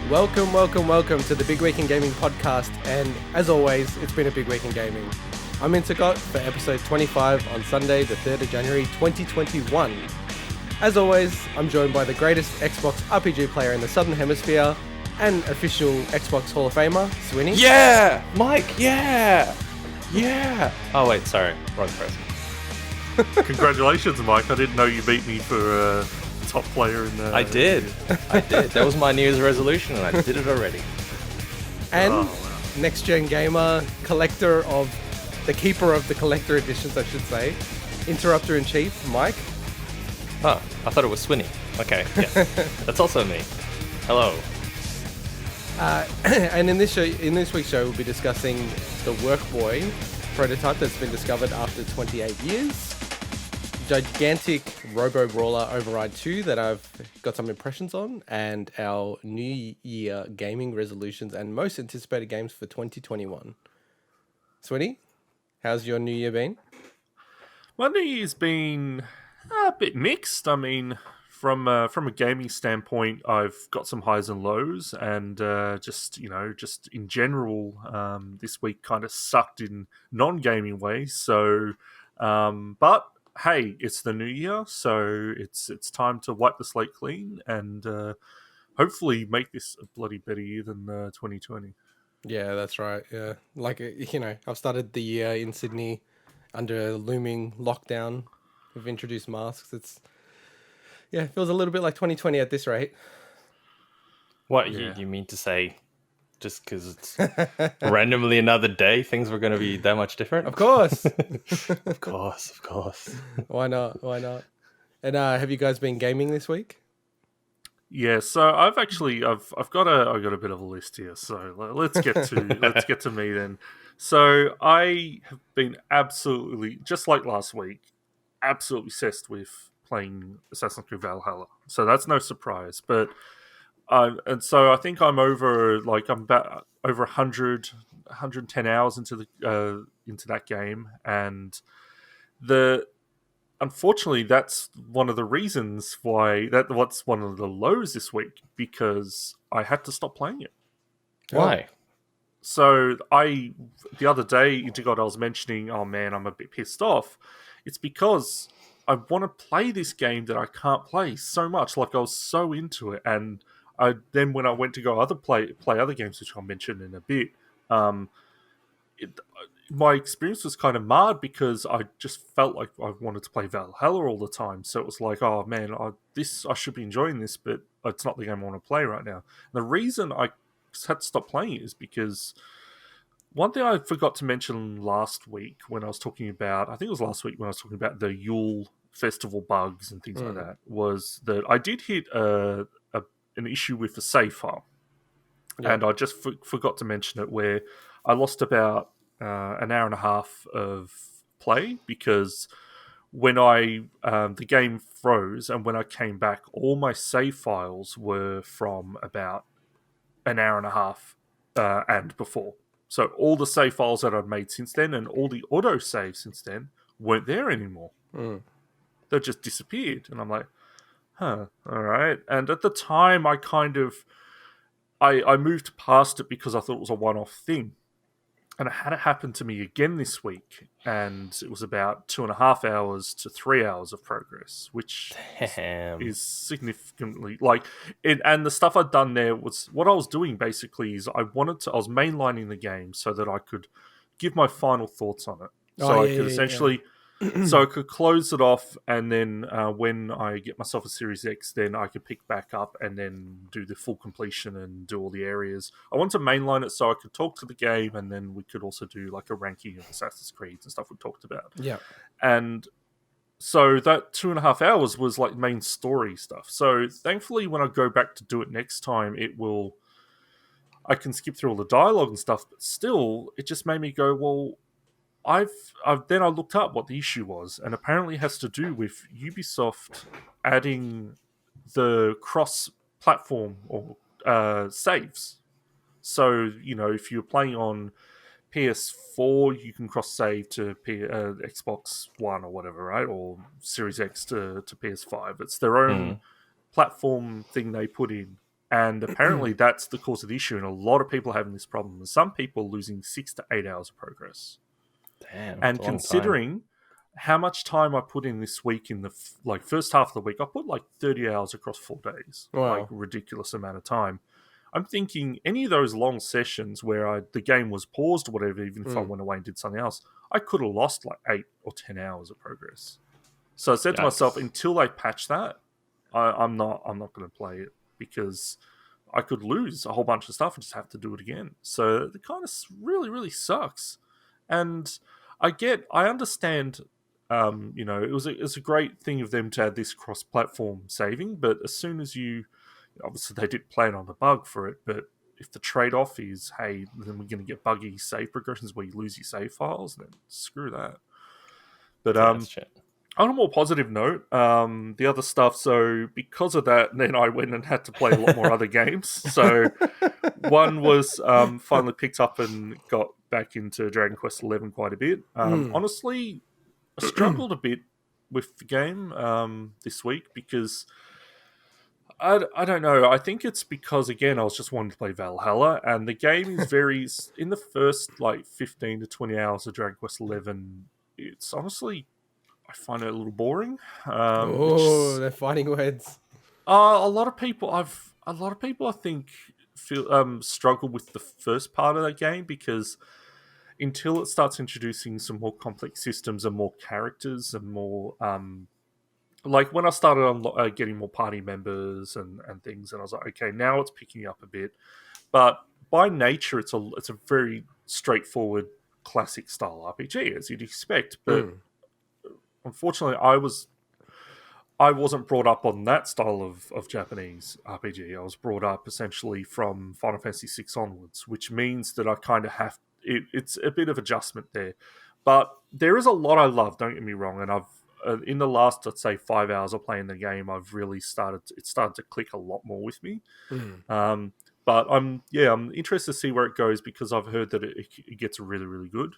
Welcome to the Big Week in Gaming podcast, and as always, it's been a big week in gaming. I'm Integot for episode 25 on Sunday, the 3rd of January 2021. As always, I'm joined by the greatest Xbox RPG player in the Southern Hemisphere and official Xbox Hall of Famer, Swinny. Yeah! Mike, yeah! Yeah! Oh wait, sorry, wrong person. Congratulations, Mike. I didn't know you beat me for top player in the... I did. That was my New Year's resolution and I did it already. And next-gen gamer, collector of... the keeper of the collector editions, I should say. Interrupter-in-chief, Mike. Oh, I thought it was Swinny. Okay, yes. That's also me. Hello. And in this week's show, we'll be discussing the WorkBoy prototype that's been discovered after 28 years. Gigantic robo-brawler Override 2 that I've got some impressions on, and our New Year gaming resolutions and most anticipated games for 2021. Swinny, how's your New Year been? My New Year's been a bit mixed. I mean, from a gaming standpoint, I've got some highs and lows, and just in general, this week kind of sucked in non-gaming ways. So, but hey, it's the new year, so it's time to wipe the slate clean and hopefully make this a bloody better year than 2020. Yeah, that's right. Yeah, like I've started the year in Sydney under a looming lockdown. We've introduced masks. It feels a little bit like 2020 at this rate. What, you mean to say just because it's randomly another day, things were going to be that much different? Of course. Of course. Why not? And have you guys been gaming this week? Yeah, so I've got a bit of a list here. So let's get to me then. So I have been absolutely, just like last week, absolutely obsessed with playing Assassin's Creed Valhalla. So that's no surprise. But and so I think I'm about over 110 hours into that game, and unfortunately that's one of the reasons what's one of the lows this week, because I had to stop playing it. Why? So the other day, Integot, I was mentioning, oh man, I'm a bit pissed off. It's because I want to play this game that I can't play so much. Like, I was so into it, and then when I went to go play other games, which I'll mention in a bit, my experience was kind of marred because I just felt like I wanted to play Valhalla all the time. So it was like, oh man, I should be enjoying this, but it's not the game I want to play right now. And the reason I had to stop playing it is because one thing I forgot to mention last week when I was talking about, I think it was last week when I was talking about the Yule Festival bugs and things like that, was that I did hit an issue with the save file. Yeah. And I just forgot to mention it, where I lost about an hour and a half of play because when the game froze, and when I came back, all my save files were from about an hour and a half and before. So all the save files that I'd made since then and all the auto saves since then weren't there anymore. They just disappeared, and I'm like, all right. And at the time, I kind of I moved past it because I thought it was a one-off thing. And it had it happen to me again this week, and it was about 2.5 hours to 3 hours of progress, which is significantly and the stuff I'd done there was, what I was doing basically is I was mainlining the game so that I could give my final thoughts on it. So I could essentially... So I could close it off, and then when I get myself a Series X, then I could pick back up and then do the full completion and do all the areas. I want to mainline it so I could talk to the game, and then we could also do like a ranking of Assassin's Creed and stuff we talked about. Yeah. And so that 2.5 hours was like main story stuff. So thankfully, when I go back to do it next time, I can skip through all the dialogue and stuff, but still, it just made me go, well, then I looked up what the issue was, and apparently it has to do with Ubisoft adding the cross-platform or saves. So, if you're playing on PS4, you can cross-save to Xbox One or whatever, right? Or Series X to PS5. It's their own platform thing they put in. And apparently that's the cause of the issue, and a lot of people are having this problem. And some people are losing 6 to 8 hours of progress. Damn. And it's a long time. considering how much time I put in this week in the first half of the week, I put 30 hours across 4 days. Wow. Like ridiculous amount of time. I'm thinking any of those long sessions where the game was paused or whatever, even if I went away and did something else, I could have lost 8 or 10 hours of progress. So I said to myself, until they patch that, I'm not going to play it, because I could lose a whole bunch of stuff and just have to do it again. So it kind of really, really sucks. And I understand, it was a great thing of them to add this cross-platform saving, but as soon as obviously they did plan on the bug for it, but if the trade-off is, hey, then we're going to get buggy save progressions where you lose your save files, then screw that. But on a more positive note, the other stuff, so because of that, then I went and had to play a lot more other games. So one was finally picked up and got back into Dragon Quest XI quite a bit. Honestly, I struggled a bit with the game this week because I don't know. I think it's because, again, I was just wanting to play Valhalla, and the game is very... in the first 15 to 20 hours of Dragon Quest XI, it's honestly... I find it a little boring. They're fighting words. A lot of people I think feel struggle with the first part of that game, because until it starts introducing some more complex systems and more characters and more when I started on getting more party members and things, and I was like, okay, now it's picking up a bit. But by nature, it's a very straightforward classic style RPG, as you'd expect. But unfortunately, I wasn't brought up on that style of Japanese RPG. I was brought up essentially from Final Fantasy VI onwards, which means that I kind of have... It's a bit of adjustment there. But there is a lot I love, don't get me wrong, and I've in the last, let's say, 5 hours of playing the game, I've really started to click a lot more with me. But I'm interested to see where it goes, because I've heard that it gets really, really good.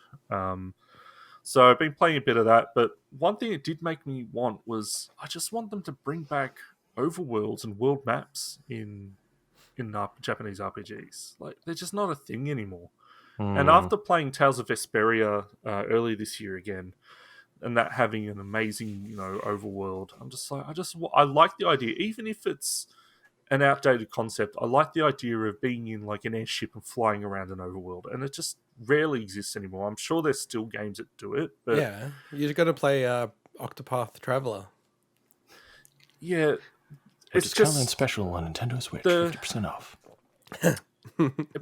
So I've been playing a bit of that, but one thing it did make me want was, I just want them to bring back overworlds and world maps in Japanese RPGs. They're just not a thing anymore. And after playing Tales of Vesperia earlier this year again, and that having an amazing, overworld, I'm just like, I like the idea, even if it's an outdated concept. I like the idea of being in an airship and flying around an overworld, and it just rarely exists anymore. I'm sure there's still games that do it, but yeah, you got to play Octopath Traveler. Yeah, it's just special on Nintendo Switch, 50% off.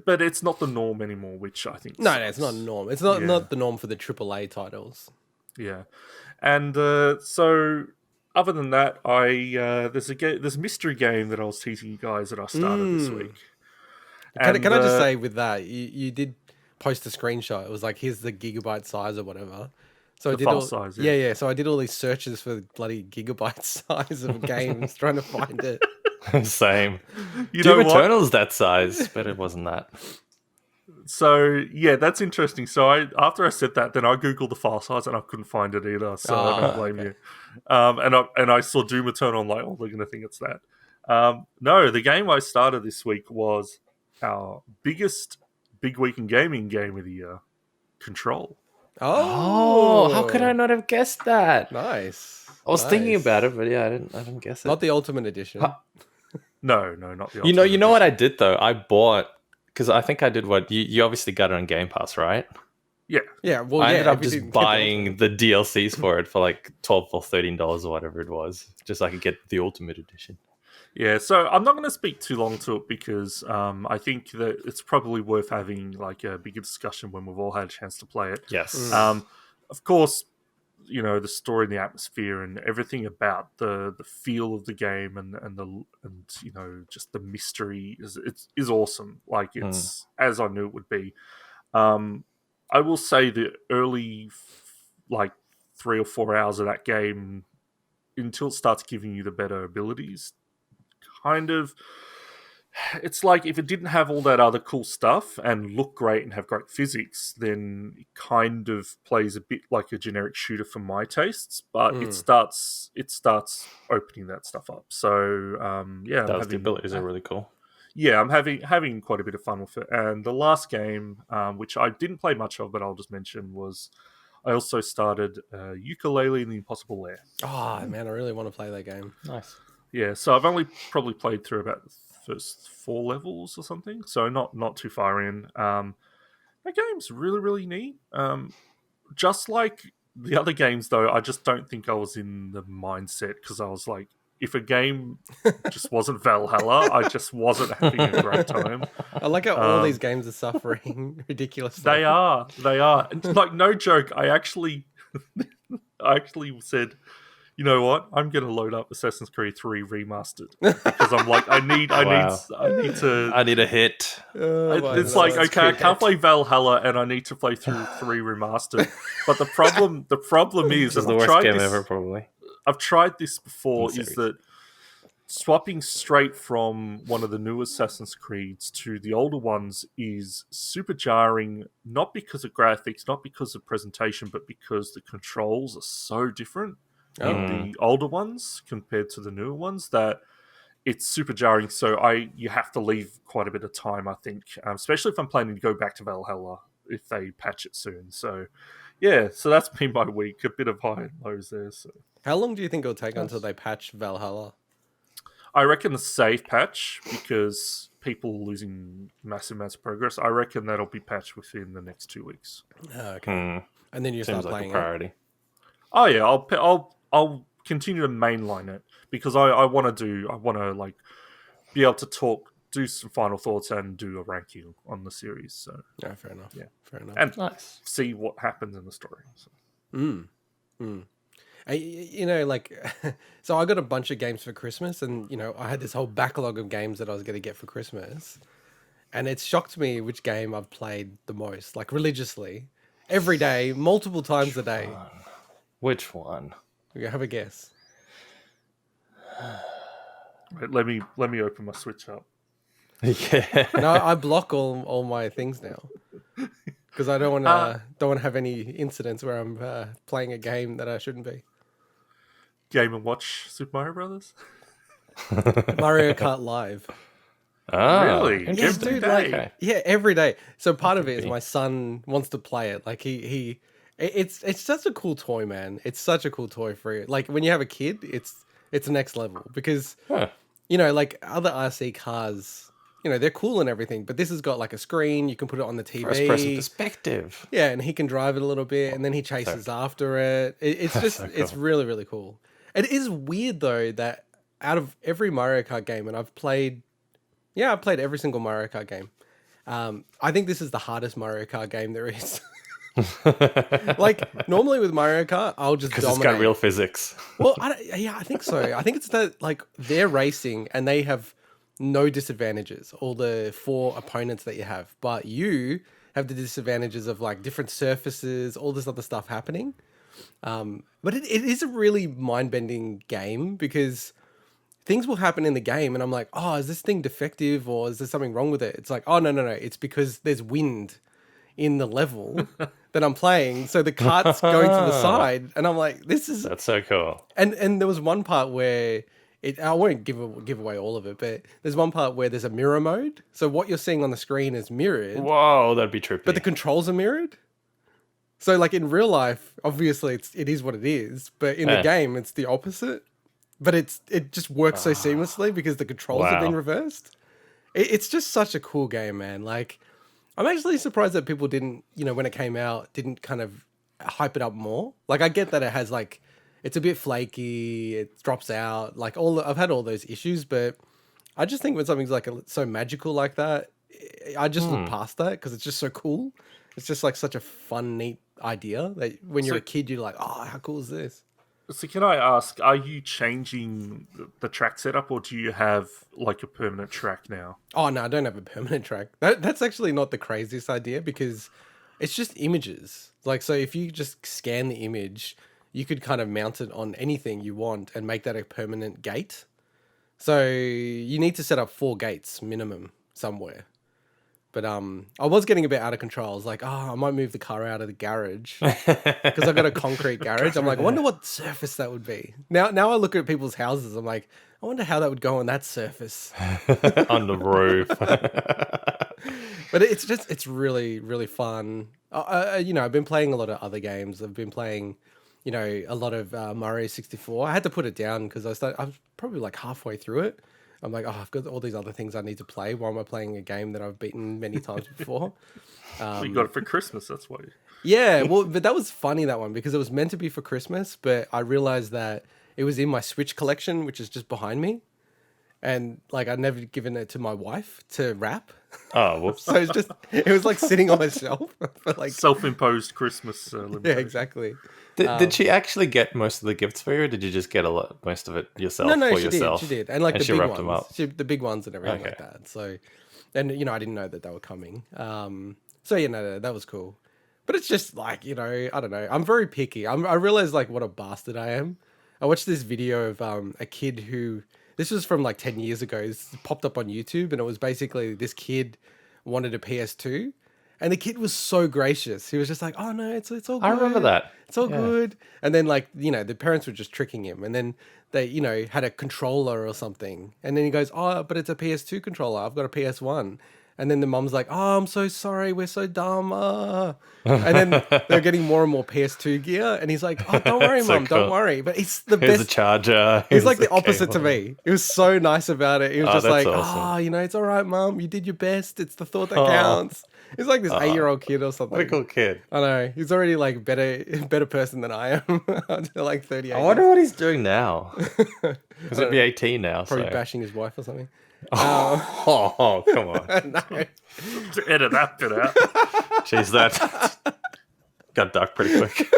But it's not the norm anymore, which I think no, it's not a norm. It's not the norm for the AAA titles. Yeah, and so other than that, there's a mystery game that I was teasing you guys that I started this week. Can I just say with that, you did post a screenshot. It was like, here's the gigabyte size or whatever. So I did file size, yeah. So I did all these searches for bloody gigabyte size of games, trying to find it. Same. Doom Eternal's that size, but it wasn't that. So yeah, that's interesting. So after I said that, then I googled the file size and I couldn't find it either. So I don't blame you. And I saw Doom Eternal. I'm like, oh, they're gonna think it's that. No, the game I started this week was our biggest Bigwig in gaming game of the year, Control. Oh, how could I not have guessed that? Nice. I was thinking about it, but yeah, I didn't guess it. Not the Ultimate Edition. No, not the Ultimate You know what I did though? I bought, because I think I did what you obviously got it on Game Pass, right? Yeah. Well, I ended up just buying the DLCs for it for like $12 or $13 or whatever it was, just so I could get the Ultimate Edition. Yeah, so I'm not going to speak too long to it, because I think that it's probably worth having a bigger discussion when we've all had a chance to play it. Yes. Of course, the story and the atmosphere and everything about the feel of the game and just the mystery is awesome. It's as I knew it would be. I will say the early 3 or 4 hours of that game, until it starts giving you the better abilities, it's like if it didn't have all that other cool stuff and look great and have great physics, then it kind of plays a bit like a generic shooter for my tastes. But it starts opening that stuff up. So the abilities are really cool. yeah, I'm having quite a bit of fun with it. And the last game, which I didn't play much of, but I'll just mention, was I also started Ukulele in the Impossible Lair. Oh man, I really want to play that game. Nice. Yeah, so I've only probably played through about the first 4 levels or something, so not too far in. That game's really, really neat. Just like the other games, though, I just don't think I was in the mindset, because I was like, if a game just wasn't Valhalla, I just wasn't having a great time. I like how all these games are suffering ridiculously. They are. And, like, no joke, I actually said, you know what? I'm going to load up Assassin's Creed 3 Remastered, because I'm like, I need a hit. It's like, okay, I can't play Valhalla, and I need to play through 3 Remastered. But the problem is, It's the worst game ever, probably. I've tried this before, is that swapping straight from one of the new Assassin's Creeds to the older ones is super jarring, not because of graphics, not because of presentation, but because the controls are so different in the older ones compared to the newer ones, that it's super jarring. So you have to leave quite a bit of time, I think, especially if I'm planning to go back to Valhalla if they patch it soon. So yeah, so that's been my week, a bit of high and lows there. So how long do you think it'll take until they patch Valhalla? I reckon the save patch, because people are losing massive amounts of progress, I reckon that'll be patched within the next 2 weeks. Okay. And then you Seems start like playing a priority. Oh yeah, I'll continue to mainline it, because I want to like be able to do some final thoughts and do a ranking on the series. So yeah, fair enough. Yeah, fair enough. and Nice. see what happens in the story. So. You know, like, so I got a bunch of games for Christmas, and you know, I had this whole backlog of games that I was going to get for Christmas, and it shocked me which game I've played the most, like religiously, every day, multiple times a day. Which one? Okay, have a guess. Wait, let me open my Switch up. Yeah. No, I block all my things now because I don't want to have any incidents where I'm playing a game that I shouldn't be. Game and watch Super Mario Brothers. Mario Kart Live. Really? Yes, Every dude. day? Like, yeah, every day. So part of it is my son wants to play it. Like it's such a cool toy, man. It's such a cool toy for you. Like when you have a kid, it's next level because you know, like other RC cars, you know, they're cool and everything, but this has got like a screen. You can put it on the TV. First person perspective. Yeah, and he can drive it a little bit, and then he chases after it. It's just, so cool. It's really, really cool. It is weird though that out of every Mario Kart game, and I've played every single Mario Kart game. I think this is the hardest Mario Kart game there is. Like normally with Mario Kart, I'll just dominate. It's got real physics. Well, I think so. I think it's that like they're racing and they have no disadvantages, all the 4 opponents that you have, but you have the disadvantages of like different surfaces, all this other stuff happening. But it is a really mind-bending game because things will happen in the game and I'm like, oh, is this thing defective or is there something wrong with it? It's like, oh, no. It's because there's wind in the level that I'm playing. So the cart's going to the side and I'm like, that's so cool. And there was one part where I won't give away all of it, but there's one part where there's a mirror mode. So what you're seeing on the screen is mirrored. Whoa, that'd be trippy. But the controls are mirrored. So like in real life, obviously it is what it is, but in the game it's the opposite. But it just works so seamlessly because the controls have been reversed. It's just such a cool game, man. Like I'm actually surprised that people didn't, you know, when it came out, didn't kind of hype it up more. Like I get that it has like, it's a bit flaky, it drops out, like I've had all those issues, but I just think when something's like so magical like that, I just look past that because it's just so cool. It's just like such a fun, neat idea that when you're a kid, you're like, oh, how cool is this? So can I ask, are you changing the track setup or do you have like a permanent track now? Oh, no, I don't have a permanent track. That's actually not the craziest idea because it's just images. Like, so if you just scan the image, you could kind of mount it on anything you want and make that a permanent gate. So you need to set up 4 gates minimum somewhere. But I was getting a bit out of control. I was like, oh, I might move the car out of the garage because I've got a concrete garage. I'm like, I wonder what surface that would be. Now I look at people's houses. I'm like, I wonder how that would go on that surface. On the roof. But it's really, really fun. I've been playing a lot of other games. I've been playing, a lot of Mario 64. I had to put it down because I was probably like halfway through it. I'm like, oh, I've got all these other things I need to play. Why am I playing a game that I've beaten many times before? You got it for Christmas, that's why. Yeah, well, but that was funny, that one, because it was meant to be for Christmas, but I realized that it was in my Switch collection, which is just behind me. And like, I'd never given it to my wife to wrap. Oh, whoops. So it was like sitting on the shelf for like self-imposed Christmas limitation. Yeah, exactly. Did she actually get most of the gifts for you, or did you just get most of it yourself? No, for yourself? She did. And like the she big wrapped ones. them up. The big ones and everything like that. So, and I didn't know that they were coming. So no, that was cool. But it's just like, I don't know. I'm very picky. I realize like what a bastard I am. I watched this video of a kid who, this was from like 10 years ago. This popped up on YouTube, and it was basically this kid wanted a PS2. And the kid was so gracious. He was just like, oh, no, it's all good. I remember that. It's all good. And then, like, the parents were just tricking him. And then they, had a controller or something. And then he goes, oh, but it's a PS2 controller. I've got a PS1. And then the mum's like, oh, I'm so sorry. We're so dumb. And then they're getting more and more PS2 gear. And he's like, oh, don't worry, So Mum. cool. Don't worry. But it's the Here's best. a charger. He's like here's the opposite to cable. me. He was so nice about it. He was just that's like, awesome. it's all right, Mum. You did your best. It's the thought that counts. He's like this 8-year-old kid or something. What a cool kid. I know. He's already like better person than I am. Until like 38. I wonder what he's doing now. Because it'd be 18 now. Probably so. bashing his wife or something. Oh, come on. No. Edit that bit out. Jeez, that got dark pretty quick.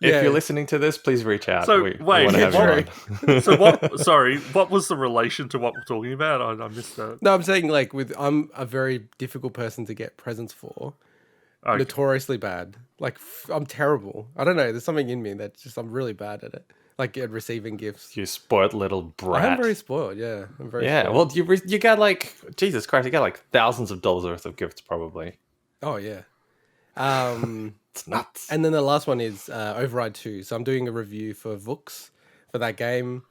If you're listening to this, please reach out. So, we wait, want to have you on. So what was the relation to what we're talking about? I missed that. No, I'm saying like I'm a very difficult person to get presents for. Okay. Notoriously bad. Like I'm terrible. I don't know. There's something in me that's just I'm really bad at it. Like at receiving gifts. You spoiled little brat. I'm very spoiled. Yeah, I'm very. Yeah, spoiled. well, you got like Jesus Christ, you got like thousands of dollars worth of gifts probably. Oh yeah. It's nuts. And then the last one is Override 2. So I'm doing a review for Vooks for that game.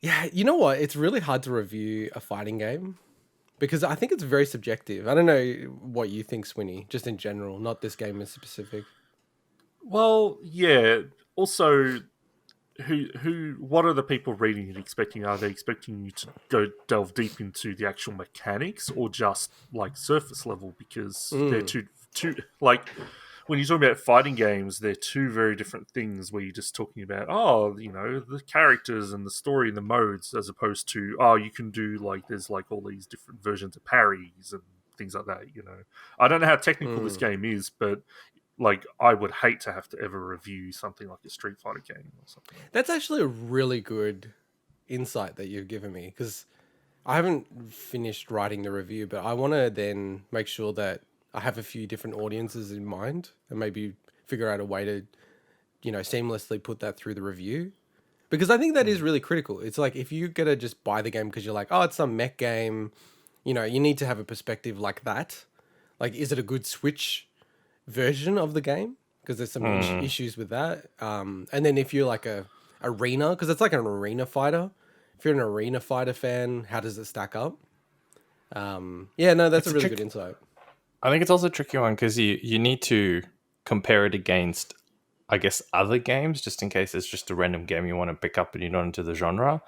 Yeah, you know what? It's really hard to review a fighting game because I think it's very subjective. I don't know what you think, Swinny, just in general, not this game in specific. Well, yeah. Also, what are the people reading and expecting? Are they expecting you to go delve deep into the actual mechanics or just like surface level? Because they're two like when you're talking about fighting games, they're two very different things where you're just talking about, the characters and the story and the modes, as opposed to, you can do like, there's like all these different versions of parries and things like that, I don't know how technical this game is, but like, I would hate to have to ever review something like a Street Fighter game or something. That's actually a really good insight that you've given me because I haven't finished writing the review, but I want to then make sure that I have a few different audiences in mind and maybe figure out a way to, seamlessly put that through the review. Because I think that is really critical. It's like if you're going to just buy the game because you're like, oh, it's some mech game, you need to have a perspective like that. Like, is it a good Switch version of the game? Because there's some issues with that. And then if you're like a arena, because it's like an arena fighter. If you're an arena fighter fan, how does it stack up? That's a really good insight. I think it's also a tricky one because you need to compare it against, I guess, other games, just in case it's just a random game you want to pick up and you're not into the genre.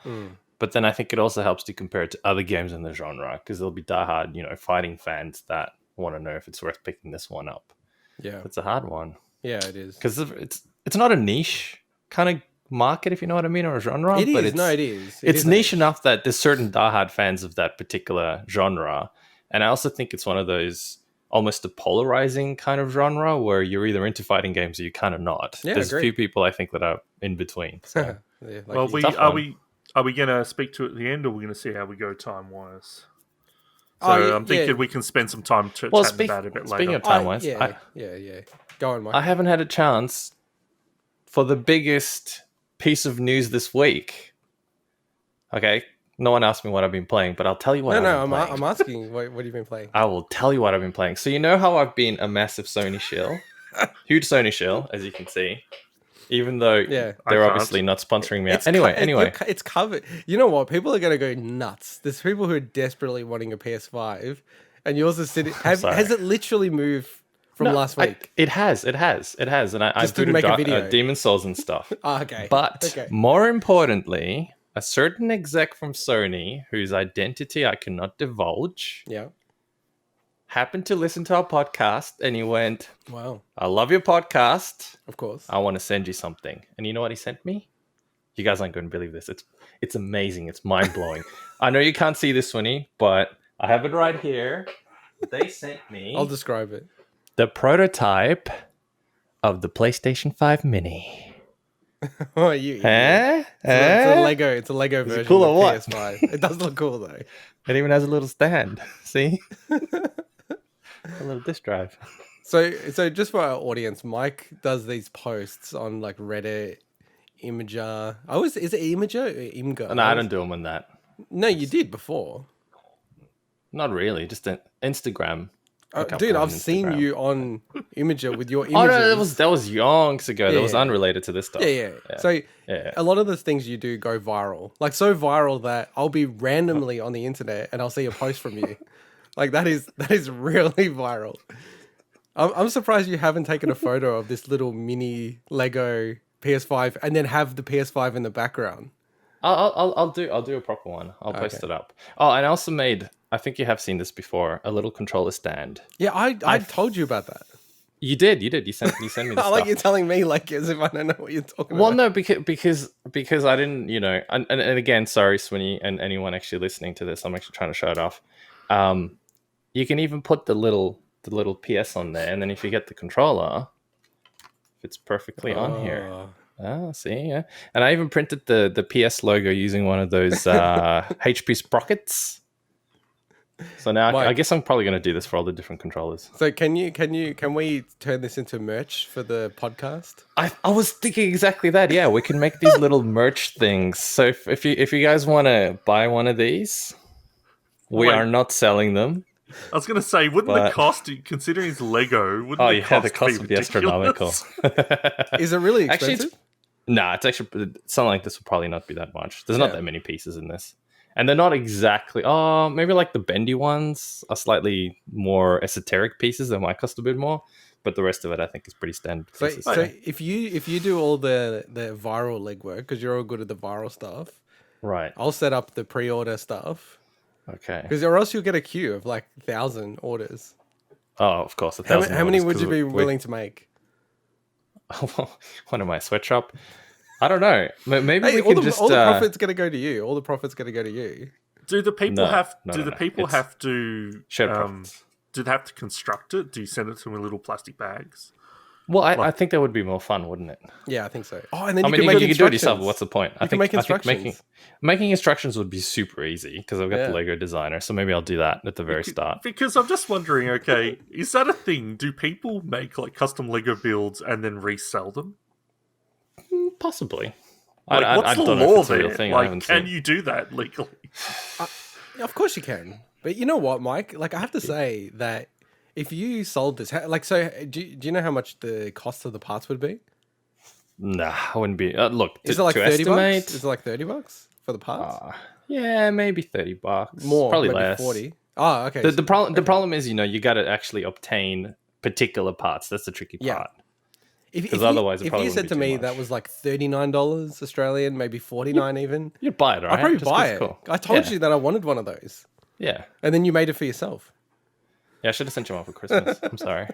But then I think it also helps to compare it to other games in the genre because there'll be diehard, fighting fans that want to know if it's worth picking this one up. Yeah. It's a hard one. Yeah, it is. Because it's not a niche kind of market, if you know what I mean, or a genre. It but is. No, it is. It's niche enough that there's certain diehard fans of that particular genre. And I also think it's one of those almost a polarizing kind of genre where you're either into fighting games or you're kind of not. Yeah, there's a few people I think that are in between. So. Yeah, like Well, are we going to speak to it at the end, or are we going to see how we go time wise? So I'm thinking we can spend some time chatting about it a bit later. Speaking of time wise, yeah. Go on, Mike. I haven't had a chance for the biggest piece of news this week. Okay, No one asked me what I've been playing, but I'll tell you what No, I've been playing. I'm asking, what have you been playing? I will tell you what I've been playing. So you know how I've been a massive Sony shill? Huge Sony shill, as you can see. Even though Yeah. they're I obviously not sponsoring me. It's Anyway. it's covered. You know what? People are going to go nuts. There's people who are desperately wanting a PS5, and yours is sitting. Sorry. Has it literally moved from last week? It has. And I Just didn't booted make a video. Demon Souls and stuff. Okay. But Okay. more importantly, a certain exec from Sony, whose identity I cannot divulge, Yeah. happened to listen to our podcast, and he went, Wow. I love your podcast. Of course. I want to send you something. And you know what he sent me? You guys aren't going to believe this. It's amazing. It's mind-blowing. I know you can't see this, Winnie, but I have it right here. They sent me I'll describe it. the prototype of the PlayStation 5 Mini. Oh, you. Huh? It's a Lego Is it version cool of or what? PS5. It does look cool though. It even has a little stand. See? A little disk drive. So just for our audience, Mike does these posts on like Reddit, Imager. Is it Imager or Imgur? No, I don't do them on that. No, you did before. Not really. Just an Instagram. Look up Dude, on I've seen Instagram. you on Imager with your images. Oh no, that was yonks ago. That was Yeah. unrelated to this stuff. Yeah. So Yeah. a lot of the things you do go viral. Like so viral that I'll be randomly on the internet and I'll see a post from you. Like that is really viral. I'm surprised you haven't taken a photo of this little mini Lego PS5 and then have the PS5 in the background. I'll do a proper one. I'll post it up. Oh, and I also made, I think you have seen this before, a little controller stand. Yeah, I told you about that. You did. You sent me the I stuff. like you telling me like as if I don't know what you're talking Well, about. no, because I didn't, and again, sorry, Swinny, and anyone actually listening to this, I'm actually trying to show it off. You can even put the little PS on there, and then if you get the controller, it's perfectly on here. Oh, see, yeah. And I even printed the PS logo using one of those HP sprockets. So now Mike. I guess I'm probably going to do this for all the different controllers. So can we turn this into merch for the podcast? I was thinking exactly that. Yeah, we can make these little merch things. So if you guys want to buy one of these, we are not selling them. I was going to say, wouldn't the cost, considering it's Lego, wouldn't the cost would be be astronomical. Is it really Actually, expensive? it's actually something like this will probably not be that much. There's not that many pieces in this. And they're not exactly, maybe like the bendy ones are slightly more esoteric pieces that might cost a bit more, but the rest of it I think is pretty standard pieces. So if you do all the viral legwork, because you're all good at the viral stuff, right. I'll set up the pre-order stuff. Okay. Because or else you'll get a queue of like 1,000 orders. Oh, of course. How many would you be willing to make? One of my sweatshop. I don't know. Maybe we all can just. All the profit's going to go to you. All the profit's going to go to you. Do the people have It's to shared profits. do they have to construct it? Do you send it to them in little plastic bags? Well, I think that would be more fun, wouldn't it? Yeah, I think so. Oh, and then I mean, can make you can do it instructions. yourself. What's the point? You can make instructions. Making instructions would be super easy because I've got the Lego designer, so maybe I'll do that at the very start. Because I'm just wondering, okay, is that a thing? Do people make like custom Lego builds and then resell them? Possibly. Like, I what's the don't know law if it's a real there? thing. I Like, haven't can seen. you do that legally? Of course you can. But you know what, Mike? Like I have to say that if you sold this, do you know how much the cost of the parts would be? Nah, I wouldn't be. Look, Is it like 30 estimate, bucks? Is it like 30 bucks for the parts? yeah, maybe $30. More, probably maybe less. 40. Oh, okay. The problem is, you got to actually obtain particular parts. That's the tricky part. Because otherwise, it if probably you said wouldn't to be me too that much. was like $39 Australian, maybe 49 even, You'd buy it, right? I'd probably Just 'cause buy it's it. cool. I told you that I wanted one of those, Yeah. and then you made it for yourself. Yeah, I should have sent you one for Christmas. I'm sorry.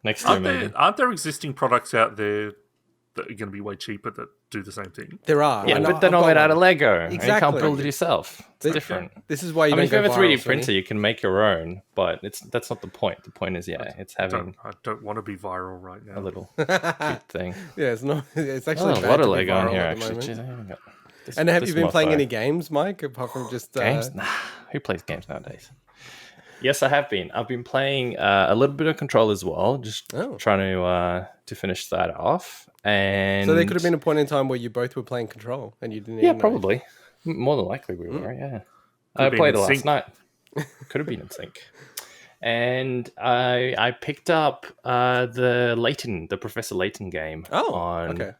Next year, maybe. Aren't there existing products out there that are going to be way cheaper that do the same thing? There are. Yeah, and but they're not made out of Lego. And you Exactly. can't build it yourself. It's different. This is why you I mean, don't if you go have a 3D viral, printer, Sonny. you can make your own, but that's not the point. The point is, it's having I don't want to be viral right now. a little cute thing. Yeah, it's not. It's Oh, actually a bad lot of to be Lego in viral here, at the actually. moment. Jeez, I haven't got this, And have this you been playing mofo. any games, Mike, apart from just games? Nah, who plays games nowadays? Yes, I have been. I've been playing a little bit of Control as well, just trying to finish that off. And So there could have been a point in time where you both were playing Control and you didn't. yeah, even know. probably. More than likely we were, yeah. I Could've been played in it last sync. night. Could have been in sync. And I picked up the Professor Layton game. Okay.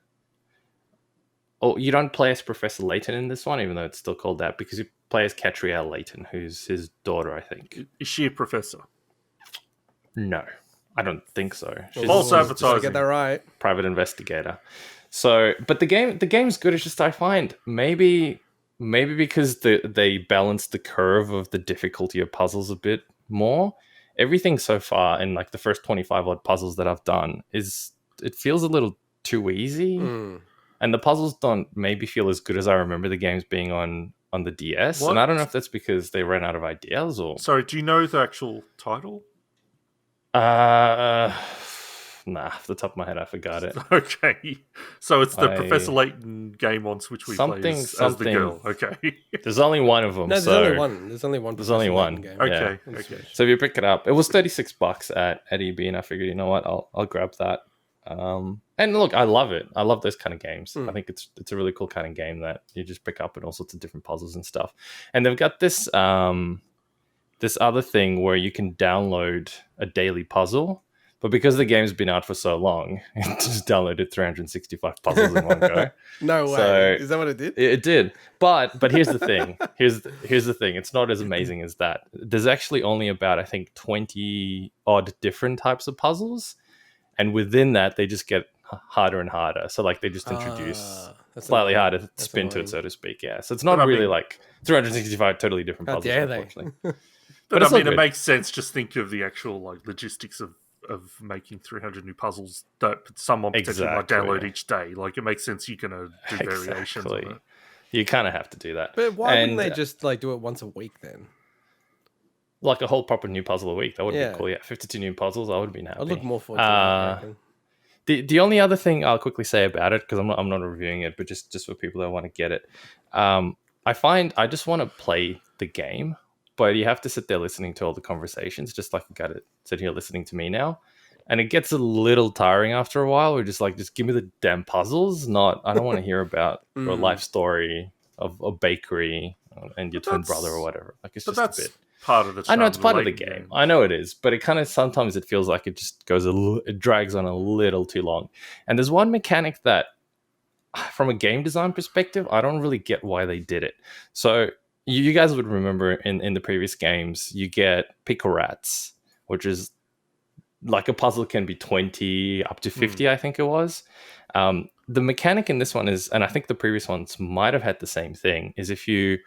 Oh, you don't play as Professor Layton in this one, even though it's still called that, because you play as Catrielle Layton, who's his daughter, I think. Is she a professor? No, I don't think so. She's False Did I advertising. get that right? private investigator. So, but the game's good. It's just I find maybe because they balance the curve of the difficulty of puzzles a bit more. Everything so far in like the first 25 odd puzzles that I've done it feels a little too easy, and the puzzles don't maybe feel as good as I remember the games being on the DS. What? And I don't know if that's because they ran out of ideas or Sorry, do you know the actual title? nah, off the top of my head I forgot it. Okay. So it's the Professor Layton game on Switch we play as the girl. Okay. There's only one of them. No, there's so only one. There's only one. There's only Professor one. Layton game. Okay. Yeah. Okay. So if you pick it up, it was $36 at EB, and I figured, you know what, I'll grab that. And look, I love it. I love those kind of games. I think it's a really cool kind of game that you just pick up and all sorts of different puzzles and stuff. And they've got this this other thing where you can download a daily puzzle, but because the game's been out for so long, it just downloaded 365 puzzles in one go. No way. So- Is that what it did? It did, but here's the thing. Here's the thing. It's not as amazing as that. There's actually only about, I think, 20 odd different types of puzzles, and within that, they just get harder and harder. So like they just introduce That's slightly annoying. harder spin to annoying. it, so to speak. Yeah. So it's not But I really mean- like 365 totally different How puzzles. dare they? Unfortunately. But it's I all mean, it good. makes sense. Just think of the actual like logistics of making 300 new puzzles that someone potentially might Exactly. download each day. Like, it makes sense you're going to do variations on Exactly. it. You kind of have to do that. But why And, wouldn't they just like do it once a week then? like a whole proper new puzzle a week? That would Yeah. be cool. Yeah, 52 new puzzles. I would have been happy. I'd look more forward to that. I reckon. The only other thing I'll quickly say about it, because I'm not reviewing it, but just for people that want to get it, I find I just want to play the game, but you have to sit there listening to all the conversations, just like you got to sit here listening to me now, and it gets a little tiring after a while. We're just like, just give me the damn puzzles. I don't want to hear about your life story of a bakery and your twin brother or whatever. Like it's But just a that's bit. part of the I know charm it's part of the Layton game. I know it is, but it kind of sometimes it feels like it just goes it drags on a little too long. And there's one mechanic that, from a game design perspective, I don't really get why they did it. So you guys would remember in the previous games, you get picker rats, which is like a puzzle can be 20 up to 50, I think it was. The mechanic in this one is, and I think the previous ones might have had the same thing, is if you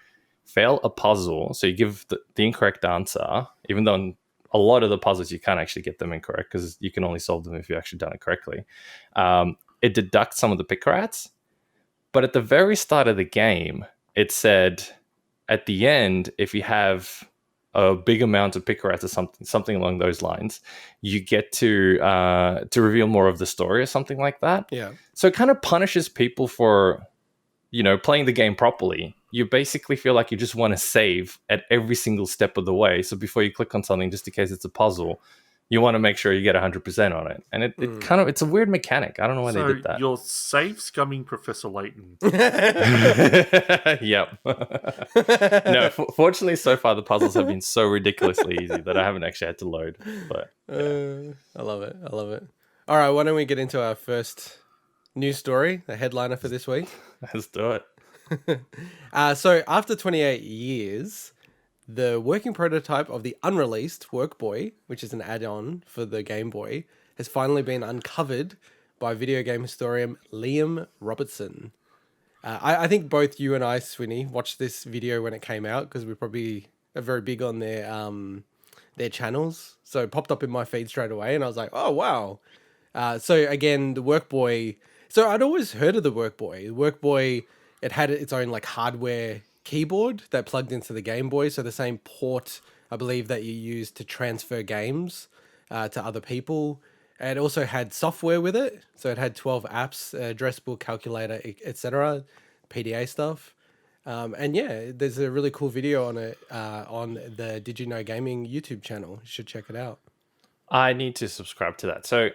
fail a puzzle, so you give the incorrect answer, even though in a lot of the puzzles you can't actually get them incorrect because you can only solve them if you've actually done it correctly. It deducts some of the picker rats, but at the very start of the game, it said at the end, if you have a big amount of picker rats or something along those lines, you get to reveal more of the story or something like that. Yeah. So it kind of punishes people for, playing the game properly. You basically feel like you just want to save at every single step of the way. So before you click on something, just in case it's a puzzle, you want to make sure you get 100% on it. And it kind of, it's a weird mechanic. I don't know why So they did that. you're save scumming Professor Layton. Yep. No, fortunately, so far the puzzles have been so ridiculously easy that I haven't actually had to load. But I love it. I love it. All right, why don't we get into our first news story, the headliner for this week? let's do it. So after 28 years, the working prototype of the unreleased WorkBoy, which is an add-on for the Game Boy, has finally been uncovered by video game historian Liam Robertson. I think both you and I, Swinny, watched this video when it came out because we probably are very big on their channels. So it popped up in my feed straight away and I was like, oh, wow. So again, the WorkBoy... So I'd always heard of the WorkBoy. The WorkBoy, it had its own like hardware keyboard that plugged into the Game Boy. So the same port, I believe, that you use to transfer games to other people. It also had software with it. So it had 12 apps, addressable calculator, etc., PDA stuff. And yeah, there's a really cool video on it on the Did You Know Gaming YouTube channel. You should check it out. I need to subscribe to that. So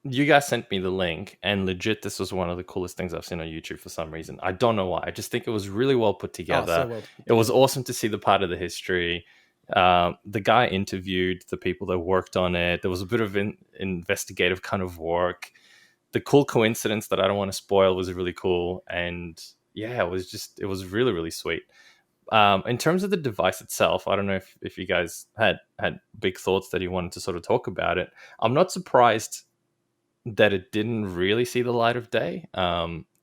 you guys sent me the link, and legit, this was one of the coolest things I've seen on YouTube for some reason. I don't know why. I just think it was really well put together. so well. It was awesome to see the part of the history. The guy interviewed the people that worked on it. There was a bit of investigative kind of work. The cool coincidence that I don't want to spoil was really cool. And yeah, it was really, really sweet. In terms of the device itself, I don't know if you guys had big thoughts that you wanted to sort of talk about it. I'm not surprised that it didn't really see the light of day.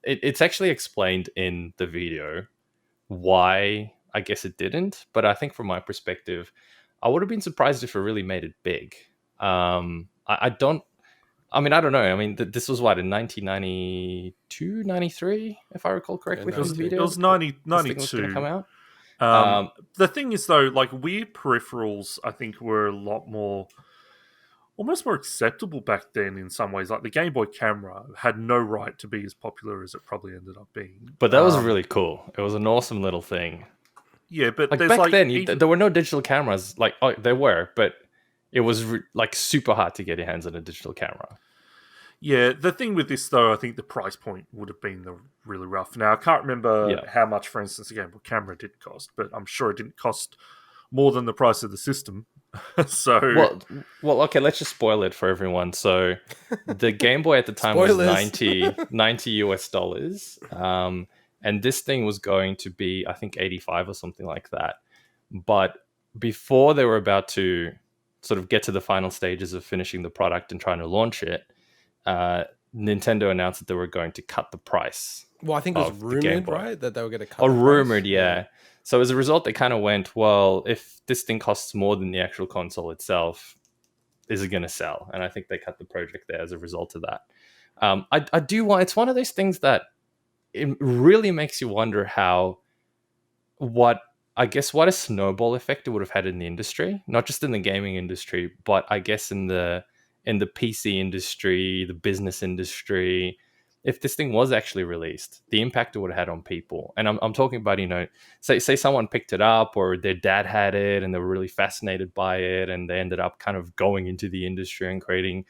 It's actually explained in the video why I guess it didn't, but I think from my perspective, I would have been surprised if it really made it big. I don't know. I mean, this was what, in 1992, 93, if I recall correctly. Yeah, From the video? It was 90, This thing 92. was going to come out. The thing is, though, like, weird peripherals, I think, were a lot more, almost more acceptable back then in some ways. Like, the Game Boy camera had no right to be as popular as it probably ended up being. But that was really cool. It was an awesome little thing. Yeah, but Like there's back like then, even- there were no digital cameras. Like, there were, but it was like super hard to get your hands on a digital camera. Yeah, the thing with this, though, I think the price point would have been really rough. Now, I can't remember how much, for instance, the Game Boy camera did cost, but I'm sure it didn't cost more than the price of the system. So, well, okay, let's just spoil it for everyone. So, the Game Boy at the time was Spoilers. 90 US dollars. And this thing was going to be, I think, 85 or something like that. But before they were about to sort of get to the final stages of finishing the product and trying to launch it, Nintendo announced that they were going to cut the price. Well, I think it was of the Game rumored, Boy. right, that they were going to cut. Oh, the price. rumored, yeah. So as a result, they kind of went, well, if this thing costs more than the actual console itself, is it going to sell? And I think they cut the project there as a result of that. I do want. It's one of those things that it really makes you wonder what a snowball effect it would have had in the industry, not just in the gaming industry, but I guess in the PC industry, the business industry. If this thing was actually released, the impact it would have had on people. And I'm talking about, say someone picked it up or their dad had it and they were really fascinated by it and they ended up kind of going into the industry and creating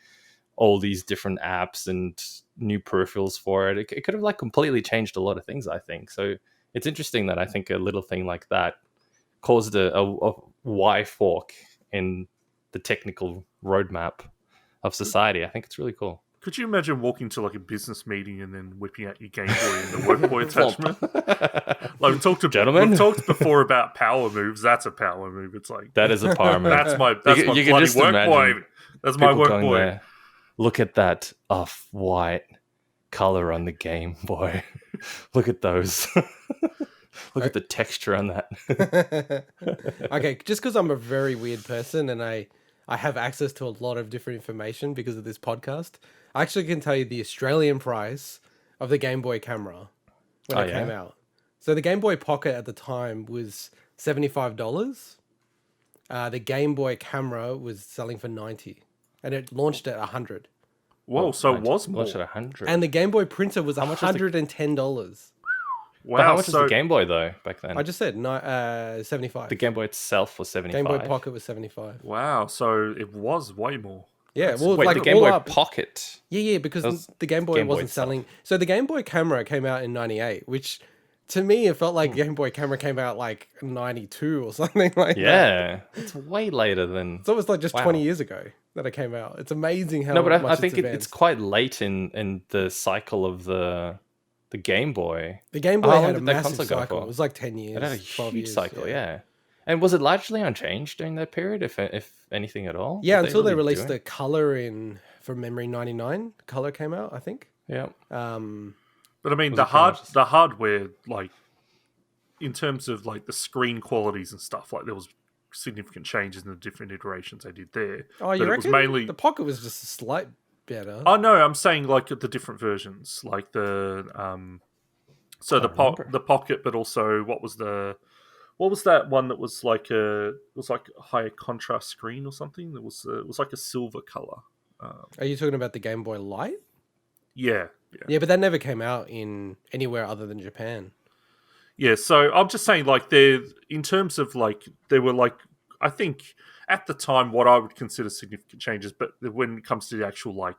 all these different apps and new peripherals for it. It could have like completely changed a lot of things, I think. So it's interesting that I think a little thing like that caused a Y fork in the technical roadmap of society. I think it's really cool. could you imagine walking to like a business meeting and then whipping out your Game Boy and the WorkBoy attachment? Like Gentlemen? we've talked before about power moves. That's a power move. It's like That is a power move. that's my You bloody can just WorkBoy. imagine That's my people going WorkBoy. there, look at that off-white color on the Game Boy. Look at those. Look at the texture on that. Okay, just because I'm a very weird person and I have access to a lot of different information because of this podcast, I actually can tell you the Australian price of the Game Boy camera when it came out. So the Game Boy Pocket at the time was $75. The Game Boy camera was selling for $90, and it launched at $100. Whoa, so it was more. Launched at 100. And the Game Boy printer was much was the- $110. Wow, But how much so was the Game Boy though back then? I just said 75. The Game Boy itself was 75. Game Boy Pocket was 75. wow, so it was way more. Yeah, well, Wait, like the Game all Boy up, Pocket. Yeah, because was the Game Boy Game Boy wasn't itself. selling. So the Game Boy camera came out in 98, which to me, it felt like Game Boy camera came out like 92 or something like that. Yeah, it's way later than. So it was like just Wow. 20 years ago that it came out. It's amazing how No, but much I think it's advanced. quite late in the cycle of the Game Boy. The Game Boy How long had a did that massive console go cycle. for? It was like 10 years. It had a 12 huge years, cycle, yeah. And was it largely unchanged during that period, if anything at all? Yeah, Did until they really do released it? the color in from memory 99. Color came out, I think. Yeah. But I mean, Was the it pretty much the hardware, like in terms of like the screen qualities and stuff, like there was significant changes in the different iterations they did there. Oh, you But reckon? it was mainly. The Pocket was just a slight better. Oh no, I'm saying like the different versions, like the so the remember. the Pocket, but also what was that one that was like a higher contrast screen or something? That was it was like a silver color. Are you talking about the Game Boy Light? Yeah. Yeah, but that never came out in anywhere other than Japan. Yeah, so I'm just saying, like, in terms of, like, there were, like, I think, at the time, what I would consider significant changes, but when it comes to the actual, like,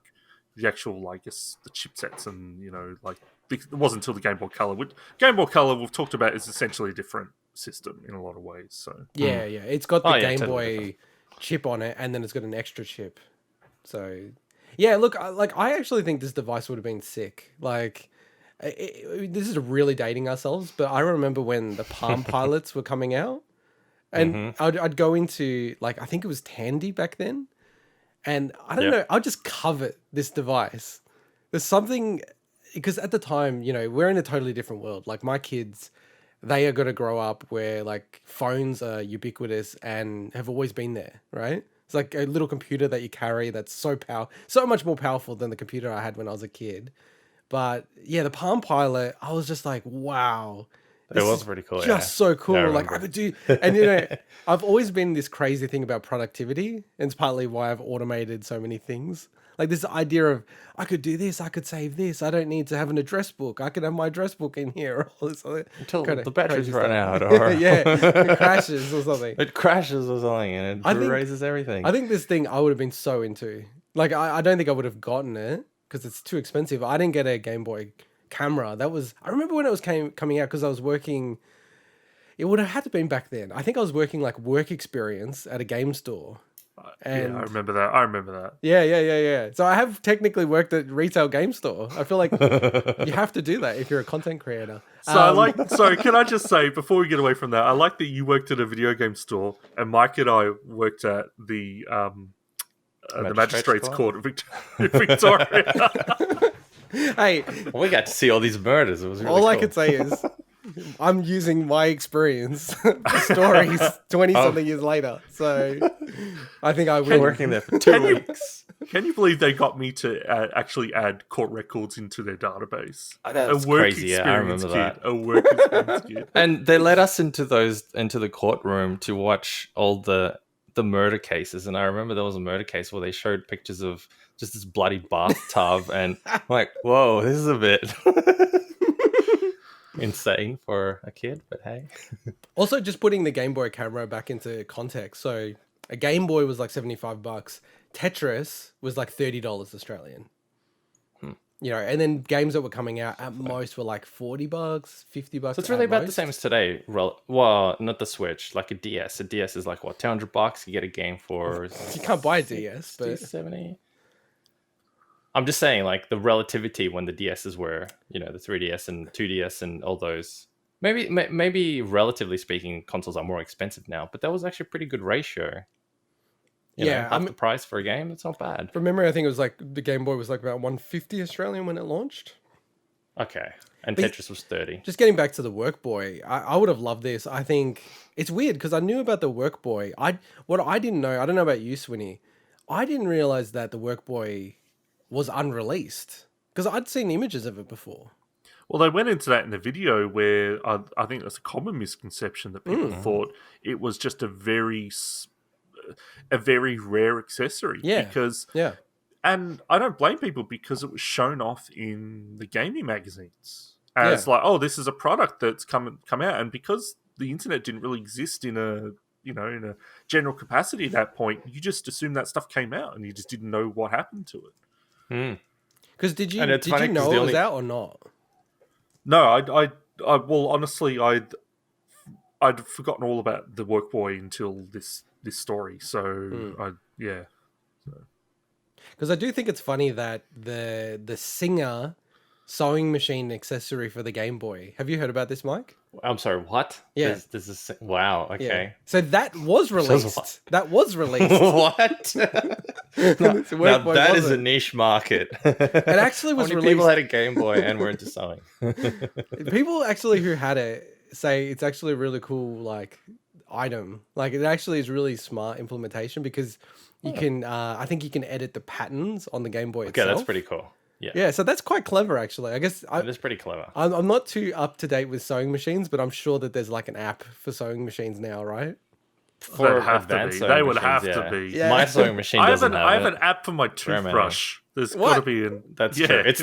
the actual, like, guess, the chipsets and, like, it wasn't until the Game Boy Color. Which Game Boy Color we've talked about is essentially a different system in a lot of ways. So yeah, it's got the Game totally Boy different. chip on it, and then it's got an extra chip. So, yeah, look, I actually think this device would have been sick. Like, this is really dating ourselves, but I remember when the Palm Pilots were coming out, and I'd go into, like, I think it was Tandy back then, and I don't know, I'd just covet this device. There's something, because at the time, we're in a totally different world. Like, my kids, they are going to grow up where, like, phones are ubiquitous and have always been there, right? It's like a little computer that you carry that's so much more powerful than the computer I had when I was a kid. But yeah, the Palm Pilot, I was just like, wow. It was pretty cool. Just so cool. Yeah, I like, I could do, and I've always been this crazy thing about productivity. And it's partly why I've automated so many things. Like this idea of, I could do this, I could save this. I don't need to have an address book. I could have my address book in here. All this until the batteries run out, or it crashes or something. It crashes or something, and it erases everything. I think this thing I would have been so into. Like, I don't think I would have gotten it because it's too expensive. I didn't get a Game Boy camera. I remember when it was coming out because I was working. It would have had to been back then. I think I was working like work experience at a game store. And I remember that. Yeah. So I have technically worked at retail game store. I feel like you have to do that if you're a content creator. So can I just say, before we get away from that, I like that you worked at a video game store and Mike and I worked at the Magistrates Court in Victoria. Hey, we got to see all these murders. It was really all cool. I could say is I'm using my experience stories 20-something years later. So I think I will. Working there for 2 weeks. Can you believe they got me to actually add court records into their database? That's crazy. Yeah, I remember that. A work experience kid. And they let us into the courtroom to watch all the murder cases. And I remember there was a murder case where they showed pictures of just this bloody bathtub, and I'm like, whoa, this is a bit insane for a kid, but hey. Also, just putting the Game Boy camera back into context. So a Game Boy was like $75. Tetris was like $30 Australian. And then games that were coming out at most were like $40, $50. So it's really about the same as today. Well, not the Switch, like a DS. A DS is like what, $200? You get a game for you can't buy a DS, but 70. I'm just saying, like, the relativity when the DSs were, the 3DS and 2DS and all those. Maybe relatively speaking, consoles are more expensive now, but that was actually a pretty good ratio. Half the price for a game, it's not bad. From memory, I think it was like the Game Boy was like about $150 Australian when it launched. Okay. And Tetris was 30. Just getting back to the WorkBoy, I would have loved this. I think it's weird because I knew about the WorkBoy. What I didn't know, I don't know about you, Swinny. I didn't realize that the WorkBoy was unreleased because I'd seen images of it before. Well, they went into that in the video where I think that's a common misconception that people thought it was just a very rare accessory. And I don't blame people because it was shown off in the gaming magazines as like, oh, this is a product that's come out, and because the internet didn't really exist in a general capacity at that point, you just assumed that stuff came out and you just didn't know what happened to it. Because did you know it was out or not? No, well, honestly, I'd forgotten all about the WorkBoy until this story. So Because I do think it's funny that the Singer sewing machine accessory for the Game Boy. Have you heard about this, Mike? I'm sorry, what? Yeah. This is wow. Okay. Yeah. So that was released. That was released. What? Now that is a niche market. It actually was released. People had a Game Boy and were into sewing. People actually who had it say it's actually a really cool like item. Like it actually is really smart implementation because you can. I think you can edit the patterns on the Game Boy itself. Okay, that's pretty cool. Yeah, so that's quite clever, actually. I guess it is pretty clever. I'm not too up to date with sewing machines, but I'm sure that there's like an app for sewing machines now, right? For advanced sewing they would machines, have to be. Yeah. My sewing machine doesn't have it. I have an app for my toothbrush. There's got to be an. That's true. It's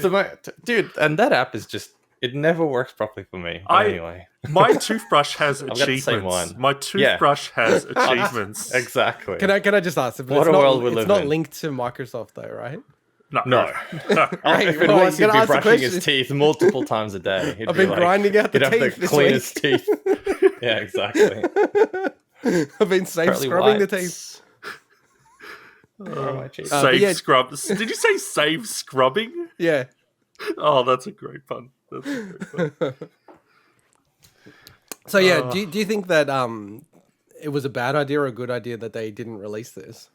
dude, and that app is just. It never works properly for me. But anyway, my toothbrush has achievements. Got the same one. My toothbrush has achievements. Exactly. Can I just ask? What a world we live in. It's not linked to Microsoft though, right? No. No. Hey, If it well, was, you he'd gotta be ask the brushing his question. teeth multiple times a day. He'd I've be been like, grinding out the he'd have teeth the this cleanest week. teeth. Yeah, exactly. I've been safe Pearly scrubbing the whites. teeth. Where are my teeth? but Save yeah. scrub. Did you say save scrubbing? Yeah. Oh, that's a great pun. That's a great pun. So yeah, do you think that it was a bad idea or a good idea that they didn't release this?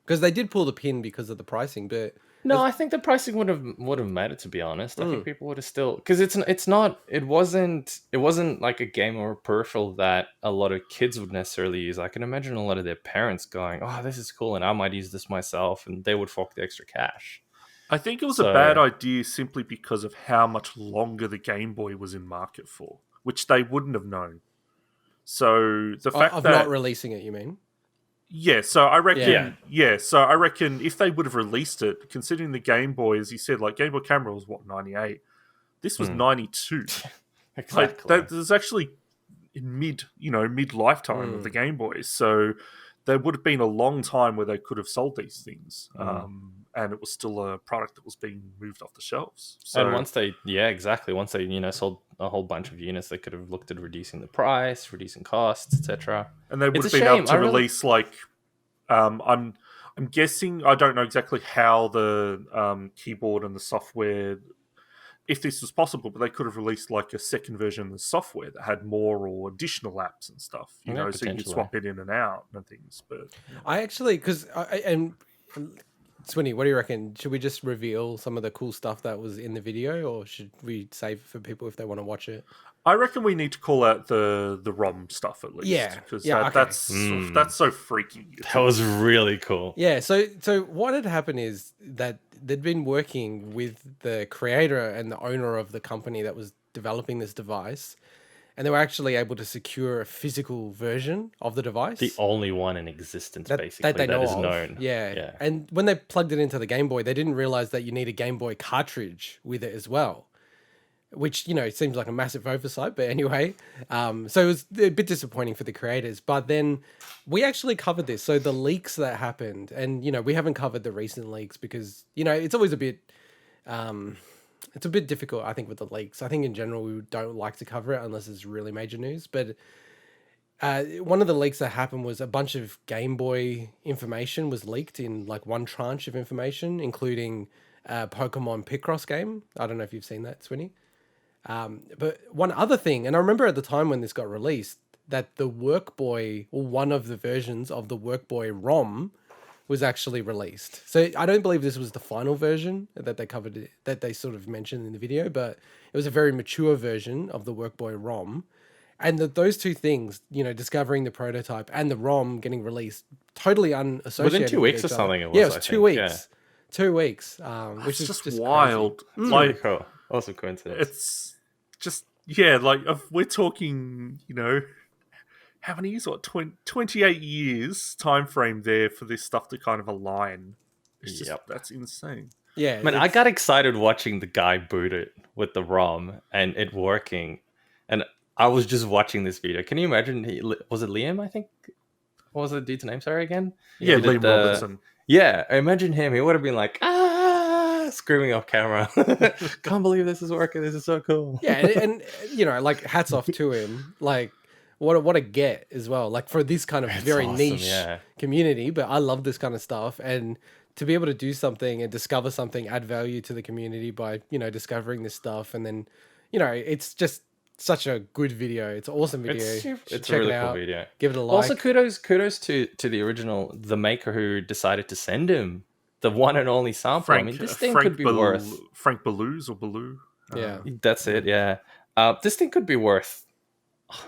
Because they did pull the pin because of the pricing, but No, I think the pricing would have made it. To be honest, I think people would have still, because it wasn't like a game or a peripheral that a lot of kids would necessarily use. I can imagine a lot of their parents going, "Oh, this is cool, and I might use this myself," and they would fork the extra cash. I think it was So- a bad idea simply because of how much longer the Game Boy was in market for, which they wouldn't have known. So the fact of that not releasing it, you mean? yeah, so I reckon Yeah. so I reckon if they would have released it, considering the Game Boy, as you said, like Game Boy Camera was what 98, this was 92. Exactly. Like there's actually in mid lifetime of the Game Boy, so there would have been a long time where they could have sold these things, and it was still a product that was being moved off the shelves. So, and once they sold a whole bunch of units, they could have looked at reducing the price, reducing costs, etc. and they would It's have a been able shame. to I really- release I'm guessing, I don't know exactly how the keyboard and the software, if this was possible, but they could have released like a second version of the software that had more or additional apps and stuff, so you could potentially. swap it in and out and things. But I actually, because Swinny, what do you reckon? Should we just reveal some of the cool stuff that was in the video, or should we save it for people if they want to watch it? I reckon we need to call out the ROM stuff at least. Yeah. Because Yeah, okay. that's so freaky. That was really cool. Yeah, so what had happened is that they'd been working with the creator and the owner of the company that was developing this device, and they were actually able to secure a physical version of the device. The only one in existence, basically, that they know is of. known. Yeah. And when they plugged it into the Game Boy, they didn't realize that you need a Game Boy cartridge with it as well, which, seems like a massive oversight. But anyway, so it was a bit disappointing for the creators. But then we actually covered this. So the leaks that happened, and, we haven't covered the recent leaks because, it's always a bit... it's a bit difficult, I think, with the leaks. I think in general we don't like to cover it unless it's really major news. But one of the leaks that happened was a bunch of Game Boy information was leaked in like one tranche of information, including Pokemon Picross game. I don't know if you've seen that, Swinny. But one other thing, and I remember at the time when this got released, that the WorkBoy, or one of the versions of the WorkBoy ROM, was actually released. So I don't believe this was the final version that they covered, that they sort of mentioned in the video, but it was a very mature version of the WorkBoy ROM. And those two things, discovering the prototype and the ROM getting released, totally unassociated. Within 2 weeks or something it was. Yeah, it was I 2 think. weeks. Yeah. 2 weeks. Which is just just wild. crazy. Really cool. Awesome coincidence. It's just we're talking, how many years? What, 28 years time frame there for this stuff to kind of align. It's just, that's insane. Yeah. Man, I got excited watching the guy boot it with the ROM and it working. And I was just watching this video. Can you imagine? Was it Liam, I think? What was the dude's name? Sorry, again? Yeah, He did Liam Robertson. Yeah, imagine him. He would have been like, screaming off camera. Can't believe this is working. This is so cool. Yeah, and like hats off to him. Like what a get as well. Like for this kind of very awesome, niche yeah. community, but I love this kind of stuff, and to be able to do something and discover something, add value to the community by discovering this stuff, and then it's just such a good video. It's an awesome video. It's a Check really it cool out. video. Give it a like. Also, kudos to the original, the maker who decided to send him the one and only sample. I mean, this thing could be worth... Frank Ballouz or Ballou. Yeah. That's it, yeah. This thing could be worth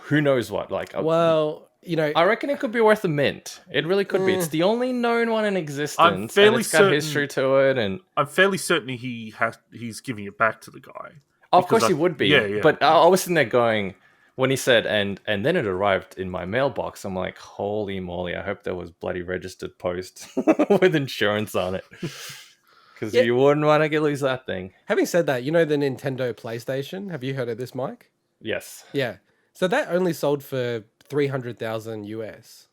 who knows what. Like, well, I reckon it could be worth a mint. It really could be. It's the only known one in existence. I'm fairly and it's got certain- history to it, and I'm fairly certain he's giving it back to the guy. of course he would be. Yeah. But I was sitting there going, when he said, and then it arrived in my mailbox, I'm like, holy moly, I hope there was bloody registered post with insurance on it. Because you wouldn't want to lose that thing. Having said that, the Nintendo PlayStation, have you heard of this, Mike? Yes. Yeah. So that only sold for 300,000 US.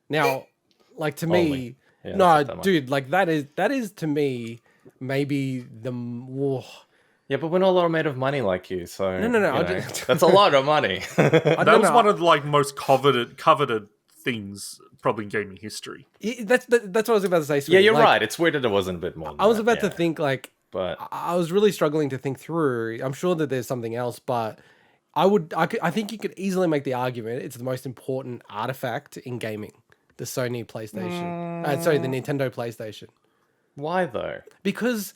Now, like to me, Yeah, no, that's not that much. dude, like that is to me maybe the more. Yeah, but we're not all made of money like you, so No. you know, that's a lot of money. I That was one of the like most coveted things probably in gaming history. That's what I was about to say. Yeah, Sweetie. you're Like, right. It's weird that it wasn't a bit more. Than I was that, about to yeah. think like, But I was really struggling to think through. I'm sure that there's something else, but I think you could easily make the argument it's the most important artifact in gaming. The Sony PlayStation. Sorry, the Nintendo PlayStation. why though? Because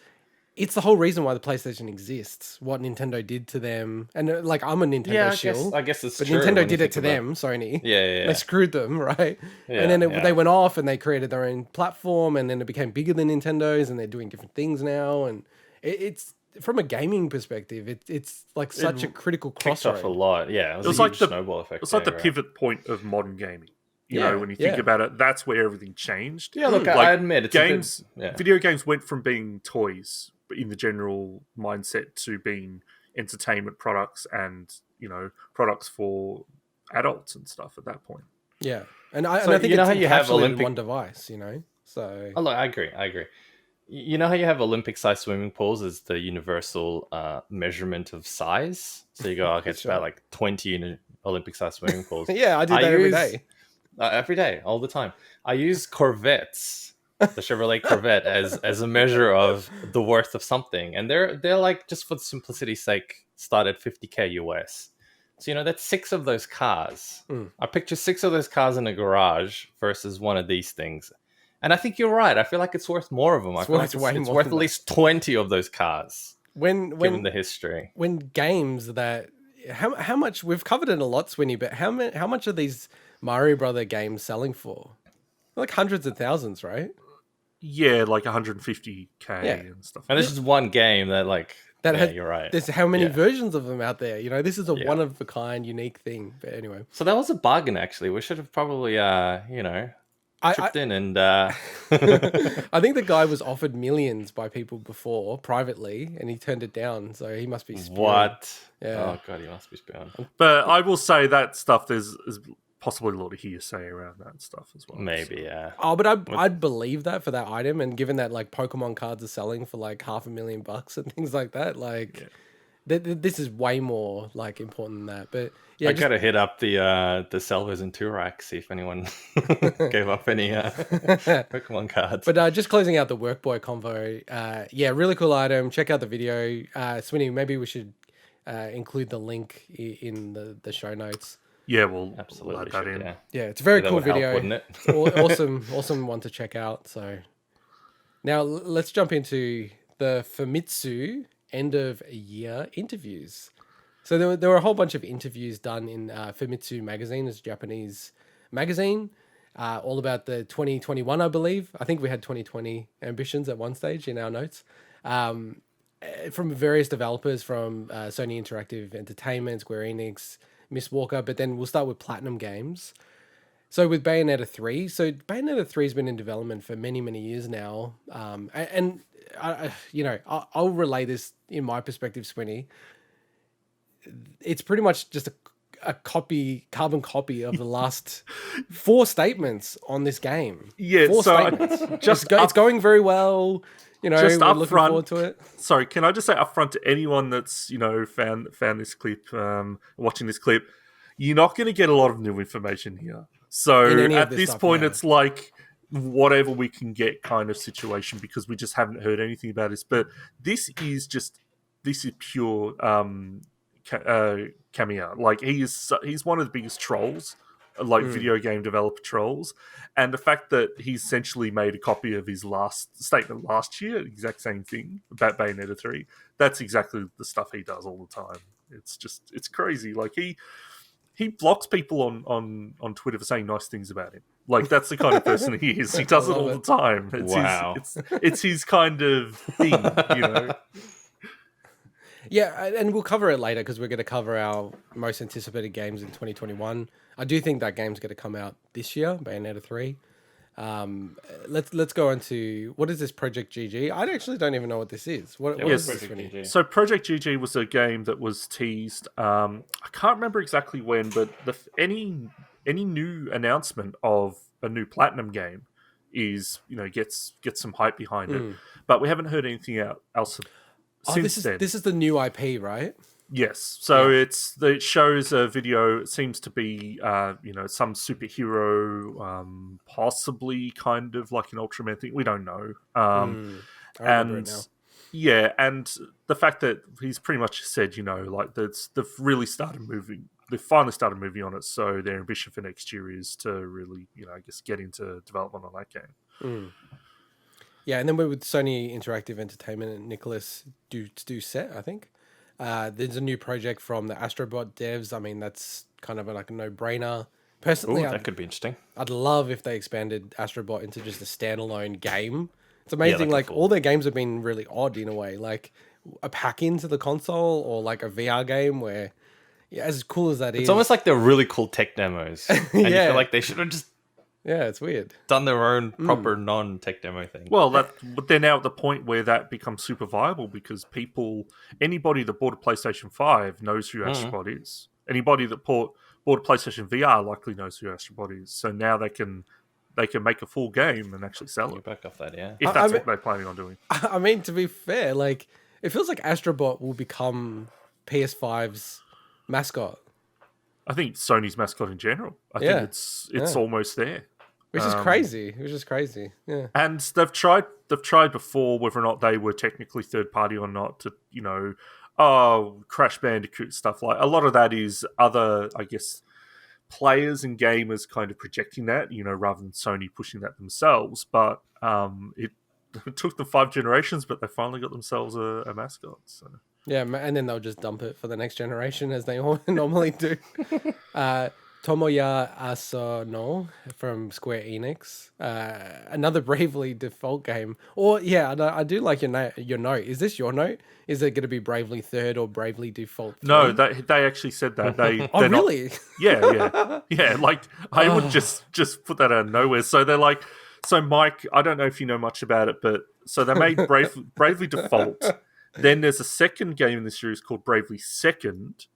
it's the whole reason why the PlayStation exists. What Nintendo did to them, and like I'm a Nintendo Yeah, shill. I guess it's but true Nintendo when you did it think to about them, Sony. Yeah. They screwed them, right? Yeah, and then yeah. they went off and they created their own platform, and then it became bigger than Nintendo's, and they're doing different things now. And it's from a gaming perspective, it's like such a critical Kicked off a crossroad. lot. Yeah, it was, was a like huge the- snowball effect. It's like the there, right? pivot point of modern gaming. You Yeah, know, when you think yeah. about it, that's where everything changed. Yeah, look, Like, I admit it's games, a bit, yeah. video games went from being toys in the general mindset to being entertainment products and, you know, products for adults and stuff at that point. Yeah, and I So think you know it's how you have encapsulated in Olympic- one device, you know. So Oh, look, I agree. You know how you have Olympic-sized swimming pools as the universal measurement of size? So you go, okay, it's Sure. about like 20 Olympic-sized swimming pools. yeah, I do that every day. Every day, all the time. I use Corvettes, the Chevrolet Corvette, as a measure of the worth of something, and they're like, just for simplicity's sake, start at $50K US. So you know that's 6 of those cars. I picture 6 of those cars in a garage versus one of these things, and I think you're right. I feel like it's worth more of them. I feel like it's worth at least 20 of those cars, given the history. When games that how much we've covered it a lot, Swinny, but how much are these Mario Brother games selling for? Like hundreds of thousands, right? Yeah, like 150K Yeah. and stuff. And this is one game that you're right. There's how many Yeah. versions of them out there? You know, this is a one of a kind, unique thing. But anyway, So that was a bargain, actually. We should have probably, chipped in and. I think the guy was offered millions by people before privately, and he turned it down. So he must be spewing. What? Yeah. Oh god, he must be spewing. But I will say that stuff, there's possibly a lot of hearsay around that stuff as well. Maybe, so. yeah. Oh, but I'd believe that for that item, and given that like Pokemon cards are selling for like $500,000 and things like that, like this is way more like important than that. But yeah, I gotta hit up the Selvers and Turak, see if anyone gave up any Pokemon cards. But just closing out the WorkBoy convo, yeah, really cool item. Check out the video. Swinny, maybe we should include the link in the show notes. Yeah, we'll Absolutely add that should, in. yeah. Yeah, it's a very That cool would help, video. wouldn't it? awesome one to check out. So now let's jump into the Famitsu end of year interviews. So there were a whole bunch of interviews done in Famitsu magazine, it's a Japanese magazine, all about the 2021, I believe. I think we had 2020 ambitions at one stage in our notes. From various developers from Sony Interactive Entertainment, Square Enix, Miss Walker, but then we'll start with Platinum Games. So with Bayonetta 3, so Bayonetta 3 has been in development for many, many years now. And I'll relay this in my perspective, Swinny. It's pretty much just a carbon copy of the last 4 statements on this game. Yeah, 4 so statements. It's going very well. You know, Just we're up looking front- forward to it. Sorry, can I just say upfront to anyone that's found this clip, watching this clip, you're not going to get a lot of new information here. So In any of at this this stuff, point, yeah. it's like whatever we can get kind of situation because we just haven't heard anything about this. But this is pure cameo. Like he's one of the biggest trolls, like video game developer trolls, and the fact that he essentially made a copy of his last statement last year, exact same thing about Bayonetta 3. That's exactly the stuff he does all the time. It's crazy. Like he blocks people on Twitter for saying nice things about him. Like that's the kind of person he is. He does it all the time. Wow. It's his kind of thing, you know. Yeah, and we'll cover it later because we're going to cover our most anticipated games in 2021. I do think that game's going to come out this year, Bayonetta 3. Let's go into what is this Project GG? I actually don't even know what this is. What is this? Project Vinny? GG. So Project GG was a game that was teased. I can't remember exactly when, but any new announcement of a new Platinum game is gets some hype behind it. But we haven't heard anything else since then. This is the new IP, right? Yes, so it shows a video. It seems to be some superhero, possibly kind of like an Ultraman thing. We don't know. I remember it now. Yeah, and the fact that he's pretty much said, like they've really started moving. They've finally started moving on it. So their ambition for next year is to really, I guess, get into development on that game. Yeah, and then we're with Sony Interactive Entertainment and Nicholas Doucet, I think. There's a new project from the Astrobot devs. I mean, that's kind of like a no-brainer. Personally, that could be interesting. I'd love if they expanded Astrobot into just a standalone game. It's amazing, like all their games have been really odd in a way. Like a pack into the console or like a VR game where, as cool as that is. It's almost like they're really cool tech demos. And you feel like they should have just it's weird. done their own proper non-tech demo thing. Well, but they're now at the point where that becomes super viable because anybody that bought a PlayStation 5 knows who Astrobot is. Anybody that bought a PlayStation VR likely knows who Astrobot is. So now they can make a full game and actually sell it. Back off that, yeah. If that's what they're planning on doing. I mean, to be fair, like it feels like Astrobot will become PS5's mascot. I think Sony's mascot in general. I think it's almost there. Which is crazy. Yeah. And they've tried before whether or not they were technically third party or not to, Crash Bandicoot stuff. Like a lot of that is other, I guess, players and gamers kind of projecting that, rather than Sony pushing that themselves. But it took them 5 generations, but they finally got themselves a mascot. So. Yeah, and then they'll just dump it for the next generation as they all normally do. Tomoya Asano from Square Enix, another Bravely Default game. Or I do like your note. Is this your note? Is it going to be Bravely Third or Bravely Default 3? No, they actually said that. Oh, really? Yeah. Like I would just put that out of nowhere. So they're like, so Mike, I don't know if you know much about it, but so they made Bravely Default. Then there's a second game in the series called Bravely Second.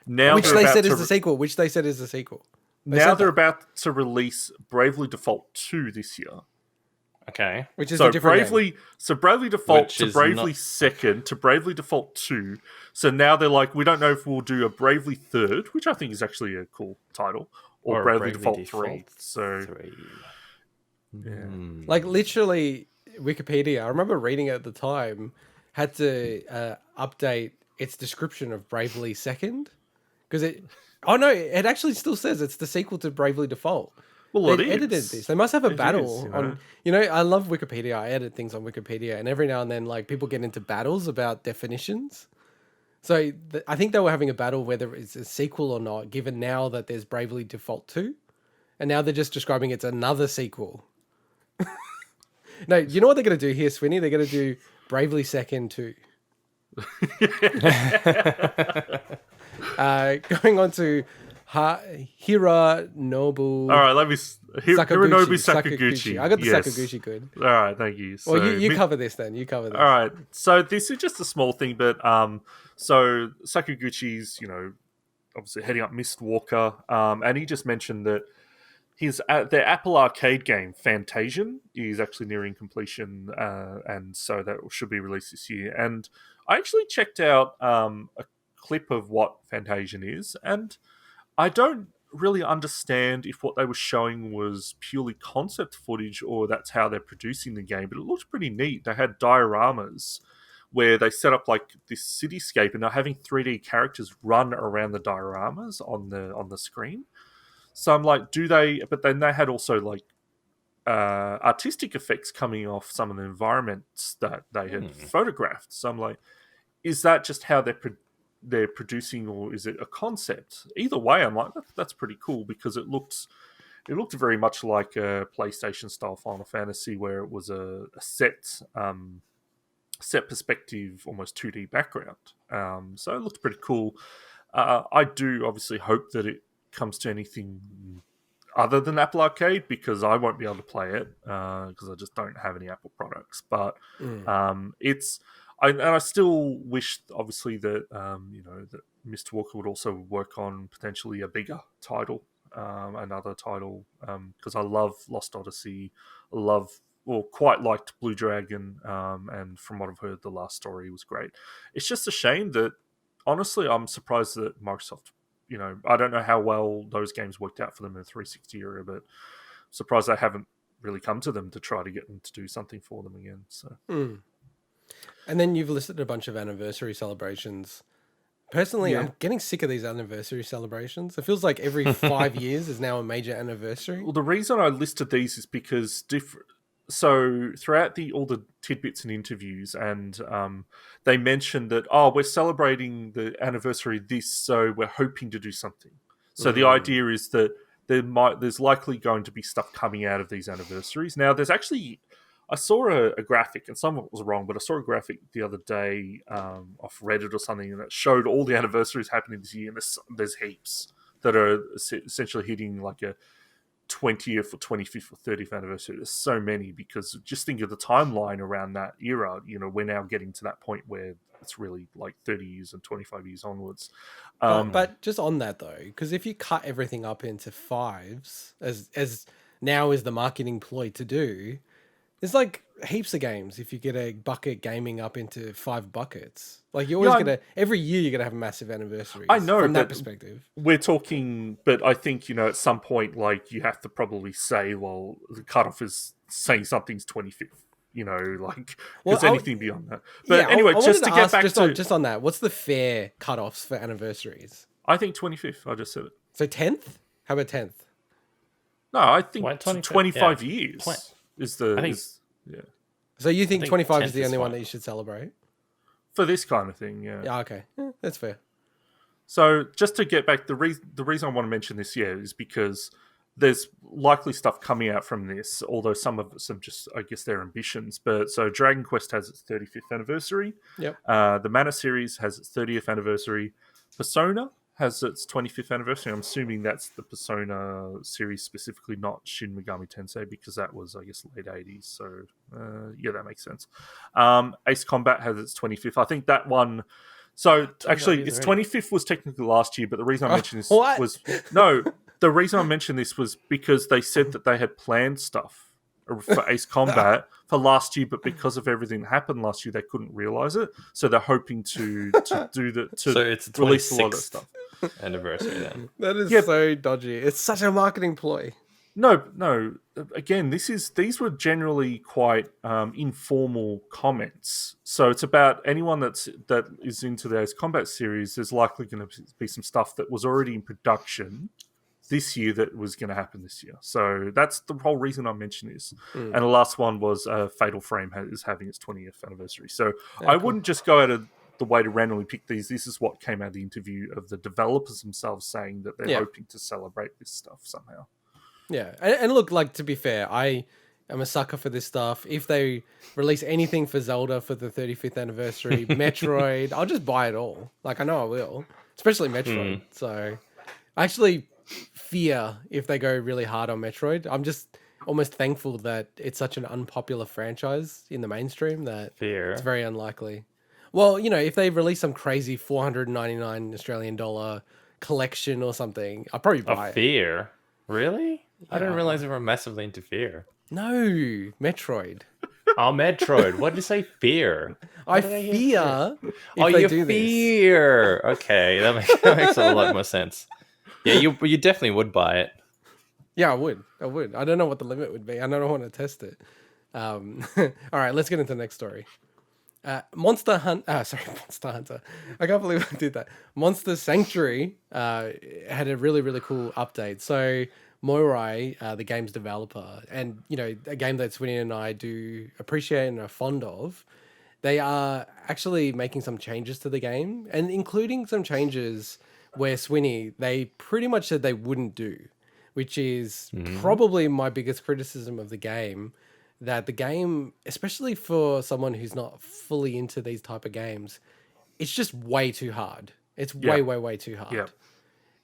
Now which they said is the sequel. Now they're about to release Bravely Default 2 this year. Okay. Which is a different game. So Bravely Default to Bravely Second to Bravely Default 2. So now they're like, we don't know if we'll do a Bravely Third, which I think is actually a cool title, or Bravely Default 3. So, yeah. Like literally, Wikipedia, I remember reading it at the time, had to update its description of Bravely Second. Because it actually still says it's the sequel to Bravely Default. Well, they edited this. They must have a battle on. I love Wikipedia. I edit things on Wikipedia, and every now and then, like people get into battles about definitions. So I think they were having a battle whether it's a sequel or not. Given now that there's Bravely Default 2, and now they're just describing it's another sequel. No, you know what they're going to do here, Swinny? They're going to do Bravely Second 2. Going on to Hiranobu. All right, let me. Hiranobu Sakaguchi. I got the Sakaguchi good. All right, thank you. So, well, you cover this then. You cover this. All right. So this is just a small thing, but so Sakaguchi's obviously heading up Mistwalker, and he just mentioned that their Apple Arcade game Fantasian is actually nearing completion, and so that should be released this year. And I actually checked out a clip of what Fantasian is, and I don't really understand if what they were showing was purely concept footage or that's how they're producing the game, but it looked pretty neat. They had dioramas where they set up like this cityscape and they're having 3D characters run around the dioramas on the screen. So I'm like, but then they had also like artistic effects coming off some of the environments that they had photographed. So I'm like, is that just how they're producing, or is it a concept? Either way, I'm like, that's pretty cool because it looked very much like a PlayStation style Final Fantasy where it was a set perspective, almost 2D background. So it looked pretty cool. I do obviously hope that it comes to anything other than Apple Arcade because I won't be able to play it because I just don't have any Apple products. But I still wish, obviously, that that Mr. Walker would also work on potentially a bigger title another title, because I love Lost Odyssey. Quite liked Blue Dragon, and from what I've heard, the last story was great. It's just a shame that, honestly, I'm surprised that Microsoft, I don't know how well those games worked out for them in the 360 era, but surprised they haven't really come to them to try to get them to do something for them again. So. And then you've listed a bunch of anniversary celebrations. Personally, I'm getting sick of these anniversary celebrations. It feels like every 5 years is now a major anniversary. Well, the reason I listed these is because so throughout all the tidbits and interviews, and they mentioned that, we're celebrating the anniversary of this, so we're hoping to do something. So the idea is that there's likely going to be stuff coming out of these anniversaries. Now, there's actually, I saw a graphic, and some of it was wrong, but I saw a graphic the other day off Reddit or something, and it showed all the anniversaries happening this year, and there's heaps that are essentially hitting like a 20th or 25th or 30th anniversary. There's so many, because just think of the timeline around that era. We're now getting to that point where it's really like 30 years and 25 years onwards. But just on that though, because if you cut everything up into fives, as now is the marketing ploy to do, there's like heaps of games. If you get a bucket gaming up into 5 buckets, like you're always every year you're gonna have a massive anniversary. I know, from that perspective. We're talking, but I think, at some point, like, you have to probably say, well, the cutoff is saying something's 25th, because anything beyond that. But anyway, just to get back just on that, what's the fair cutoffs for anniversaries? I think 25th. I just said it. So 10th? How about 10th? No, I think 25 years is the. So you think 25 is the only one that you should celebrate? For this kind of thing, yeah. Yeah, okay. That's fair. So just to get back, the reason I want to mention this, is because there's likely stuff coming out from this, although some of it's just, I guess, their ambitions. But so Dragon Quest has its 35th anniversary. Yep. The Mana series has its 30th anniversary. Persona has its 25th anniversary. I'm assuming that's the Persona series specifically, not Shin Megami Tensei, because that was, I guess, late 80s. So, that makes sense. Ace Combat has its 25th. I think that one... So, actually, its 25th was technically last year, but the reason I mentioned this was... No, the reason I mentioned this was because they said that they had planned stuff for Ace Combat for last year, but because of everything that happened last year, they couldn't realize it. So they're hoping to do that, to so it's release a lot of stuff. Anniversary then. That is so dodgy. It's such a marketing ploy. No. Again, these were generally quite informal comments. So it's about anyone that is into the Ace Combat series. There's likely going to be some stuff that was already in production this year that was going to happen this year. So that's the whole reason I mentioned this. And the last one was Fatal Frame is having its 20th anniversary. So I wouldn't just go out of the way to randomly pick these. This is what came out of the interview of the developers themselves saying that they're hoping to celebrate this stuff somehow. Yeah. And look, like, to be fair, I am a sucker for this stuff. If they release anything for Zelda for the 35th anniversary, Metroid, I'll just buy it all. Like, I know I will. Especially Metroid. So I actually fear if they go really hard on Metroid. I'm just almost thankful that it's such an unpopular franchise in the mainstream that it's very unlikely. Well, if they release some crazy $499 Australian dollar collection or something, I'll probably buy it. Fear? Really? Yeah. I didn't realize they were massively into fear. No, Metroid. Oh, Metroid. What did you say? Fear? I fear. You fear. Okay, that makes a lot more sense. Yeah, you definitely would buy it. Yeah, I would. I don't know what the limit would be. I don't want to test it. All right, let's get into the next story. Monster Hunter. I can't believe I did that. Monster Sanctuary had a really, really cool update. So Moirai, the game's developer, and a game that Swinny and I do appreciate and are fond of, they are actually making some changes to the game, and including some changes where Swinny, they pretty much said they wouldn't do, which is probably my biggest criticism of the game. That the game, especially for someone who's not fully into these type of games, it's just way too hard. It's way too hard. Yeah.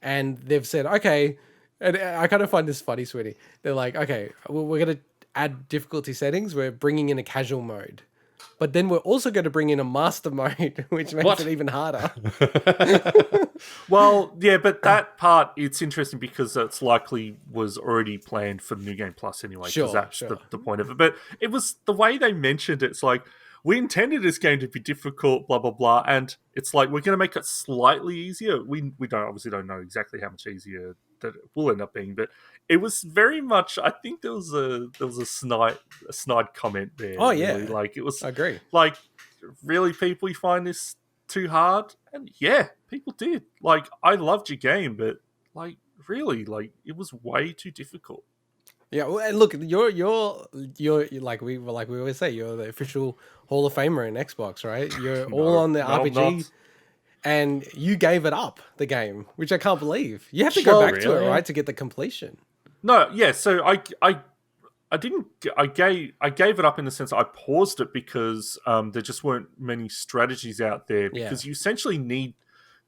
And they've said, okay, and I kind of find this funny, Sweetie. They're like, okay, we're going to add difficulty settings. We're bringing in a casual mode. But then we're also going to bring in a master mode, which makes What? it even harder. Well, yeah, but that part, it's interesting because it's likely was already planned for the New Game Plus anyway, because Sure, that's sure. the point of it. But it was the way they mentioned it, it's like, we intended this game to be difficult, blah, blah, blah, and it's like, we're going to make it slightly easier. We obviously don't know exactly how much easier that it will end up being, but it was very much, I think there was a snide comment there. Oh, really. yeah. Like, it was I agree. like, really, people, you find this too hard? And yeah, people did. Like, I loved your game, but like, really, like, it was way too difficult. Yeah, well, and look, you're like we always say, you're the official Hall of Famer in Xbox, right? You're all on the No, I'm RPG, not. and you gave it up the game, which I can't believe. You have to go Well, back to it, really? right, to get the completion. No, yeah. So I didn't. I gave it up in the sense I paused it because there just weren't many strategies out there. Because you essentially need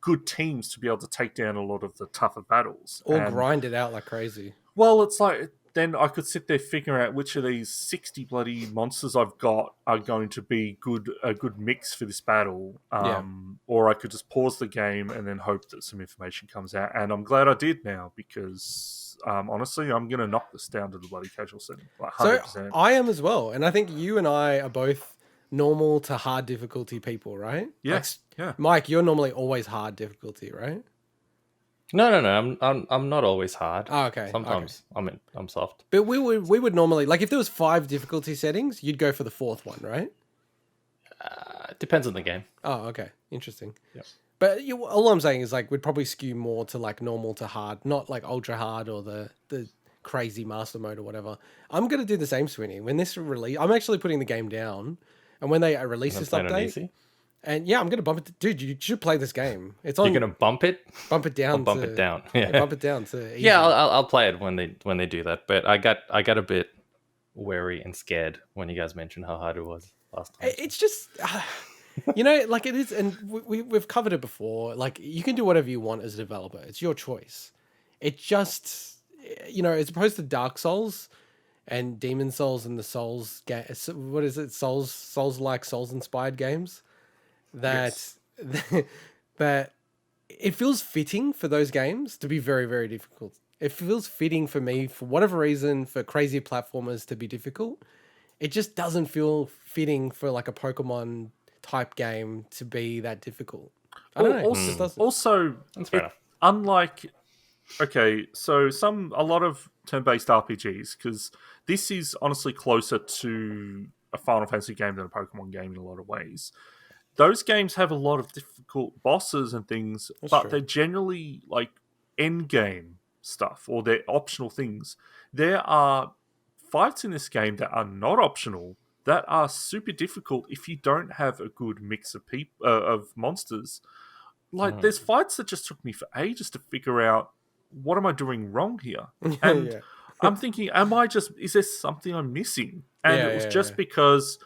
good teams to be able to take down a lot of the tougher battles. Or grind it out like crazy. Well, it's like, then I could sit there figuring out which of these 60 bloody monsters I've got are going to be a good mix for this battle. Or I could just pause the game and then hope that some information comes out. And I'm glad I did now, because honestly, I'm going to knock this down to the bloody casual setting. Like 100%. So I am as well, and I think you and I are both normal to hard difficulty people, right? Yes. Like, Yeah. Mike, you're normally always hard difficulty, right? No. I'm not always hard. Oh, okay. Sometimes I'm soft. But we would normally, like, if there was 5 difficulty settings, you'd go for the 4th one, right? It depends on the game. Oh, okay. Interesting. Yep. But all I'm saying is, like, we'd probably skew more to, like, normal to hard, not, like, ultra hard or the crazy master mode or whatever. I'm going to do the same, Sweeney. When this release, I'm actually putting the game down. And when they release this Playing on update, easy? and yeah, I'm going to bump it. Dude, you should play this game. It's on. You're gonna bump it? Bump it down. Bump it down. Yeah. Bump it down to easy. Yeah, I'll play it when they do that. But I got a bit wary and scared when you guys mentioned how hard it was last time. It's just, you know, like it is, and we've covered it before. Like, you can do whatever you want as a developer. It's your choice. It just, you know, as opposed to Dark Souls and Demon Souls and the Souls game. What is it? Souls-like, Souls-inspired games. That that it feels fitting for those games to be very, very difficult. It feels fitting for me, for whatever reason, for crazy platformers to be difficult. It just doesn't feel fitting for like a Pokemon type game to be that difficult. I don't know. It just doesn't. Also, That's fair enough. unlike, okay, so a lot of turn-based RPGs, because this is honestly closer to a Final Fantasy game than a Pokemon game in a lot of ways. Those games have a lot of difficult bosses and things, but true. they're generally like end game stuff, or they're optional things. There are fights in this game that are not optional, that are super difficult if you don't have a good mix of of monsters. Like, there's fights that just took me for ages to figure out, what am I doing wrong here? And Yeah. I'm thinking, is there something I'm missing? And Yeah, it was yeah, just yeah. because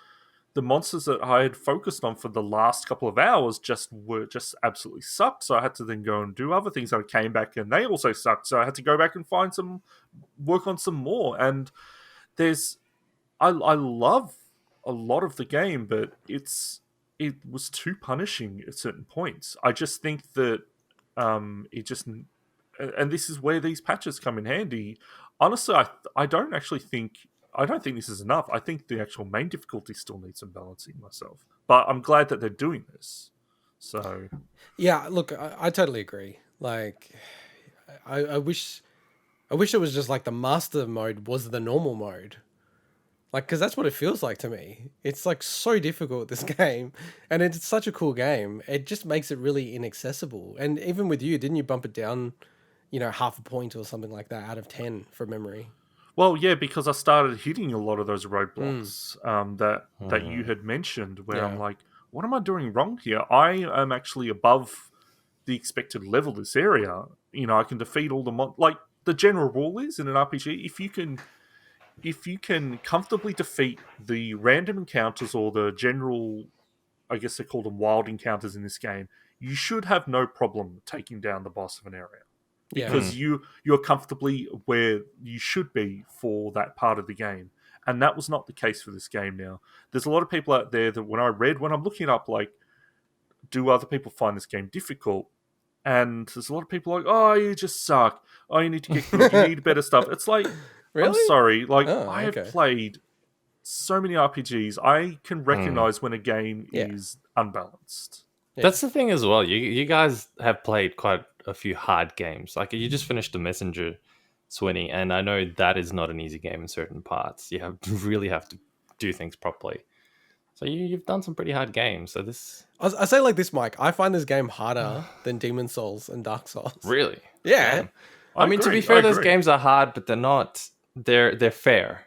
the monsters that I had focused on for the last couple of hours were just absolutely sucked. So I had to then go and do other things. I came back and they also sucked. So I had to go back and work on some more. And I love a lot of the game, but it was too punishing at certain points. I just think that and this is where these patches come in handy. Honestly, I don't think this is enough. I think the actual main difficulty still needs some balancing myself. But I'm glad that they're doing this. So Yeah, look, I totally agree. Like, I wish it was just like the master mode was the normal mode. Like, because that's what it feels like to me. It's like so difficult, this game, and it's such a cool game. It just makes it really inaccessible. And even with you, didn't you bump it down, you know, half a point or something like that out of 10 from memory? well, yeah, because I started hitting a lot of those roadblocks that you had mentioned, where I'm Yeah. like, what am I doing wrong here? I am actually above the expected level of this area. You know, I can defeat all like the general rule is in an RPG, if you can comfortably defeat the random encounters or the general, I guess they call them wild encounters in this game, you should have no problem taking down the boss of an area. Yeah. because you're comfortably where you should be for that part of the game. And that was not the case for this game now. There's a lot of people out there that when I'm looking up, like, do other people find this game difficult? And there's a lot of people like, oh, you just suck. Oh, you need to get good. You need better stuff. It's like, Really? I'm sorry. Like, Oh, I have okay. played so many RPGs. I can recognize when a game is unbalanced. Yeah. That's the thing as well. You guys have played quite a few hard games. Like you just finished The Messenger, Swinny, and I know that is not an easy game in certain parts. You really have to do things properly. So you've done some pretty hard games. So this I say like this, Mike. I find this game harder than Demon Souls and Dark Souls. really, Yeah. Damn. I mean, to agree, be fair, I those agree. games are hard, but they're not. They're fair.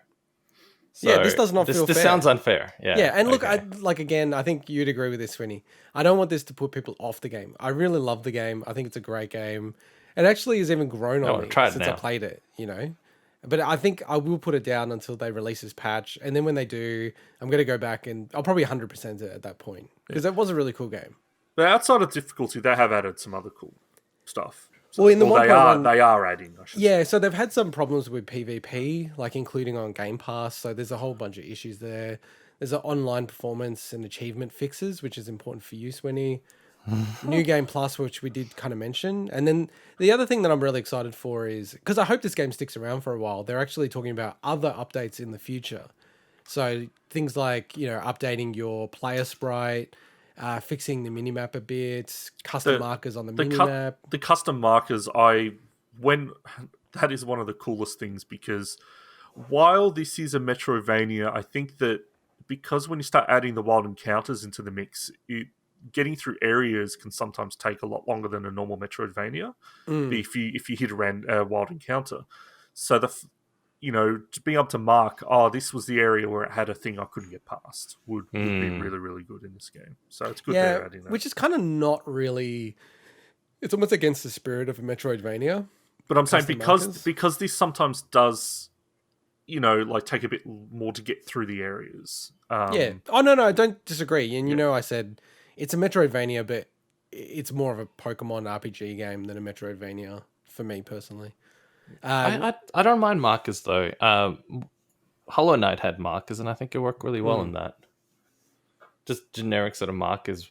So Yeah, this does not feel This fair. sounds unfair. Yeah. Yeah, and look, okay. again, I think you'd agree with this, Swinny. I don't want this to put people off the game. I really love the game. I think it's a great game. It actually has even grown on wanna me try it since I now. played it, you know? But I think I will put it down until they release this patch. And then when they do, I'm going to go back and I'll probably 100% it at that point. Because it was a really cool game. But outside of difficulty, they have added some other cool stuff. Well, in the Or 1.1... they are adding, I should say. Yeah, so they've had some problems with PvP, like including on Game Pass. So there's a whole bunch of issues there. There's an online performance and achievement fixes, which is important for you, Swinny. New Game Plus, which we did kind of mention. And then the other thing that I'm really excited for is, because I hope this game sticks around for a while, they're actually talking about other updates in the future. So things like, you know, updating your player sprite, fixing the minimap a bit, custom markers on the minimap. The custom markers, that is one of the coolest things, because while this is a Metroidvania, I think that because when you start adding the wild encounters into the mix, getting through areas can sometimes take a lot longer than a normal Metroidvania if you hit a wild encounter. So to being able to mark, this was the area where it had a thing I couldn't get past would be really, really good in this game. So it's good they're adding that. Which is kind of not really... It's almost against the spirit of a Metroidvania. But I'm saying markers. because this sometimes does, like take a bit more to get through the areas. Yeah. Oh, no, I don't disagree. And I said it's a Metroidvania, but it's more of a Pokemon RPG game than a Metroidvania for me personally. I don't mind markers though. Hollow Knight had markers, and I think it worked really well in that. Just generic sort of markers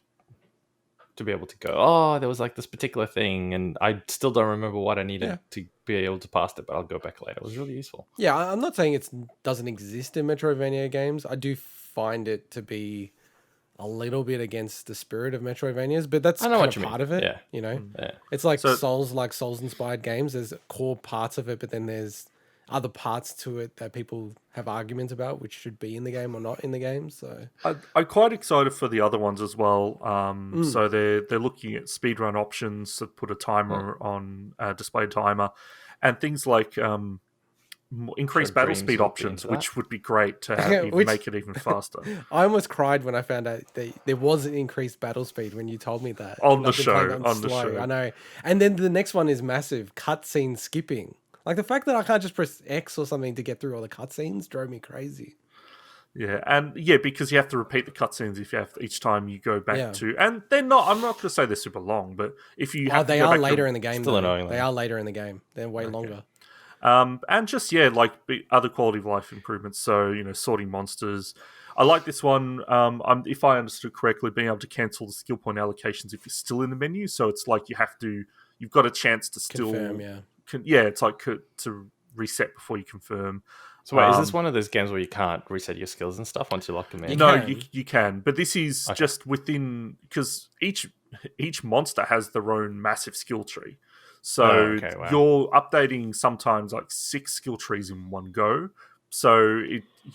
to be able to go, oh, there was like this particular thing, and I still don't remember what I needed to be able to pass it, but I'll go back later. It was really useful. Yeah, I'm not saying it doesn't exist in Metroidvania games. I do find it to be a little bit against the spirit of Metroidvanias, but that's kind of part of it. Yeah. Yeah. It's like Souls-inspired games. There's core parts of it, but then there's other parts to it that people have arguments about, which should be in the game or not in the game. So I'm quite excited for the other ones as well. So they're looking at speedrun options to put a timer on display timer, and things like increased battle speed options, which would be great to have make it even faster. I almost cried when I found out that there was an increased battle speed when you told me that. On the show. I know. And then the next one is massive, cutscene skipping. Like the fact that I can't just press X or something to get through all the cutscenes drove me crazy. Yeah, because you have to repeat the cutscenes each time you go back to, and they're not. I'm not going to say they're super long, but if you have they to go are back later in the game. Still annoying. They are later in the game. They're way longer. And just like other quality of life improvements. So sorting monsters. I like this one. If I understood correctly, being able to cancel the skill point allocations if you're still in the menu. So it's like you've got a chance to still confirm. It's like to reset before you confirm. So wait, is this one of those games where you can't reset your skills and stuff once you lock them in? You can, but this is just within, because each monster has their own massive skill tree. So you're updating sometimes like 6 skill trees in one go. So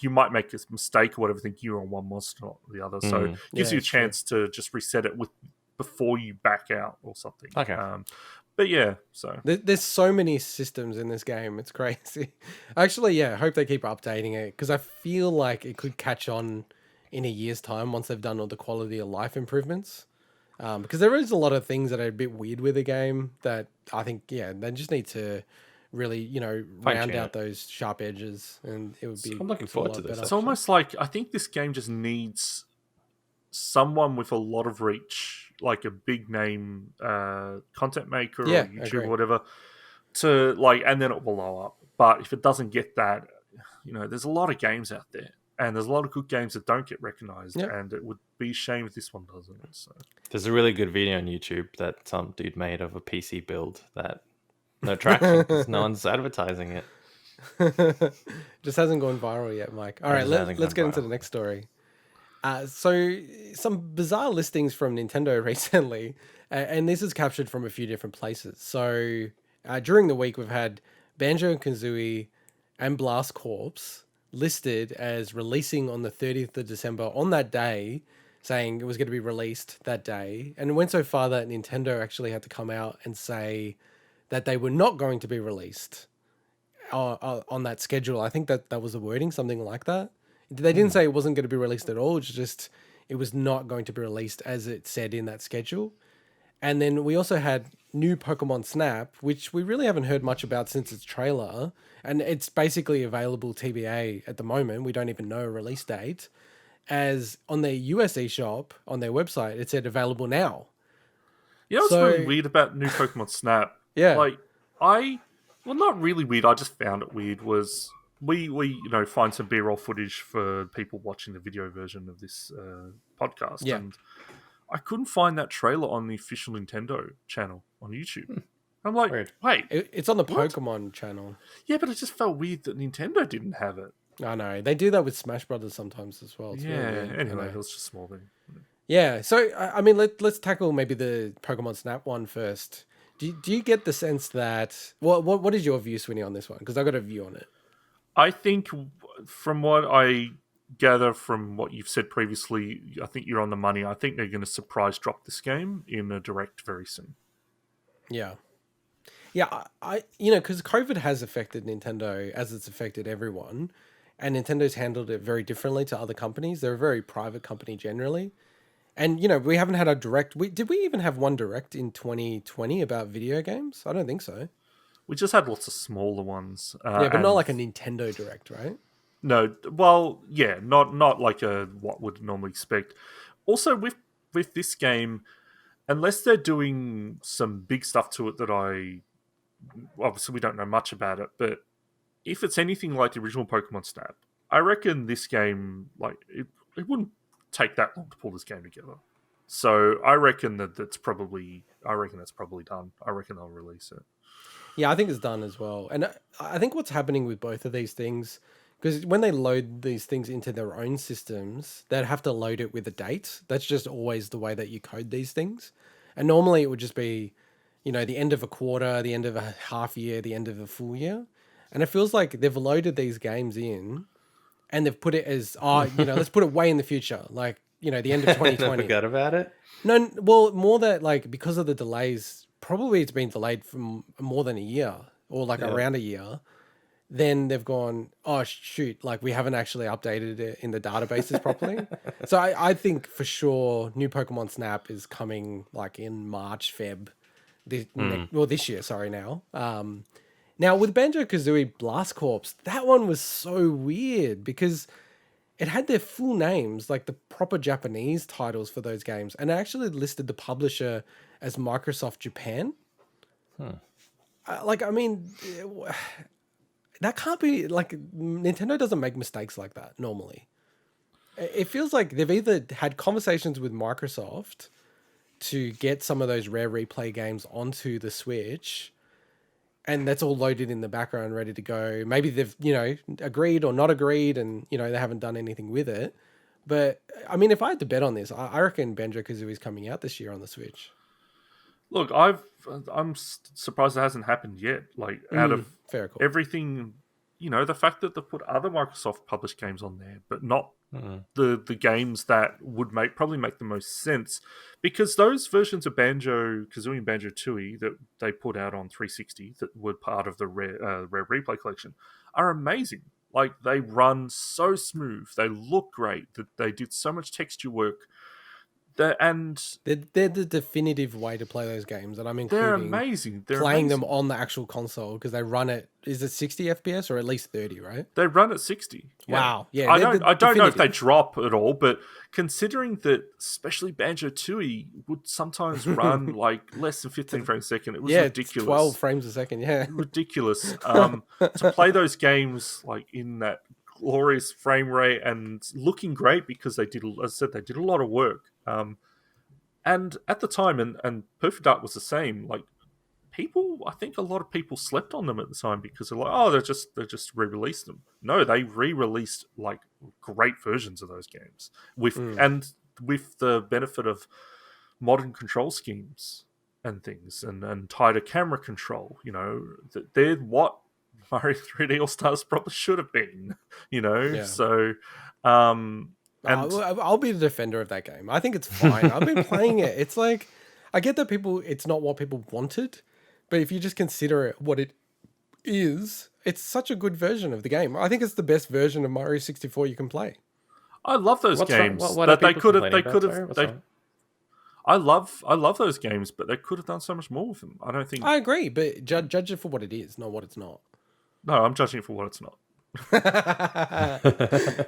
you might make a mistake or whatever, think you're on one monster, not the other. So it gives you a chance to just reset it before you back out or something. Okay. But yeah, so there's so many systems in this game. It's crazy. Actually, I hope they keep updating it, because I feel like it could catch on in a year's time once they've done all the quality of life improvements. Because there is a lot of things that are a bit weird with the game that I think, they just need to really, round out those sharp edges, and it would be. I'm looking forward to this. It's almost like I think this game just needs someone with a lot of reach, like a big name content maker or YouTuber or whatever, to like, and then it will blow up. But if it doesn't get that, there's a lot of games out there, and there's a lot of good games that don't get recognized, and it would be a shame if this one doesn't. So there's a really good video on YouTube that some dude made of a PC build that no traction because no one's advertising it. Just hasn't gone viral yet, Mike. All right, let's get into the next story. So some bizarre listings from Nintendo recently, and this is captured from a few different places. So during the week, we've had Banjo and Kazooie and Blast Corps listed as releasing on the 30th of December on that day, saying it was going to be released that day. And it went so far that Nintendo actually had to come out and say that they were not going to be released on that schedule. I think that was the wording, something like that. They didn't say it wasn't going to be released at all. It's just it was not going to be released as it said in that schedule. And then we also had new Pokemon Snap, which we really haven't heard much about since its trailer. And it's basically available TBA at the moment. We don't even know a release date. As on their US eShop, on their website, it said available now. What's really weird about new Pokemon Snap? Yeah. Well, not really weird. I just found it weird. Was we find some B-roll footage for people watching the video version of this podcast, and I couldn't find that trailer on the official Nintendo channel on YouTube. I'm like, wait, it's on the Pokemon channel. Yeah, but it just felt weird that Nintendo didn't have it. I know they do that with Smash Brothers sometimes as well. It's Anyway, it was just a small thing. Yeah, so I mean, let's tackle maybe the Pokemon Snap one first. Do you get the sense that what is your view, Swinny, on this one? Because I got a view on it. I think from what I gather from what you've said previously, I think you're on the money. I think they're going to surprise drop this game in a direct very soon. Yeah. Yeah, I because COVID has affected Nintendo as it's affected everyone, and Nintendo's handled it very differently to other companies. They're a very private company generally. And, we haven't had a direct... Did we even have one direct in 2020 about video games? I don't think so. We just had lots of smaller ones. Yeah, but not like a Nintendo direct, right? No, well, yeah, not like what would normally expect. Also, with this game, unless they're doing some big stuff to it that obviously we don't know much about it, but if it's anything like the original Pokemon Snap, I reckon this game, it wouldn't take that long to pull this game together. So I reckon that's probably done. I reckon they'll release it. Yeah, I think it's done as well. And I think what's happening with both of these things, because when they load these things into their own systems, they'd have to load it with a date. That's just always the way that you code these things. And normally it would just be, the end of a quarter, the end of a half year, the end of a full year. And it feels like they've loaded these games in and they've put it as, let's put it way in the future. Like, the end of 2020. Forgot about it? No, well, more that because of the delays, probably it's been delayed for more than a year or around a year. Then they've gone, oh, shoot, we haven't actually updated it in the databases properly. So I think for sure new Pokemon Snap is coming in March, Feb. This year, sorry, now. Now, with Banjo-Kazooie Blast Corps, that one was so weird because it had their full names, the proper Japanese titles for those games, and it actually listed the publisher as Microsoft Japan. I mean, that can't be, Nintendo doesn't make mistakes like that normally. It feels like they've either had conversations with Microsoft to get some of those Rare Replay games onto the Switch, and that's all loaded in the background, ready to go. Maybe they've, agreed or not agreed, and, they haven't done anything with it. But, I mean, if I had to bet on this, I reckon Banjo-Kazooie is coming out this year on the Switch. Look, I'm surprised it hasn't happened yet. Out of fair call. Everything, the fact that they put other Microsoft published games on there, but not the games that would probably make the most sense, because those versions of Banjo-Kazooie and Banjo-Tooie that they put out on 360 that were part of the Rare Replay collection are amazing. They run so smooth, they look great, that they did so much texture work. They're the definitive way to play those games, and I'm they're including amazing. They're playing amazing. them on the actual console because they run at, is it 60 FPS or at least 30, right? They run at 60. Yeah. Wow. Yeah, I they're don't know if they definitive. drop at all, but considering that especially Banjo Tooie would sometimes run like less than 15 frames a second, it was Yeah, it's ridiculous. 12 frames a second, yeah. Ridiculous. To play those games like in that glorious frame rate and looking great because they did, as I said, they did a lot of work. And at the time, and Perfect Dark was the same. Like I think a lot of people slept on them at the time because they're like, oh, they just re-released them. No, they re-released like great versions of those games with the benefit of modern control schemes and things and tighter camera control. You know, they're what Mario 3D All Stars probably should have been. You know, Yeah. so. I'll be the defender of that game. I think it's fine. I've been playing it. It's like, I get that it's not what people wanted, but if you just consider it what it is, it's such a good version of the game. I think it's the best version of Mario 64 you can play. I love those What's games. what That are they people could have. They complaining could about? have. Sorry, They, what's that? I love those games, but they could have done so much more with them. I don't think. I agree, but judge it for what it is, not what it's not. No, I'm judging it for what it's not.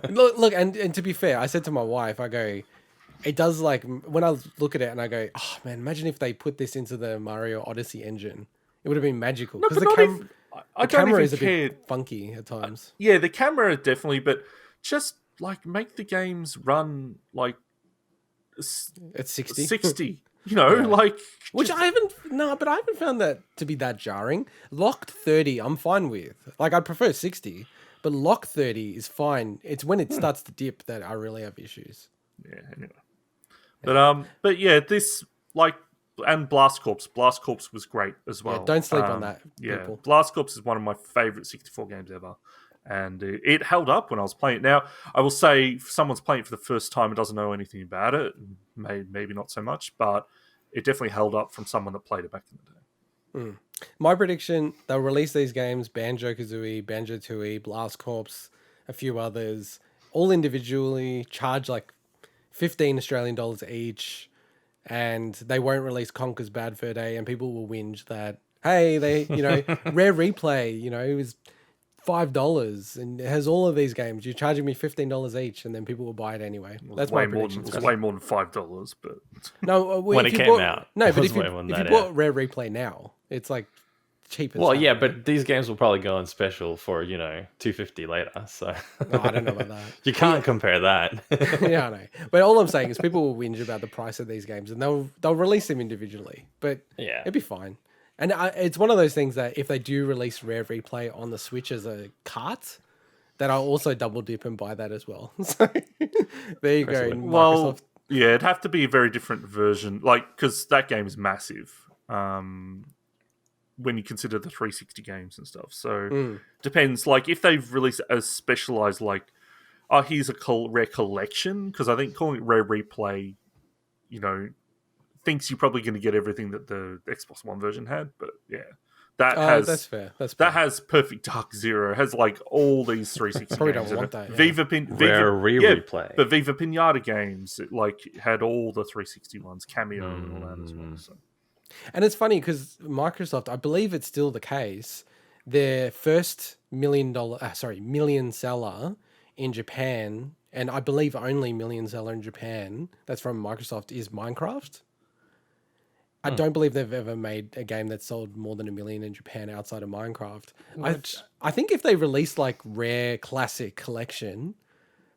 look, and to be fair, I said to my wife, I go, it does, like, when I look at it and I go, oh man, imagine if they put this into the Mario Odyssey engine. It would have been magical. No, Because but the, not even, I the don't camera even is a care. bit funky at times. Yeah, the camera definitely, but just like make the games run like At 60. 60. You know, like Which just- I haven't found that to be that jarring. Locked 30, I'm fine with. Like, I prefer 60, but locked 30 is fine. It's when it starts to dip that I really have issues. Yeah, anyway. But yeah, this like and Blast Corps. Blast Corps was great as well. Yeah, don't sleep on that, Yeah, people. Blast Corps is one of my favorite 64 games ever. And it held up when I was playing it. Now, I will say, if someone's playing it for the first time and doesn't know anything about it, maybe not so much, but it definitely held up from someone that played it back in the day. My prediction, they'll release these games, Banjo-Kazooie, Banjo-Tooie, Blast Corps, a few others, all individually, charge like 15 Australian dollars each, and they won't release Conker's Bad Fur Day, and people will whinge that, hey, Rare Replay, it was $5 and it has all of these games. You're charging me $15 each, and then people will buy it anyway. That's my prediction. It was way more than $5, but No, When if it you came bought- out, No, it but was if you way more than if you that, bought Rare Replay now, it's like cheap as Well, hell, yeah, right? but these games will probably go on special for $250 later. So No, I don't know about that. you can't compare that. Yeah, I know. But all I'm saying is people will whinge about the price of these games, and they'll release them individually. But Yeah. it'd be fine. And it's one of those things that if they do release Rare Replay on the Switch as a cart, that I'll also double dip and buy that as well. So there you go. Microsoft. well, yeah, it'd have to be a very different version, like because that game is massive. When you consider the 360 games and stuff, so depends. Like if they've released a specialized, like, oh, here's a rare collection, because I think calling it Rare Replay, thinks you're probably going to get everything that the Xbox One version had. But yeah, that's fair. That's fair. that has Perfect Dark Zero, has like all these 360 Probably games. don't in want it. that, yeah. Rare replay. But Viva Pinata games, it had all the 360 ones, Cameo and all that as well. So. And it's funny because Microsoft, I believe it's still the case, their first million seller in Japan, and I believe only million seller in Japan, that's from Microsoft, is Minecraft. I don't believe they've ever made a game that sold more than 1 million in Japan outside of Minecraft. I think if they released like Rare Classic Collection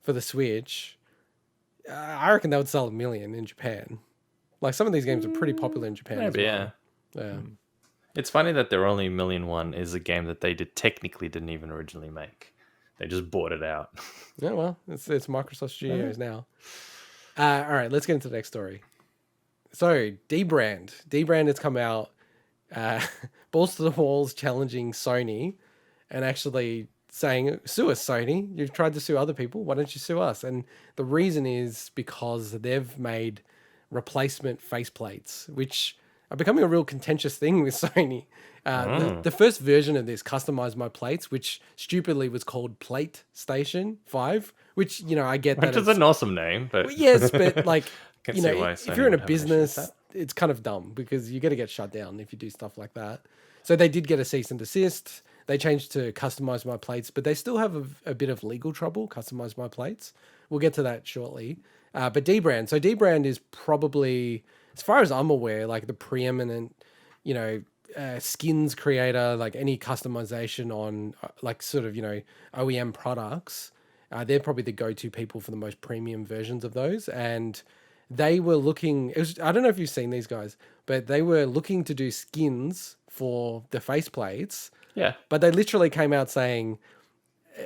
for the Switch, I reckon they would sell 1 million in Japan. Like some of these games are pretty popular in Japan as Maybe, well. yeah. It's funny that their only 1 million one is a game that they technically didn't even originally make. They just bought it out. Yeah, well, it's Microsoft Studios now. All right, let's get into the next story. So, dbrand. Dbrand has come out, balls to the walls, challenging Sony, and actually saying, sue us, Sony. You've tried to sue other people. Why don't you sue us? And the reason is because they've made replacement faceplates, which are becoming a real contentious thing with Sony. The first version of this customized my plates, which stupidly was called Plate Station 5, which, I get that. Which is an awesome name, but Yes, but like, can you see know, why if Sony you're in a would have an issue with business, that. it's kind of dumb because you're going to get shut down if you do stuff like that. So they did get a cease and desist. They changed to customize my plates, but they still have a bit of legal trouble. Customize my plates. We'll get to that shortly. But dbrand. So dbrand is probably, as far as I'm aware, like the preeminent, you know, skins creator, like any customization on like sort of, you know, OEM products. They're probably the go-to people for the most premium versions of those. And they were looking, I don't know if you've seen these guys, but they were looking to do skins for the faceplates. Yeah. But they literally came out saying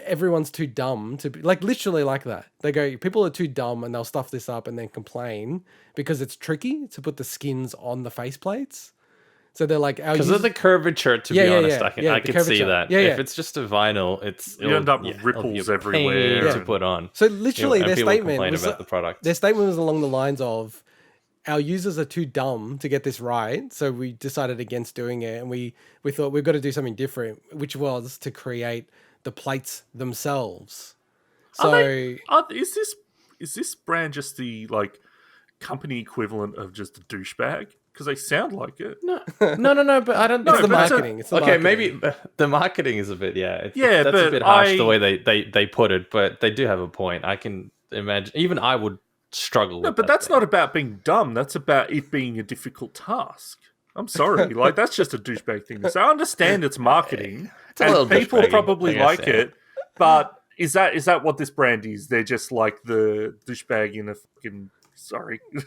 everyone's too dumb to be, like, literally like that. They go, people are too dumb and they'll stuff this up and then complain because it's tricky to put the skins on the faceplates. So they're like, because of the curvature, to be honest, I can see that. If it's just a vinyl, you end up with ripples everywhere to put on. So literally, and their people statement complain was about the product. Their statement was along the lines of, "Our users are too dumb to get this right, so we decided against doing it, and we thought we've got to do something different, which was to create the plates themselves." So is this brand just the like company equivalent of just a douchebag? Because they sound like it. No. But I don't. it's the but marketing. It's the okay, marketing. maybe the marketing is a bit. That's but a bit harsh the way they put it, but they do have a point. I can imagine. Even I would struggle. No, with but that that's thing. not about being dumb. That's about it being a difficult task. I'm sorry, like that's just a douchebag thing to say. I understand it's marketing, a little and people douchebaggy, probably I guess, like yeah. it. But is that what this brand is? They're just like the douchebag in a fucking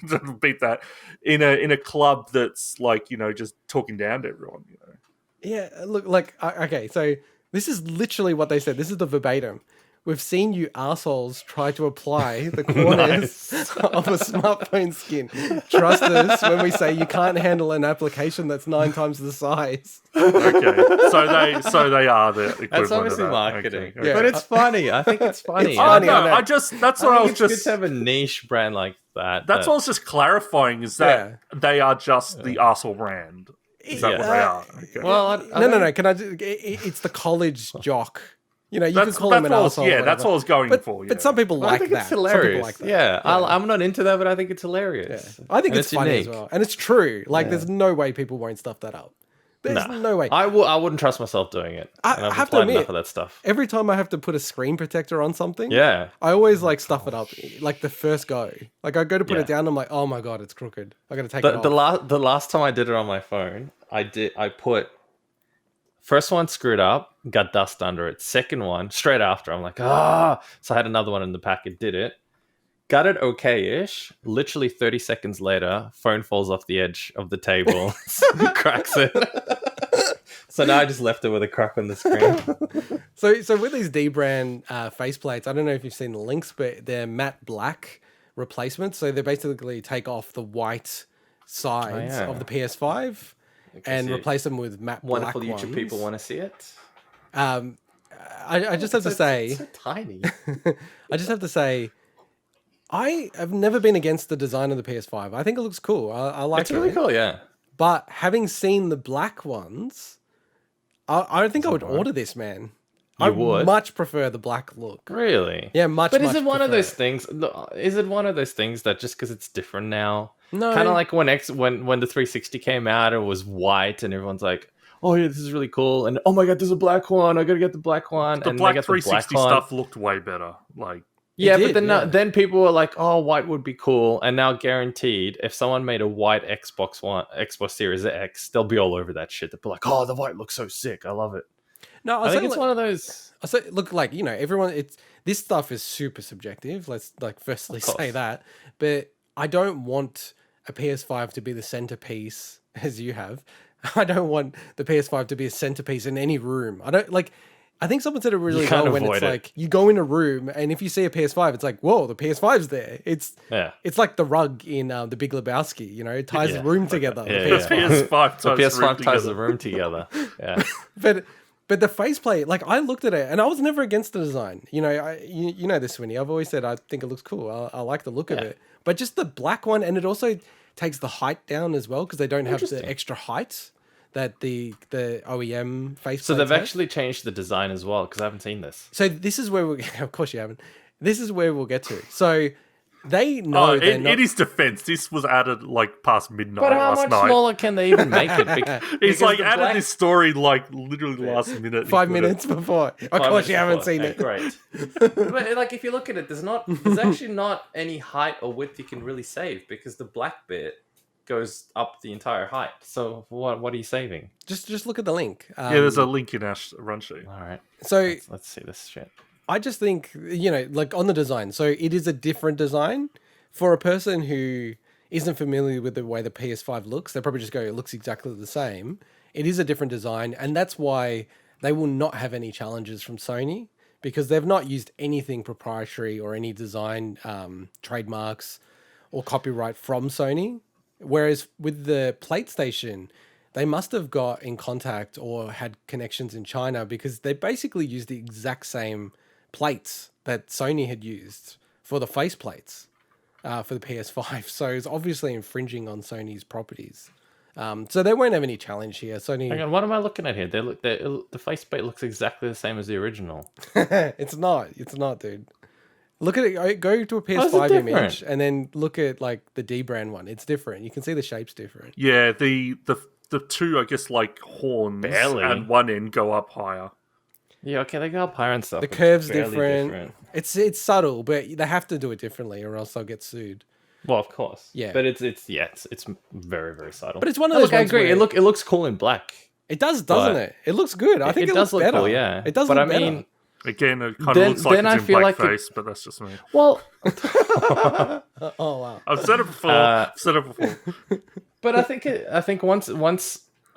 don't beat that in a club that's like, you know, just talking down to everyone. You know. Yeah, look, like, okay, so this is literally what they said. This is the verbatim. We've seen you assholes try to apply the corners of a smartphone skin. Trust us when we say you can't handle an application that's 9 times the size. Okay, so they are the equivalent That's of obviously that. marketing, Okay. Yeah. but it's funny. I think it's funny. It's Oh funny, no, I know. that's what I was it's good just. to have a niche brand like that. That's what I was just clarifying. Is that they are just the arsehole brand? Is that what they are? Okay. Well, No. Can I? It's the college jock. You know, you could call him an asshole. Yeah, that's what I was going for. Yeah. But some people I like think that. it's hilarious. Some people like that. Yeah, I'm not into that, but I think it's hilarious. I think And it's funny as unique. well, and it's true. Like, there's no way people won't stuff that up. There's no way. I wouldn't trust myself doing it. I And I've have to applied admit, enough of that stuff. Every time I have to put a screen protector on something, Yeah. I always like stuff it up. Like the first go, like I go to put Yeah. it down, I'm like, oh my god, it's crooked. I got to take it The off. last time I did it on my phone, I put first one screwed up, got dust under it. Second one, straight after, I'm like, so I had another one in the packet, did it. Got it okay-ish. Literally 30 seconds later, phone falls off the edge of the table, cracks it. So now I just left it with a crack on the screen. So with these dbrand faceplates, I don't know if you've seen the links, but they're matte black replacements. So they basically take off the white sides of the PS5 and replace them with matte Wonderful black YouTube ones. people want to see it. I just have to say, It's so tiny. I just have to say, I have never been against the design of the PS5. I think it looks cool. I like It's it. really cool, yeah. But having seen the black ones, I don't think I would order this, man. I would? much prefer the black look. Really? Yeah, much. But is much it one of prefer those it. things? Is it one of those things that just because it's different now? No. Kind of like when the 360 came out, it was white, and everyone's like, "Oh yeah, this is really cool," and "Oh my god, there's a black one! I gotta get the black one." The and black they got 360 the black one. stuff looked way better. Like, Yeah, did, but then yeah. then people were like, "Oh, white would be cool," and now guaranteed, if someone made a white Xbox Series X, they'll be all over that shit. They'll be like, "Oh, the white looks so sick. I love it." No, I think it's one of those. I say, look, like, you know, everyone. This stuff is super subjective. Let's like firstly say that, but I don't want a PS5 to be the centerpiece as you have. I don't want the PS5 to be a centerpiece in any room. I don't like. I think someone said it really can't well when avoid it's it. like you go in a room and if you see a PS5, it's like, whoa, the PS5's there. It's like the rug in The Big Lebowski. You know, it ties the room together. Yeah, the yeah. PS5. PS5 The ties PS5 ties together. the room together. Yeah. But the faceplate, like I looked at it and I was never against the design. You know, you know this, Swinny. I've always said I think it looks cool. I like the look of it. But just the black one, and it also takes the height down as well because they don't have the extra height that the OEM faceplate. So they've actually changed the design as well because I haven't seen this. So this is where of course you haven't. This is where we'll get to. So They know in his defense, this was added like past midnight But how last much night. smaller can they even make it? It's like the added black- this story like literally last minute. 5 minutes before. Of 5 course, minutes you haven't before. seen Okay, it. Great. But like, if you look at it, there's actually not any height or width you can really save because the black bit goes up the entire height. So what are you saving? Just look at the link. Yeah, there's a link in our run sheet. All right. So Let's see this shit. I just think, like on the design. So it is a different design for a person who isn't familiar with the way the PS5 looks. They probably just go, it looks exactly the same. It is a different design, and that's why they will not have any challenges from Sony, because they've not used anything proprietary or any design trademarks or copyright from Sony. Whereas with the PlayStation, they must have got in contact or had connections in China, because they basically used the exact same plates that Sony had used for the faceplates for the PS5. So it's obviously infringing on Sony's properties. So they won't have any challenge here. Sony. Hang on, what am I looking at here? The faceplate looks exactly the same as the original. It's not, dude. Look at it. Go to a How's PS5 it image different? and then look at like the dbrand one. It's different. You can see the shape's different. Yeah, the two, I guess, like horns Barely. at one end go up higher. Yeah, okay, they go up higher and stuff. The but curve's barely different. It's subtle, but they have to do it differently, or else they'll get sued. Well, of course. Yeah. But it's very, very subtle. But it's one of Oh, those look, I ones agree. where- It looks cool in black. It does, doesn't But- it? It looks good. I think it does looks better. cool, yeah. It does but look I mean, better. Again, it kind of Then- looks like then I it's in feel like blackface, but that's just me. well, Oh wow. I've said it before. but I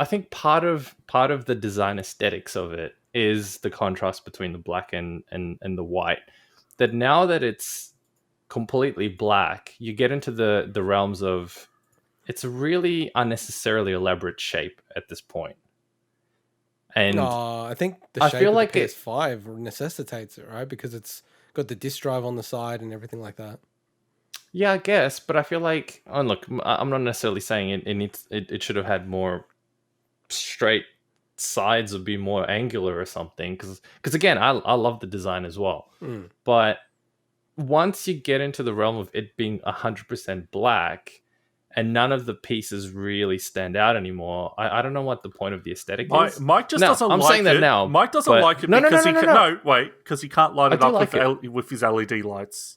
think part of the design aesthetics of it is the contrast between the black and the white. That now that it's completely black, you get into the realms of it's a really unnecessarily elaborate shape at this point. And No, I think the I shape feel of like the it- PS5 necessitates it, right? Because it's got the disk drive on the side and everything like that. yeah, I guess, but I feel like, oh, look, I'm not necessarily saying it should have had more straight sides or be more angular or something, because again, I love the design as well. Mm. But once you get into the realm of it being 100% black and none of the pieces really stand out anymore, I don't know what the point of the aesthetic is. Mike just No, doesn't I'm like saying that it. now, Mike doesn't but- like it No, no, because no, he no, can, no. because he can't light I it do up like with his LED lights.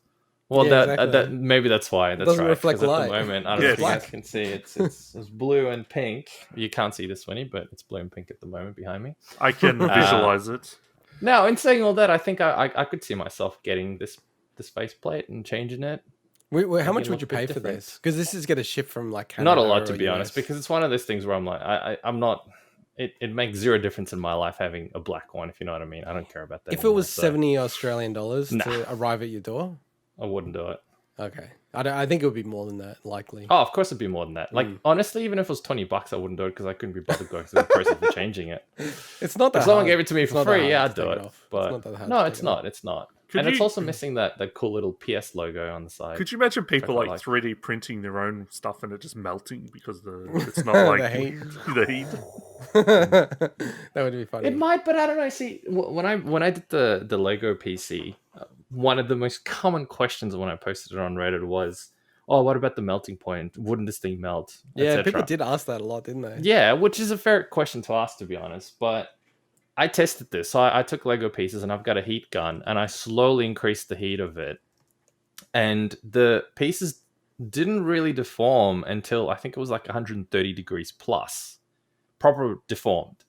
Well, Yeah, that exactly. maybe that's why. That's doesn't right. reflect 'cause light. At the moment, I don't Yeah, know if you black. guys can see it's blue and pink. You can't see this, Winnie, but it's blue and pink at the moment behind me. I can visualize it. Now, in saying all that, I think I could see myself getting this faceplate and changing it. How Make much it would you look a bit pay for different. this? Because this is going to ship from like Not Canada a lot, or to be honest, US. because it's one of those things where I'm like, I'm not. It makes zero difference in my life having a black one, if you know what I mean. I don't care about that. if it anymore, was so 70 Australian dollars Nah. to arrive at your door, I wouldn't do it. okay. I think it would be more than that, likely. Oh, of course it'd be more than that. Like, honestly, even if it was $20, I wouldn't do it because I couldn't be bothered going through the process of changing it. It's not that If someone hard. gave it to me It's for not that free, hard yeah, to I'd do take it. off. But it's not that hard no, to it's take it off. not. It's not. Could And it's you- also missing that cool little PS logo on the side. Could you imagine people quite like like. 3D printing their own stuff and it just melting because it's not The like heat. the heat? That would be funny. It might, but I don't know. See, when I did the Lego PC, one of the most common questions when I posted it on Reddit was, "Oh, what about the melting point? Wouldn't this thing melt?" Yeah, etc. people did ask that a lot, didn't they? Yeah, which is a fair question to ask, to be honest. But I tested this. So I took Lego pieces and I've got a heat gun and I slowly increased the heat of it. And the pieces didn't really deform until I think it was like 130 degrees plus. Proper deformed.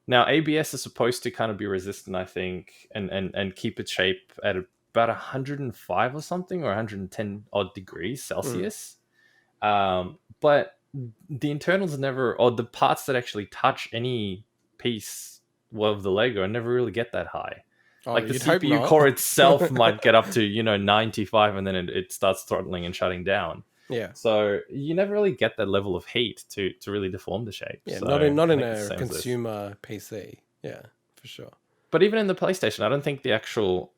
Now, ABS is supposed to kind of be resistant, I think, and keep its shape at about 105 or something, or 110 odd degrees Celsius. But the internals never, or the parts that actually touch any piece of the Lego never really get that high. Oh, Like the you'd hope CPU not. core itself might get up to 95, and then it starts throttling and shutting down. Yeah. So you never really get that level of heat to really deform the shape. Yeah, So not in I think it's the a same as this. consumer PC. Yeah, for sure. But even in the PlayStation, I don't think the actual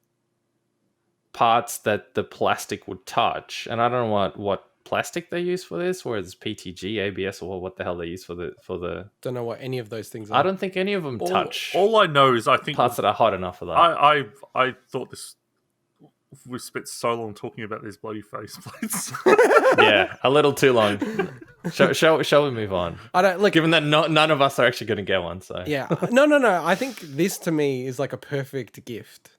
parts that the plastic would touch, and I don't know what plastic they use for this, whether it's PTG, ABS, or what the hell they use for the. Don't know what any of those things are. I don't think any of them touch All I know is I think parts that are hot enough for that. I thought this we've spent so long talking about these bloody faceplates. Yeah, a little too long. Shall we move on? I don't look. Given that none of us are actually going to get one, so Yeah, no. I think this to me is like a perfect gift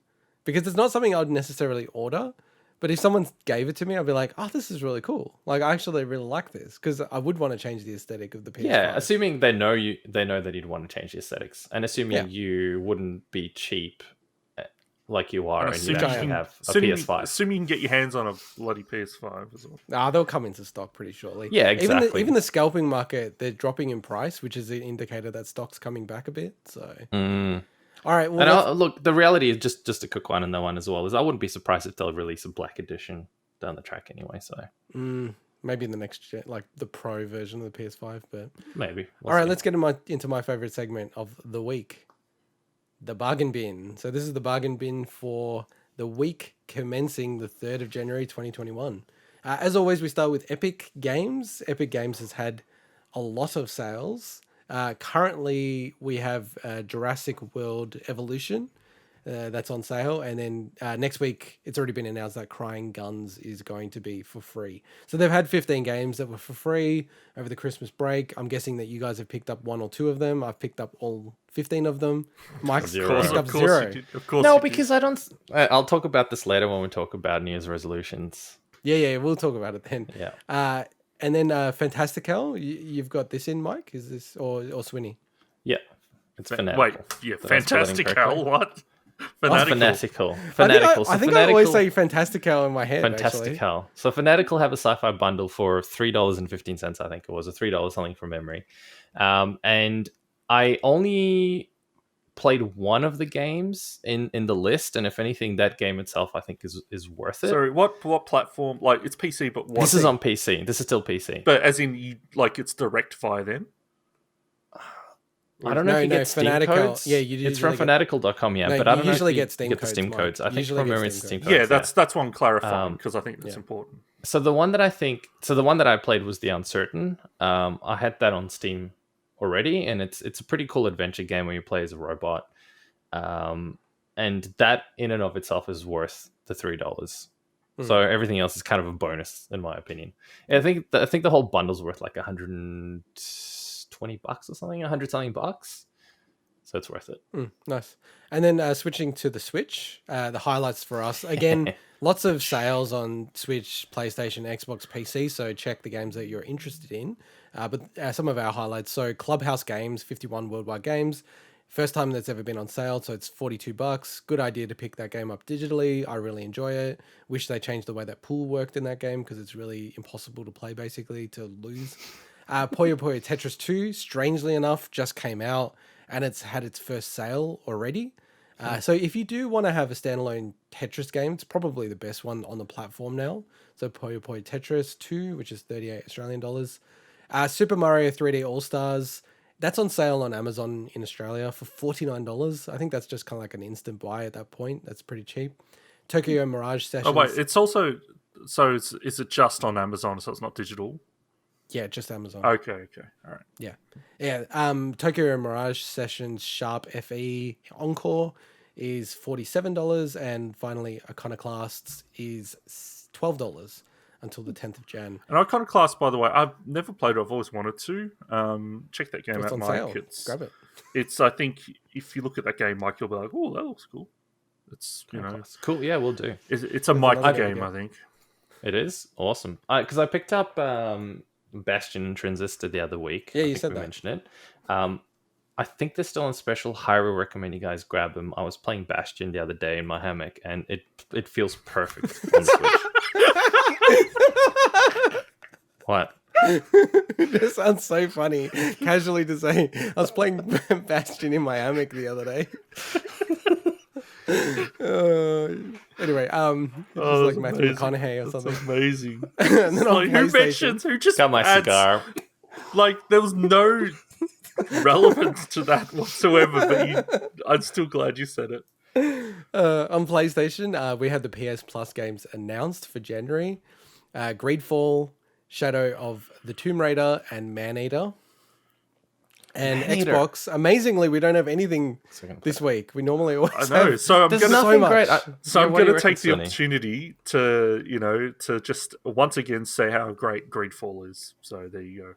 because it's not something I'd necessarily order. But if someone gave it to me, I'd be like, "Oh, this is really cool! Like, I actually really like this because I would want to change the aesthetic of the PS5." Yeah, assuming they know that you'd want to change the aesthetics, and assuming you wouldn't be cheap, like you are, and you actually have a PS5. Assuming you can get your hands on a bloody PS5 as well. They'll come into stock pretty shortly. Yeah, exactly. Even the scalping market, they're dropping in price, which is an indicator that stock's coming back a bit. So, all right. Well, and look, the reality is just a quick one in that one as well is I wouldn't be surprised if they'll release a black edition down the track anyway. So maybe in the next gen, like the Pro version of the PS5, but maybe. All right, let's get into my favorite segment of the week. The bargain bin. So this is the bargain bin for the week commencing the 3rd of January 2021. As always, we start with Epic Games. Epic Games has had a lot of sales. Currently, we have Jurassic World Evolution that's on sale. And then next week, it's already been announced that Crying Guns is going to be for free. So they've had 15 games that were for free over the Christmas break. I'm guessing that you guys have picked up 1 or 2 of them. I've picked up all 15 of them. Mike's picked up 0. Of course no, you because I don't... I'll talk about this later when we talk about New Year's resolutions. Yeah, we'll talk about it then. Yeah. And then Fantastical, you've got this in, Mike? Is this... Or Swinny? Yeah. It's Fanatical. Wait, yeah, Fantastical, what? Fanatical. I think I always say Fantastical in my head. Fantastical. So Fanatical have a sci-fi bundle for $3.15, I think it was, or $3 something from memory. And I only played one of the games in the list, and if anything, that game itself I think is worth it. Sorry, what platform? Like, it's PC, but what? This is on PC. This is still PC. But as in, it's direct via them? I don't know if you get Steam codes. Yeah, you it's from fanatical.com, but I don't know if you get Steam codes. I think from memory it's Steam codes. Yeah, that's one clarifying because I think that's important. So the one that I played was The Uncertain. I had that on Steam already, and it's a pretty cool adventure game where you play as a robot. And that in and of itself is worth the $3. So everything else is kind of a bonus in my opinion. And I think the whole bundle's worth like $120 or something, 100 something bucks. So it's worth it. Nice. And then switching to the Switch, the highlights for us. Again, lots of sales on Switch, PlayStation, Xbox, PC. So check the games that you're interested in. But some of our highlights. So Clubhouse Games, 51 worldwide games. First time that's ever been on sale. So it's $42. Good idea to pick that game up digitally. I really enjoy it. Wish they changed the way that pool worked in that game because it's really impossible to play, basically, to lose. Puyo Puyo Tetris 2, strangely enough, just came out and it's had its first sale already. So if you do want to have a standalone Tetris game, it's probably the best one on the platform now. So Puyo Puyo Tetris 2, which is 38 Australian dollars. Super Mario 3D All-Stars, that's on sale on Amazon in Australia for $49. I think that's just kind of like an instant buy at that point. That's pretty cheap. Tokyo Mirage Sessions. Oh wait, it's also... So is it just on Amazon, so it's not digital? Yeah, just Amazon. Okay, all right. Yeah. Tokyo Mirage Sessions Sharp FE Encore is $47, and finally Iconoclasts is $12 until the 10th of Jan. And Iconoclast, by the way, I've never played it. I've always wanted to. Check that game out, on Mike. Sale. Grab it. It's. I think if you look at that game, Mike, you'll be like, "Oh, that looks cool." It's cool. Yeah, we'll do. It's a Mike game, I think. It is awesome. Because I picked up Bastion and Transistor the other week. Yeah, I you think said we that. mentioned it. I think they're still on special. Highly recommend you guys grab them. I was playing Bastion the other day in my hammock, and it feels perfect on the Switch. What? This sounds so funny. Casually to say, I was playing Bastion in my hammock the other day. Anyway, it's like Matthew McConaughey or something. That's amazing. And then on Who PlayStation- mentions? Who just Got my adds, cigar. Like there was no relevance to that whatsoever, but I'm still glad you said it. On PlayStation, we had the PS Plus games announced for January. Greedfall, Shadow of the Tomb Raider, and Maneater. And Maneater. Xbox, amazingly, we don't have anything this week. We normally always I know. have. So I'm There's gonna nothing much. great. So I'm what do going you to take reckon, the Sonny? opportunity to just once again say how great Greedfall is. So there you go.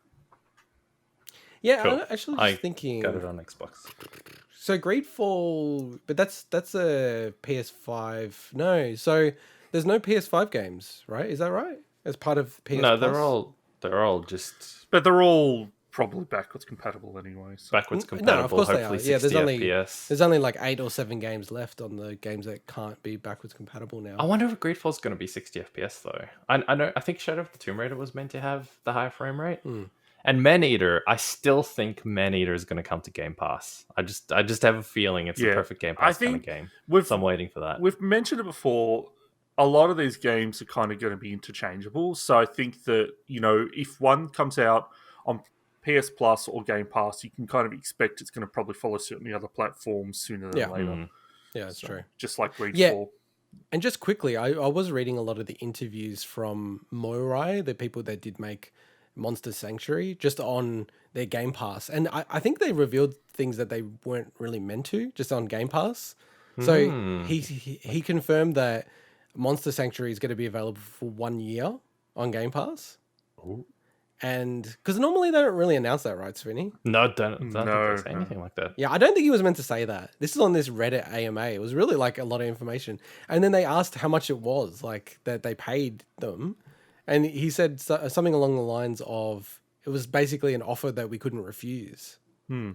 Yeah, Cool. I'm actually I just thinking. got it on Xbox. So Greedfall, but that's a PS5. No, so there's no PS5 games, right? Is that right? As part of PS No, Plus? they're all just But they're all probably backwards compatible anyway. So. backwards No, of compatible. course they Hopefully are. Yeah, 60 there's FPS. only like 8 or 7 games left on the games that can't be backwards compatible now. I wonder if Greedfall's going to be 60 FPS though. I know. I think Shadow of the Tomb Raider was meant to have the high frame rate. And Maneater, I still think Maneater is going to come to Game Pass. I just have a feeling it's the Yeah, perfect Game I Pass kind of think game. we've- So I'm waiting for that. We've mentioned it before. A lot of these games are kind of going to be interchangeable. So I think that, if one comes out on PS Plus or Game Pass, you can kind of expect it's going to probably follow certainly other platforms sooner than later. Yeah, that's So, true. Just like Greedfall. Yeah. And just quickly, I was reading a lot of the interviews from Morai, the people that did make Monster Sanctuary, just on their Game Pass. And I think they revealed things that they weren't really meant to, just on Game Pass. So he confirmed that Monster Sanctuary is going to be available for 1 year on Game Pass. Ooh. And because normally they don't really announce that, right, Svinny? No, don't think No, they say anything like that. Yeah, I don't think he was meant to say that. This is on this Reddit AMA. It was really like a lot of information. And then they asked how much it was, like that they paid them. And he said something along the lines of, it was basically an offer that we couldn't refuse.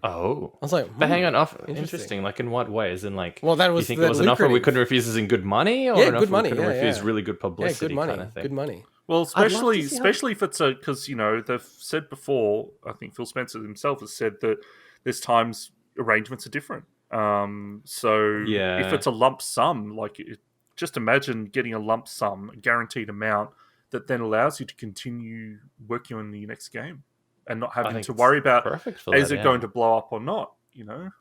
Oh. I was like, But hang on, interesting. interesting. Like in what way? As in like, Well, that you was think the it was an offer we lucrative. couldn't refuse as in good money, or Yeah, an good offer money, we couldn't yeah, refuse yeah. really good Yeah, publicity good money. kind of thing? Good money. Well, I'd love to especially see how- especially if it's because they've said before. I think Phil Spencer himself has said that there's times arrangements are different. So Yeah. if it's a lump sum, just imagine getting a lump sum, a guaranteed amount that then allows you to continue working on the next game and not having think to it's worry about perfect for is that, it yeah. going to blow up or not.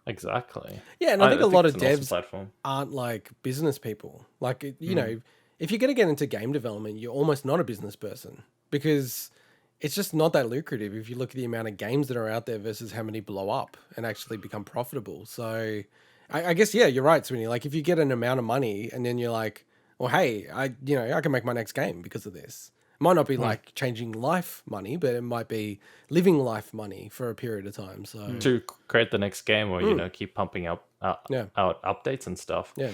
Exactly. Yeah, and I think a lot of it's an awesome devs platform. aren't like business people. Like, you know, if you're going to get into game development, you're almost not a business person because it's just not that lucrative if you look at the amount of games that are out there versus how many blow up and actually become profitable. So I guess, yeah, you're right, Sweeney. Like if you get an amount of money and then you're like, well, hey, I can make my next game because of this. It might not be like changing life money, but it might be living life money for a period of time. So To create the next game, or keep pumping out updates and stuff. Yeah.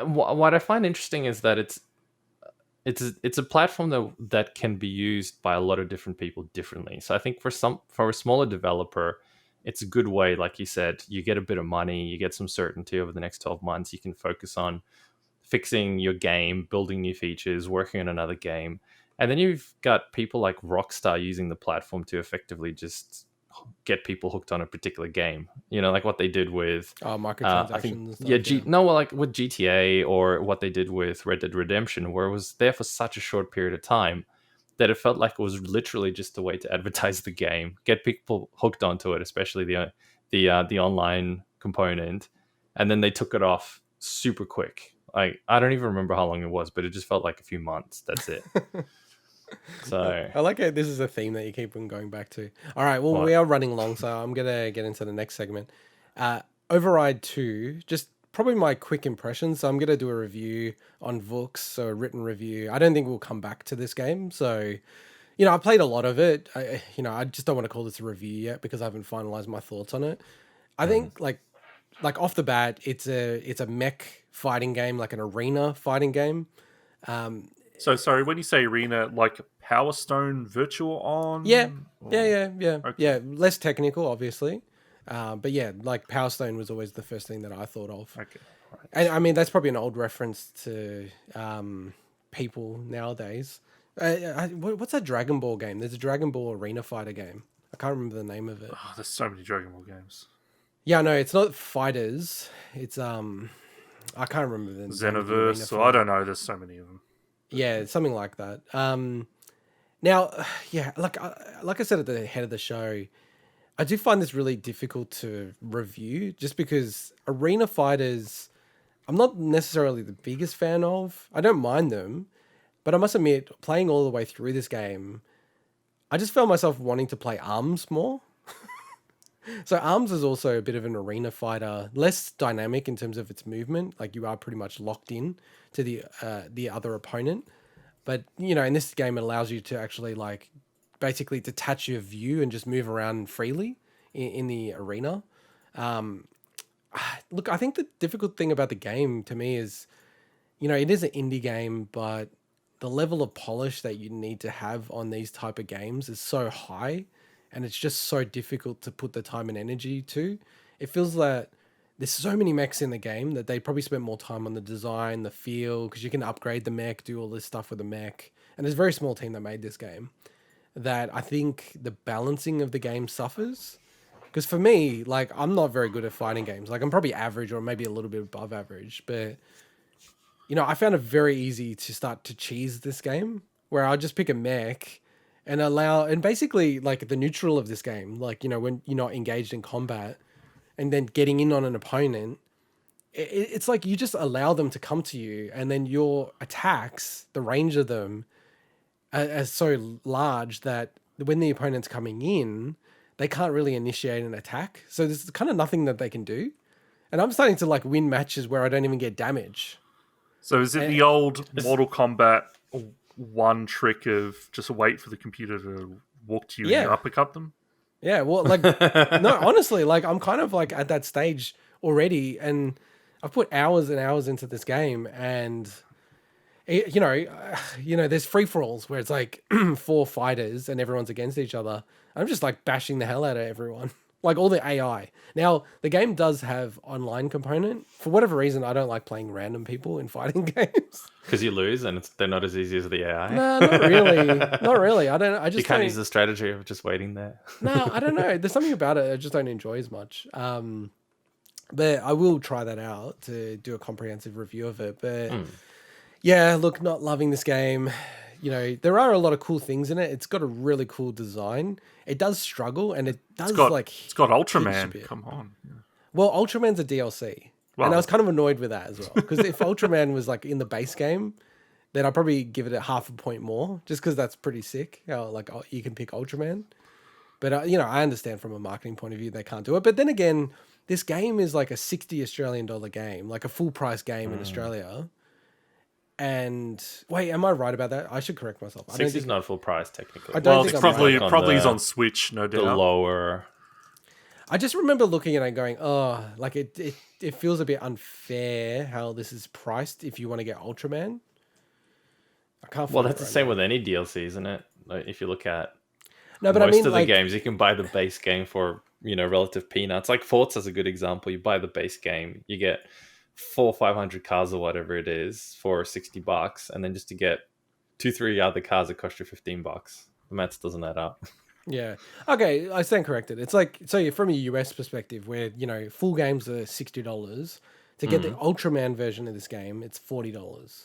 What I find interesting is that it's a platform that can be used by a lot of different people differently. So I think for a smaller developer, it's a good way. Like you said, you get a bit of money, you get some certainty over the next 12 months. You can focus on fixing your game, building new features, working on another game. And then you've got people like Rockstar using the platform to effectively just get people hooked on a particular game. Like what they did with microtransactions I think, and stuff. like with GTA, or what they did with Red Dead Redemption, where it was there for such a short period of time that it felt like it was literally just a way to advertise the game, get people hooked onto it, especially the online component, and then they took it off super quick. Like I don't even remember how long it was, but it just felt like a few months. That's it. So I like how this is a theme that you keep on going back to. All right, well, we are running long, so I'm going to get into the next segment. Override 2, just probably my quick impressions. So I'm going to do a review on Vooks, so a written review. I don't think we'll come back to this game. So, I played a lot of it. I just don't want to call this a review yet because I haven't finalized my thoughts on it. I think like off the bat, it's a mech fighting game, like an arena fighting game. So sorry, when you say arena, like Power Stone Virtual On? Yeah. Or- Yeah. Okay. Yeah, less technical, obviously. But yeah, like Power Stone was always the first thing that I thought of. Okay. Right. And I mean, that's probably an old reference to people nowadays. What's that Dragon Ball game? There's a Dragon Ball arena fighter game. I can't remember the name of it. Oh, there's so many Dragon Ball games. Yeah, no, it's not fighters. It's I can't remember the name of the arena Xenoverse, or I fighter. don't know, there's so many of them. Yeah, something like that. Now, yeah, like I said at the head of the show, I do find this really difficult to review just because arena fighters, I'm not necessarily the biggest fan of. I don't mind them, but I must admit, playing all the way through this game, I just found myself wanting to play ARMS more. So Arms is also a bit of an arena fighter, less dynamic in terms of its movement. Like you are pretty much locked in to the other opponent. But in this game, it allows you to actually like basically detach your view and just move around freely in the arena. Look, I think the difficult thing about the game to me is, it is an indie game, but the level of polish that you need to have on these type of games is so high, and it's just so difficult to put the time and energy to. It feels that there's so many mechs in the game that they probably spent more time on the design, the feel, because you can upgrade the mech, do all this stuff with the mech. And there's a very small team that made this game, that I think the balancing of the game suffers. Because for me, like, I'm not very good at fighting games. Like, I'm probably average or maybe a little bit above average. But, I found it very easy to start to cheese this game, where I'll just pick a mech and basically, like, the neutral of this game, like, when you're not engaged in combat and then getting in on an opponent, it's like you just allow them to come to you, and then your attacks, the range of them are so large that when the opponent's coming in, they can't really initiate an attack. So there's kind of nothing that they can do. And I'm starting to like win matches where I don't even get damage. So is it the old Mortal Kombat one trick of just wait for the computer to walk to you and you uppercut them? Yeah, well, like, no, honestly, like, I'm kind of like at that stage already, and I've put hours and hours into this game, and there's free for alls where it's like 4 fighters and everyone's against each other. I'm just like bashing the hell out of everyone, like all the AI. Now the game does have online component. For whatever reason, I don't like playing random people in fighting games because you lose and they're not as easy as the AI. No, not really, not really. I don't. I just you can't use the strategy of just waiting there. No, I don't know. There's something about it I just don't enjoy as much. But I will try that out to do a comprehensive review of it. But yeah, look, not loving this game. There are a lot of cool things in it. It's got a really cool design. It does struggle, and it's got Ultraman. Come on. Yeah. Well, Ultraman's a DLC, and I was kind of annoyed with that as well. Because if Ultraman was like in the base game, then I'd probably give it a half a point more, just because that's pretty sick. You can pick Ultraman. But I understand from a marketing point of view they can't do it. But then again, this game is like a $60 Australian game, like a full price game in Australia. And wait, am I right about that? I should correct myself. 60 is not full price technically. It's probably is on Switch, no doubt. The lower. I just remember looking at it and going, oh, like it feels a bit unfair how this is priced if you want to get Ultraman. I can't. Well, that's the same with any DLC, isn't it? Like, if you look at most of the games, you can buy the base game for relative peanuts. Like Forza's a good example. You buy the base game, you get 400 or 500 cars or whatever it is for $60, and then just to get 2-3 other cars it costs you $15. The maths doesn't add up. Yeah. Okay, I stand corrected. It's like, so from a US perspective where full games are $60, to get the Ultraman version of this game it's $40,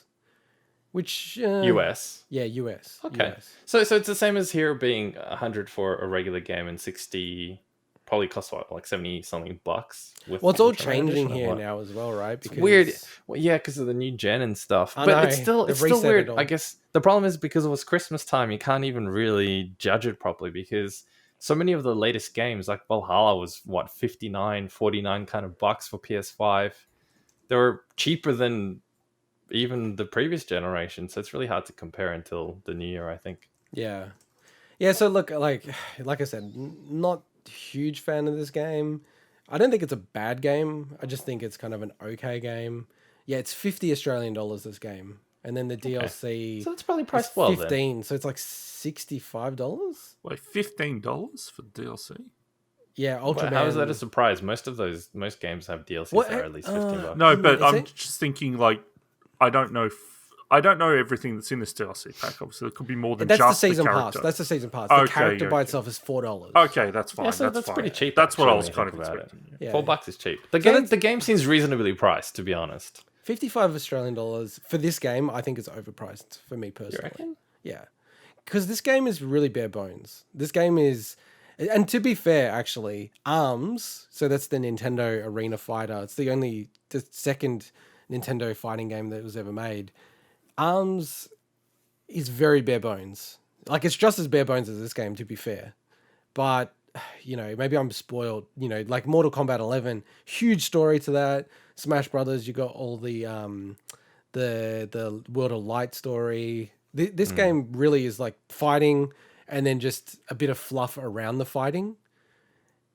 which US. Yeah, US. Okay. US. So it's the same as here being 100 for a regular game and 60 probably costs like 70 something bucks. Well, it's all changing here now as well, right? Because it's weird. Well, yeah, because of the new gen and stuff. I but know. it's still weird. I guess the problem is because it was Christmas time, you can't even really judge it properly because so many of the latest games, like Valhalla, was what 59, 49 kind of bucks for PS5. They were cheaper than even the previous generation, so it's really hard to compare until the new year, I think. Yeah. So look, like I said, not huge fan of this game. I don't think it's a bad game. I just think it's kind of an okay game. Yeah, it's $50 Australian this game, and then the DLC. So it's probably priced well. 15, then. So it's like $65. Wait, $15 for DLC? Yeah, Ultraman. Well, how is that a surprise? Most games have DLCs that are at least $15. No, but I'm just thinking like I don't know everything that's in this DLC pack. Obviously, there could be more than that's just the season the pass. That's the season pass. The character by itself is $4. Okay, that's fine. Yeah, so that's fine. pretty cheap. That's what I was actually, kind of expecting. Yeah. $4 is cheap. The game seems reasonably priced, to be honest. 55 Australian dollars for this game, I think it's overpriced for me personally. You reckon? Yeah, because this game is really bare bones. This game is, and to be fair, actually, Arms. So that's the Nintendo Arena Fighter. It's the second Nintendo fighting game that was ever made. Arms is very bare bones. Like, it's just as bare bones as this game, to be fair. But maybe I'm spoiled. Like Mortal Kombat 11, huge story to that. Smash Brothers, you got all the World of Light story. This game really is like fighting and then just a bit of fluff around the fighting.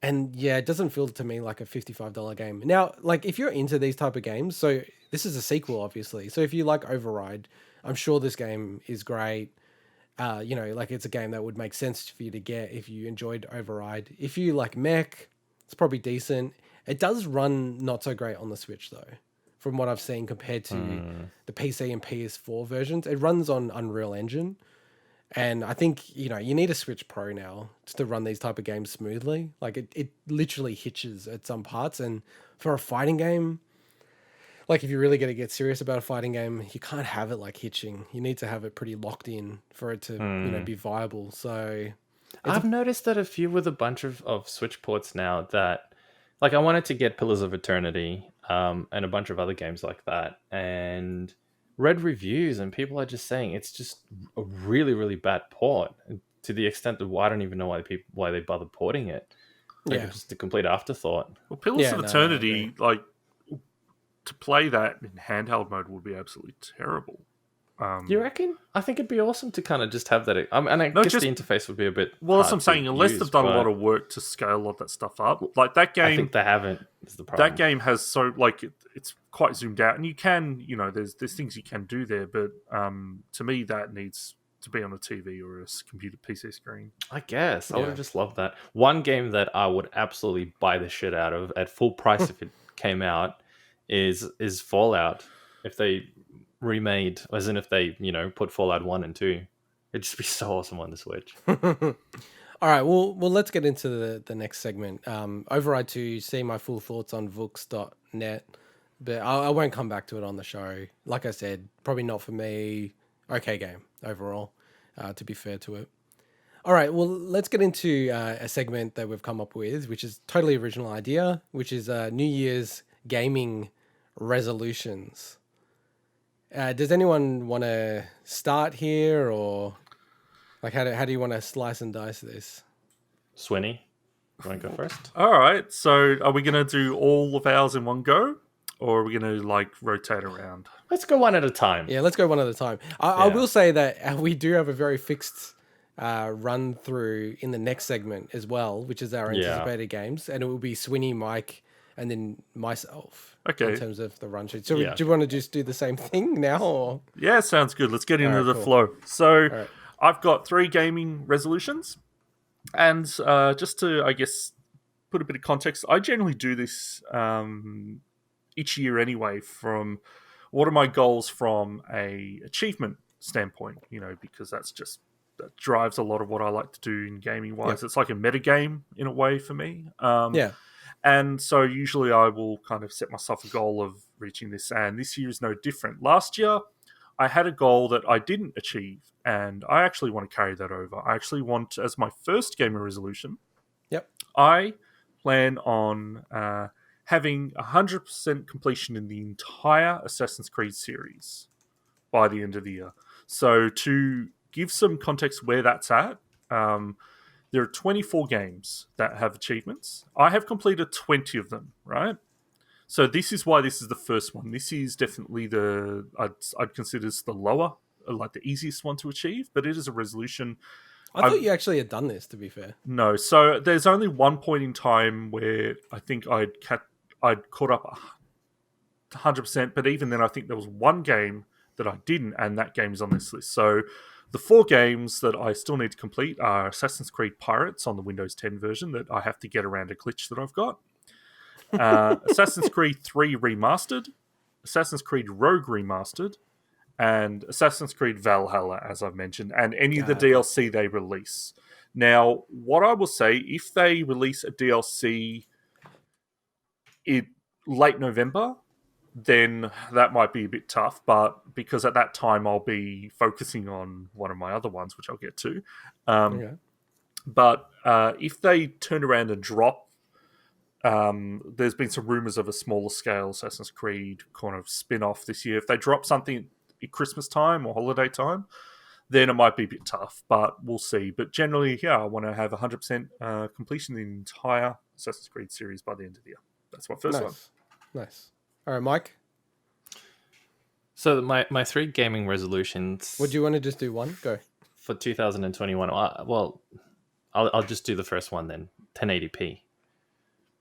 And yeah, it doesn't feel to me like a $55 game. Now, like if you're into these type of games, so this is a sequel, obviously. So if you like Override, I'm sure this game is great. Like it's a game that would make sense for you to get if you enjoyed Override. If you like Mech, it's probably decent. It does run not so great on the Switch though, from what I've seen compared to the PC and PS4 versions. It runs on Unreal Engine. And I think, you need a Switch Pro now just to run these type of games smoothly. Like it literally hitches at some parts. And for a fighting game, like if you're really going to get serious about a fighting game, you can't have it like hitching. You need to have it pretty locked in for it to, be viable. So I've noticed that a few with a bunch of Switch ports now that, like I wanted to get Pillars of Eternity and a bunch of other games like that. And read reviews and people are just saying it's just a really, really bad port to the extent that I don't even know why they bother porting it. Like it's just a complete afterthought. Well, Pillars of Eternity, like to play that in handheld mode would be absolutely terrible. You reckon? I think it'd be awesome to kind of just have that. And I guess the interface would be a bit. Well, that's what I'm saying. Unless they've done a lot of work to scale a lot of that stuff up, like that game. I think they haven't. Is the problem? That game has it's quite zoomed out, and you can, there's things you can do there, but to me that needs to be on a TV or a computer PC screen. I guess I would have just loved that. One game that I would absolutely buy the shit out of at full price if it came out is Fallout. If they remade, as in if they put Fallout 1 and 2, it'd just be so awesome on the Switch. All right, well let's get into the next segment. Override 2, see my full thoughts on vooks.net, but I won't come back to it on the show. Like I said, probably not for me. Okay game overall, to be fair to it. All right, well let's get into a segment that we've come up with, which is totally original idea, which is New Year's gaming resolutions. Does anyone want to start here, or like how do you want to slice and dice this? Swinny, you want to go first? All right. So, are we going to do all of ours in one go, or are we going to rotate around? Let's go one at a time. Yeah, let's go one at a time. I will say that we do have a very fixed run through in the next segment as well, which is our anticipated games, and it will be Swinny, Mike, and then myself. Okay. In terms of the run sheet. So do you want to just do the same thing now? Or? Yeah, sounds good. Let's get into the flow. So I've got 3 gaming resolutions. And just to, I guess, put a bit of context, I generally do this each year anyway from what are my goals from a achievement standpoint, because that drives a lot of what I like to do in gaming wise. It's like a meta game in a way for me. And so usually I will kind of set myself a goal of reaching this, and this year is no different. Last year, I had a goal that I didn't achieve, and I actually want to carry that over. I actually want, as my first gamer resolution, I plan on having 100% completion in the entire Assassin's Creed series by the end of the year. So to give some context where that's at, there are 24 games that have achievements. I have completed 20 of them, right? So this is why this is the first one. This is definitely I'd consider this the lower, like the easiest one to achieve, but it is a resolution. I thought you actually had done this, to be fair. No, so there's only one point in time where I think I'd caught up 100%, but even then I think there was one game that I didn't, and that game is on this list. So the 4 games that I still need to complete are Assassin's Creed Pirates on the Windows 10 version that I have to get around a glitch that I've got. Assassin's Creed 3 Remastered, Assassin's Creed Rogue Remastered, and Assassin's Creed Valhalla, as I've mentioned, and any of the DLC they release. Now, what I will say, if they release a DLC in late November, then that might be a bit tough, but because at that time I'll be focusing on one of my other ones, which I'll get to. But if they turn around and drop, there's been some rumors of a smaller scale Assassin's Creed kind of spin-off this year. If they drop something at Christmas time or holiday time, then it might be a bit tough, but we'll see. But generally, yeah, I want to have 100% completion in the entire Assassin's Creed series by the end of the year. That's my first one. Nice. All right, Mike. So my 3 gaming resolutions. Would you want to just do one? Go. For 2021? Well, I'll just do the first one then. 1080p.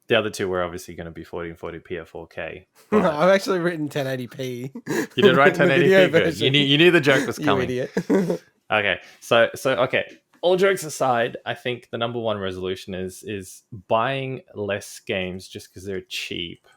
The other 2 were obviously going to be 1440p or 4K. I've actually written 1080p. You did write 1080p. Good. You knew the joke was coming. You idiot. Okay, so okay. All jokes aside, I think the number one resolution is buying less games just because they're cheap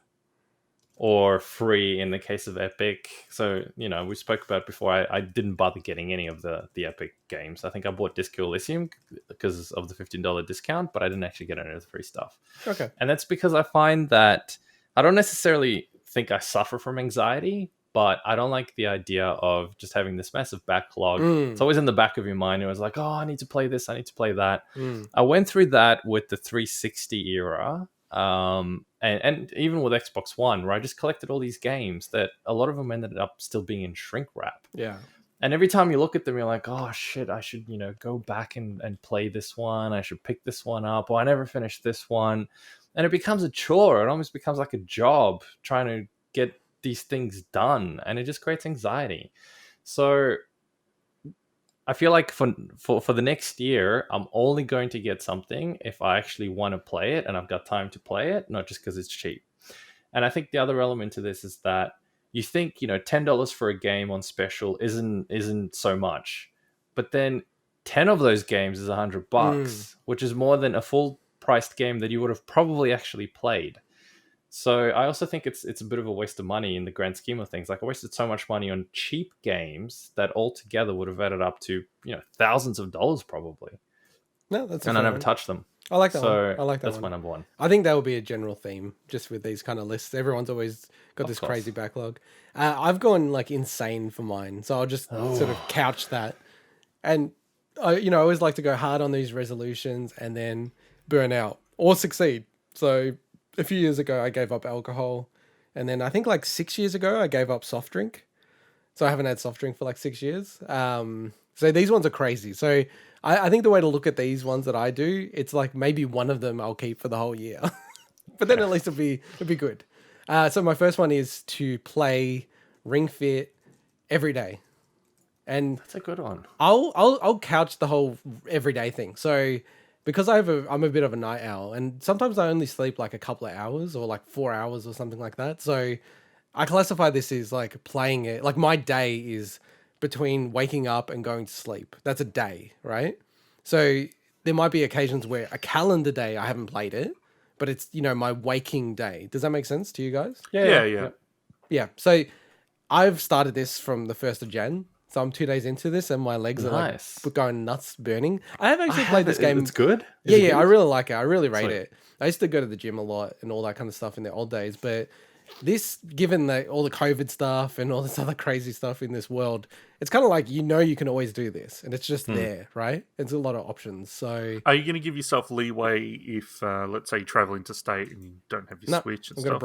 or free in the case of Epic. So, we spoke about it before. I didn't bother getting any of the Epic games. I think I bought Disco Elysium because of the $15 discount, but I didn't actually get any of the free stuff. Okay. And that's because I find that I don't necessarily think I suffer from anxiety, but I don't like the idea of just having this massive backlog. It's always in the back of your mind. It was like, oh, I need to play this, I need to play that. I went through that with the 360 era. And even with Xbox One, where I just collected all these games that a lot of them ended up still being in shrink wrap. Yeah. And every time you look at them, you're like, oh shit, I should, go back and play this one. I should pick this one up. Or I never finished this one. And it becomes a chore. It almost becomes like a job trying to get these things done. And it just creates anxiety. So I feel like for the next year, I'm only going to get something if I actually want to play it and I've got time to play it, not just because it's cheap. And I think the other element to this is that you think, $10 for a game on special isn't so much, but then 10 of those games is $100, which is more than a full priced game that you would have probably actually played. So I also think it's a bit of a waste of money in the grand scheme of things. Like, I wasted so much money on cheap games that altogether would have added up to, thousands of dollars probably. No, that's and I never touched them. I like that one. I like that that's one. my number one. I think that would be a general theme just with these kind of lists. Everyone's always got this crazy backlog. I've gone like insane for mine, so I'll just sort of couch that. And I always like to go hard on these resolutions and then burn out or succeed. So a few years ago, I gave up alcohol, and then I think like 6 years ago, I gave up soft drink. So I haven't had soft drink for like 6 years. So these ones are crazy. So I think the way to look at these ones that I do, it's like maybe one of them I'll keep for the whole year, but then at least it'll be good. So my first one is to play Ring Fit every day, and That's a good one. I'll couch the whole everyday thing. So because I'm a bit of a night owl, and sometimes I only sleep like a couple of hours or like 4 hours or something like that. So I classify this as like playing it. Like my day is between waking up and going to sleep. That's a day, right? So there might be occasions where a calendar day I haven't played it, but it's, my waking day. Does that make sense to you guys? Yeah. So I've started this from the 1st of Jan. So I'm 2 days into this and my legs are like going nuts, burning. I have actually played this game. It's good? Yeah, I really like it. I really rate it. I used to go to the gym a lot and all that kind of stuff in the old days, but this, given all the COVID stuff and all this other crazy stuff in this world, it's kind of like, you can always do this and it's just there, right? It's a lot of options. So are you going to give yourself leeway if, let's say, you travel interstate and you don't have your Switch and I'm stuff? I'm going to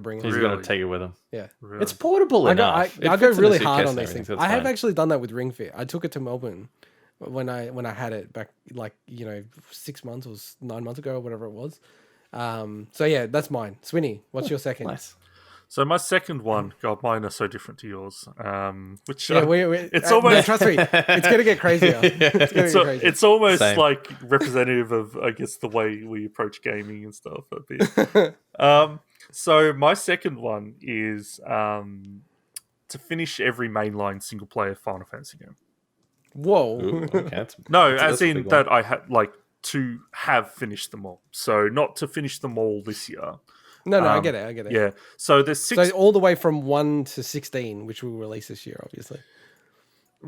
bring it. He's going to take it with him. Yeah. Really? It's portable enough. I go really hard on these things. So I have actually done that with Ring Fit. I took it to Melbourne when I had it back, like, 6 months or 9 months ago or whatever it was. So yeah, that's mine. Swinny, what's your second? Nice. So my second one, God, mine are so different to yours. Which it's almost trust me, it's gonna get crazier. It's almost like representative of, I guess, the way we approach gaming and stuff a bit. So my second one is to finish every mainline single player Final Fantasy game. Whoa! Ooh, okay. As in that I had to have finished them all. So not to finish them all this year. No, I get it. Yeah. So there's 6... So all the way from 1 to 16, which will release this year, obviously.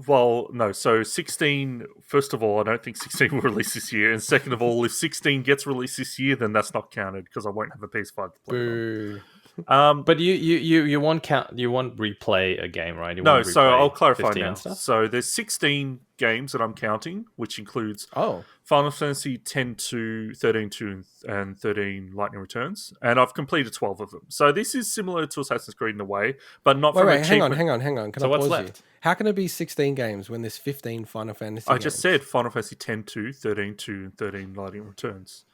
Well, no. So 16, first of all, I don't think 16 will release this year. And second of all, if 16 gets released this year, then that's not counted because I won't have a PS5 to play it on. But you won't count. You won't replay a game, right? You No, won't so replay I'll clarify 15 now. and stuff? So there's 16 games that I'm counting, which includes Oh, Final Fantasy 10-2, 13-2, and 13 Lightning Returns, and I've completed 12 of them. So this is similar to Assassin's Creed in a way, but not from wait, hang achievement. on. Can So I what's pause left? you? How can it be 16 games when there's 15 Final Fantasy I games? just said Final Fantasy 10-2, 13-2, and 13 Lightning Returns.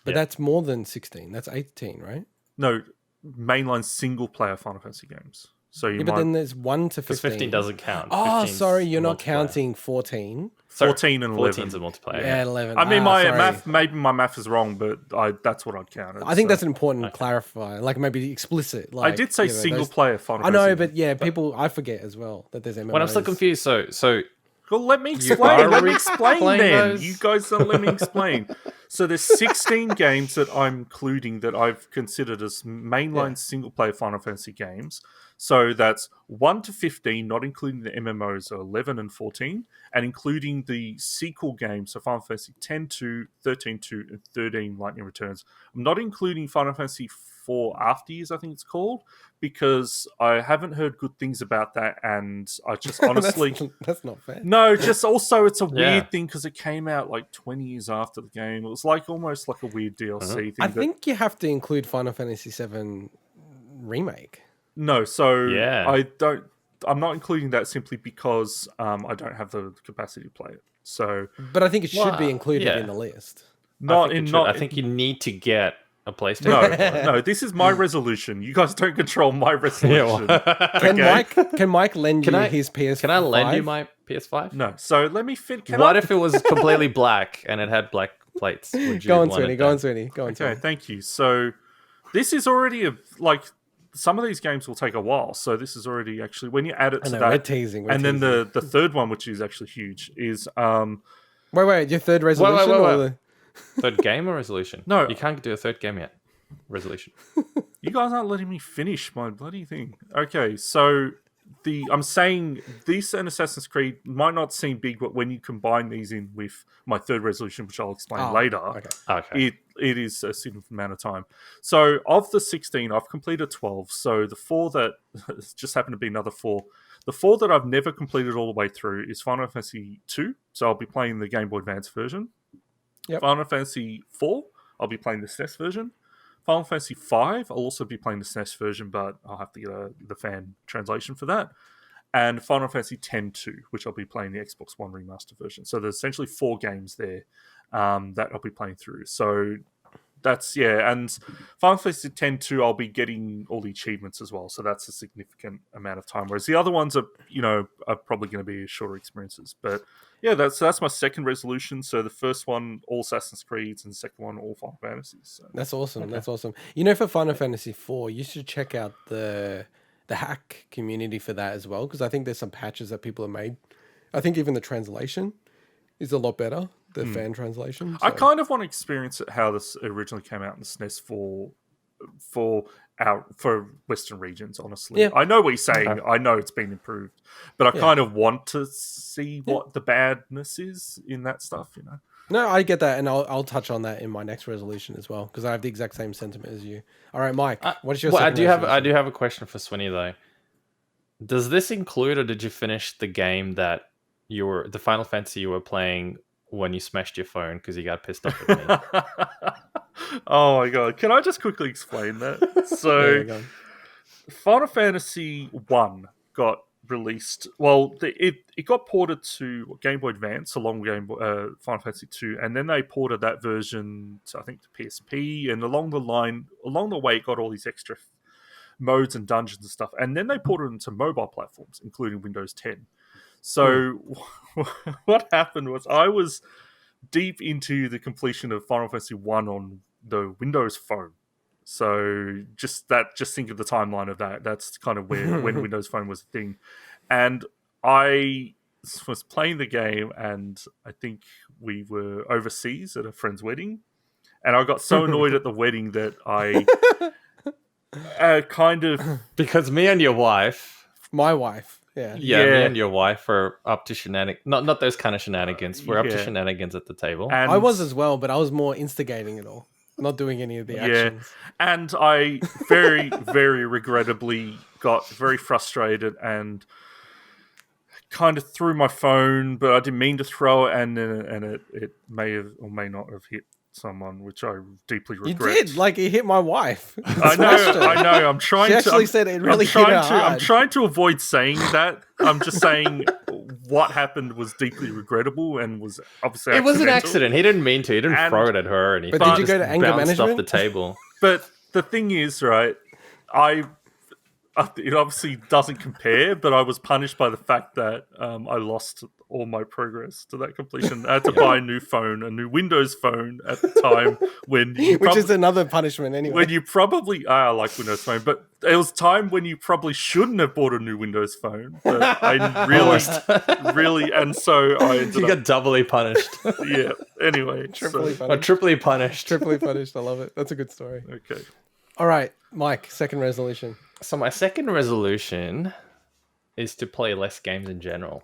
But Yeah. that's more than 16. That's 18, right? No, mainline single-player Final Fantasy games. So you Yeah, but might then there's 1 to 15. Because 15 doesn't count. Oh, 15's sorry, you're not multiplayer. counting 14. 14 and 11. 14's a multiplayer. Yeah, 11. I mean, sorry. maybe my math is wrong, but that's what I'd count. I think that's an important clarify, like maybe explicit. Like, I did say single-player Final I Fantasy. know, but yeah, I forget as well that there's MMOs. But I'm still confused. So Well, let me are explain. Let me explain replaying then. those? You guys don't let me explain. So there's 16 games that I'm including that I've considered as mainline single-player Final Fantasy games. So that's 1 to 15, not including the MMOs, are 11 and 14, and including the sequel games, so Final Fantasy 10-2, 13-2, and 13 Lightning Returns. I'm not including Final Fantasy 4 After Years, I think it's called, because I haven't heard good things about that, and I just honestly... that's not fair. No, just also it's a Yeah. weird thing because it came out like 20 years after the game. It was like almost like a weird DLC thing. I think you have to include Final Fantasy VII Remake. No, so Yeah. I'm not including that simply because I don't have the capacity to play it. So But I think it should Well, be included yeah. in the list. I think you need to get a PlayStation. no, this is my resolution. You guys don't control my resolution. Can Mike lend you his PS5? Can I lend you my PS5? No, so let me fit. What if it was completely black and it had black plates? Would you Go on, want Sweeney. it Go on, then? Sweeney. Go on, Okay, Sweeney. thank you. So this is already some of these games will take a while. So this is already actually when you add it I to know, that, we're teasing. and then the third one, which is actually huge, is Wait, your third resolution? wait. Or the... Third game or resolution? No. You can't do a third game yet. Resolution. you guys aren't letting me finish my bloody thing. Okay, so I'm saying this and Assassin's Creed might not seem big, but when you combine these in with my third resolution, which I'll explain later, Okay. it is a significant amount of time. So of the 16, I've completed 12. So the 4 that just happened to be another 4. The 4 that I've never completed all the way through is Final Fantasy 2. So I'll be playing the Game Boy Advance version. Yep. Final Fantasy 4, I'll be playing the SNES version. Final Fantasy 5, I'll also be playing the SNES version, but I'll have to get the fan translation for that. And Final Fantasy X-2, which I'll be playing the Xbox One remaster version. So there's essentially 4 games there that I'll be playing through. So that's, and Final Fantasy X-2, I'll be getting all the achievements as well. So that's a significant amount of time. Whereas the other ones are probably going to be shorter experiences. But yeah, that's my second resolution. So the first one, all Assassin's Creeds, and the second one, all Final Fantasies. So. That's awesome. Okay. That's awesome. You know, for Final Fantasy IV, you should check out the hack community for that as well, because I think there's some patches that people have made. I think even the translation is a lot better, the fan translation. So. I kind of want to experience it how this originally came out in the SNES for Western regions, honestly. Yeah. I know what you're saying. Okay. I know it's been improved, but I kind of want to see what the badness is in that stuff, you know? No, I get that, and I'll touch on that in my next resolution as well, because I have the exact same sentiment as you. All right, Mike, what is your second resolution? I do have a question for Swinny, though. Does this include, or did you finish the game that the Final Fantasy you were playing when you smashed your phone because you got pissed off at me? Oh my god! Can I just quickly explain that? So, Final Fantasy 1 got released. Well, it got ported to Game Boy Advance along with Final Fantasy 2, and then they ported that version to, I think, the PSP, and along the way, it got all these extra modes and dungeons and stuff, and then they ported it into mobile platforms, including Windows 10. So what happened was I was deep into the completion of Final Fantasy 1 on the Windows Phone. So just think of the timeline of that. That's kind of when Windows Phone was a thing. And I was playing the game, and I think we were overseas at a friend's wedding. And I got so annoyed at the wedding that I kind of... Because me and your wife... My wife. Yeah, me and your wife are up to shenanigans. Not those kind of shenanigans. We're up to shenanigans at the table. And I was as well, but I was more instigating it all. not doing any of the Yeah, actions. and I very, very regrettably got very frustrated and kind of threw my phone, but I didn't mean to throw it, and it may have or may not have hit someone, which I deeply You regret. did, like it hit my wife. I know. I'm trying She to. actually I'm, said it really I'm trying hit her to. I'm hard. trying to avoid saying that. I'm just saying what happened was deeply regrettable and was obviously It was an accidental. accident. He didn't mean to. He didn't And- throw it at her or anything. But did He you go just to anger bounced off management? the table. But the thing is, right? It obviously doesn't compare, but I was punished by the fact that I lost all my progress to that completion. I had to buy a new phone, a new Windows phone at the time when you Which is another punishment anyway. when you probably I like Windows Phone, but it was time when you probably shouldn't have bought a new Windows Phone. But I really, and so I ended You up, got doubly punished. yeah. Anyway, Triply so, or punished. triply punished. Triply punished. I love it. That's a good story. okay. All right, Mike, second resolution. So my second resolution is to play less games in general.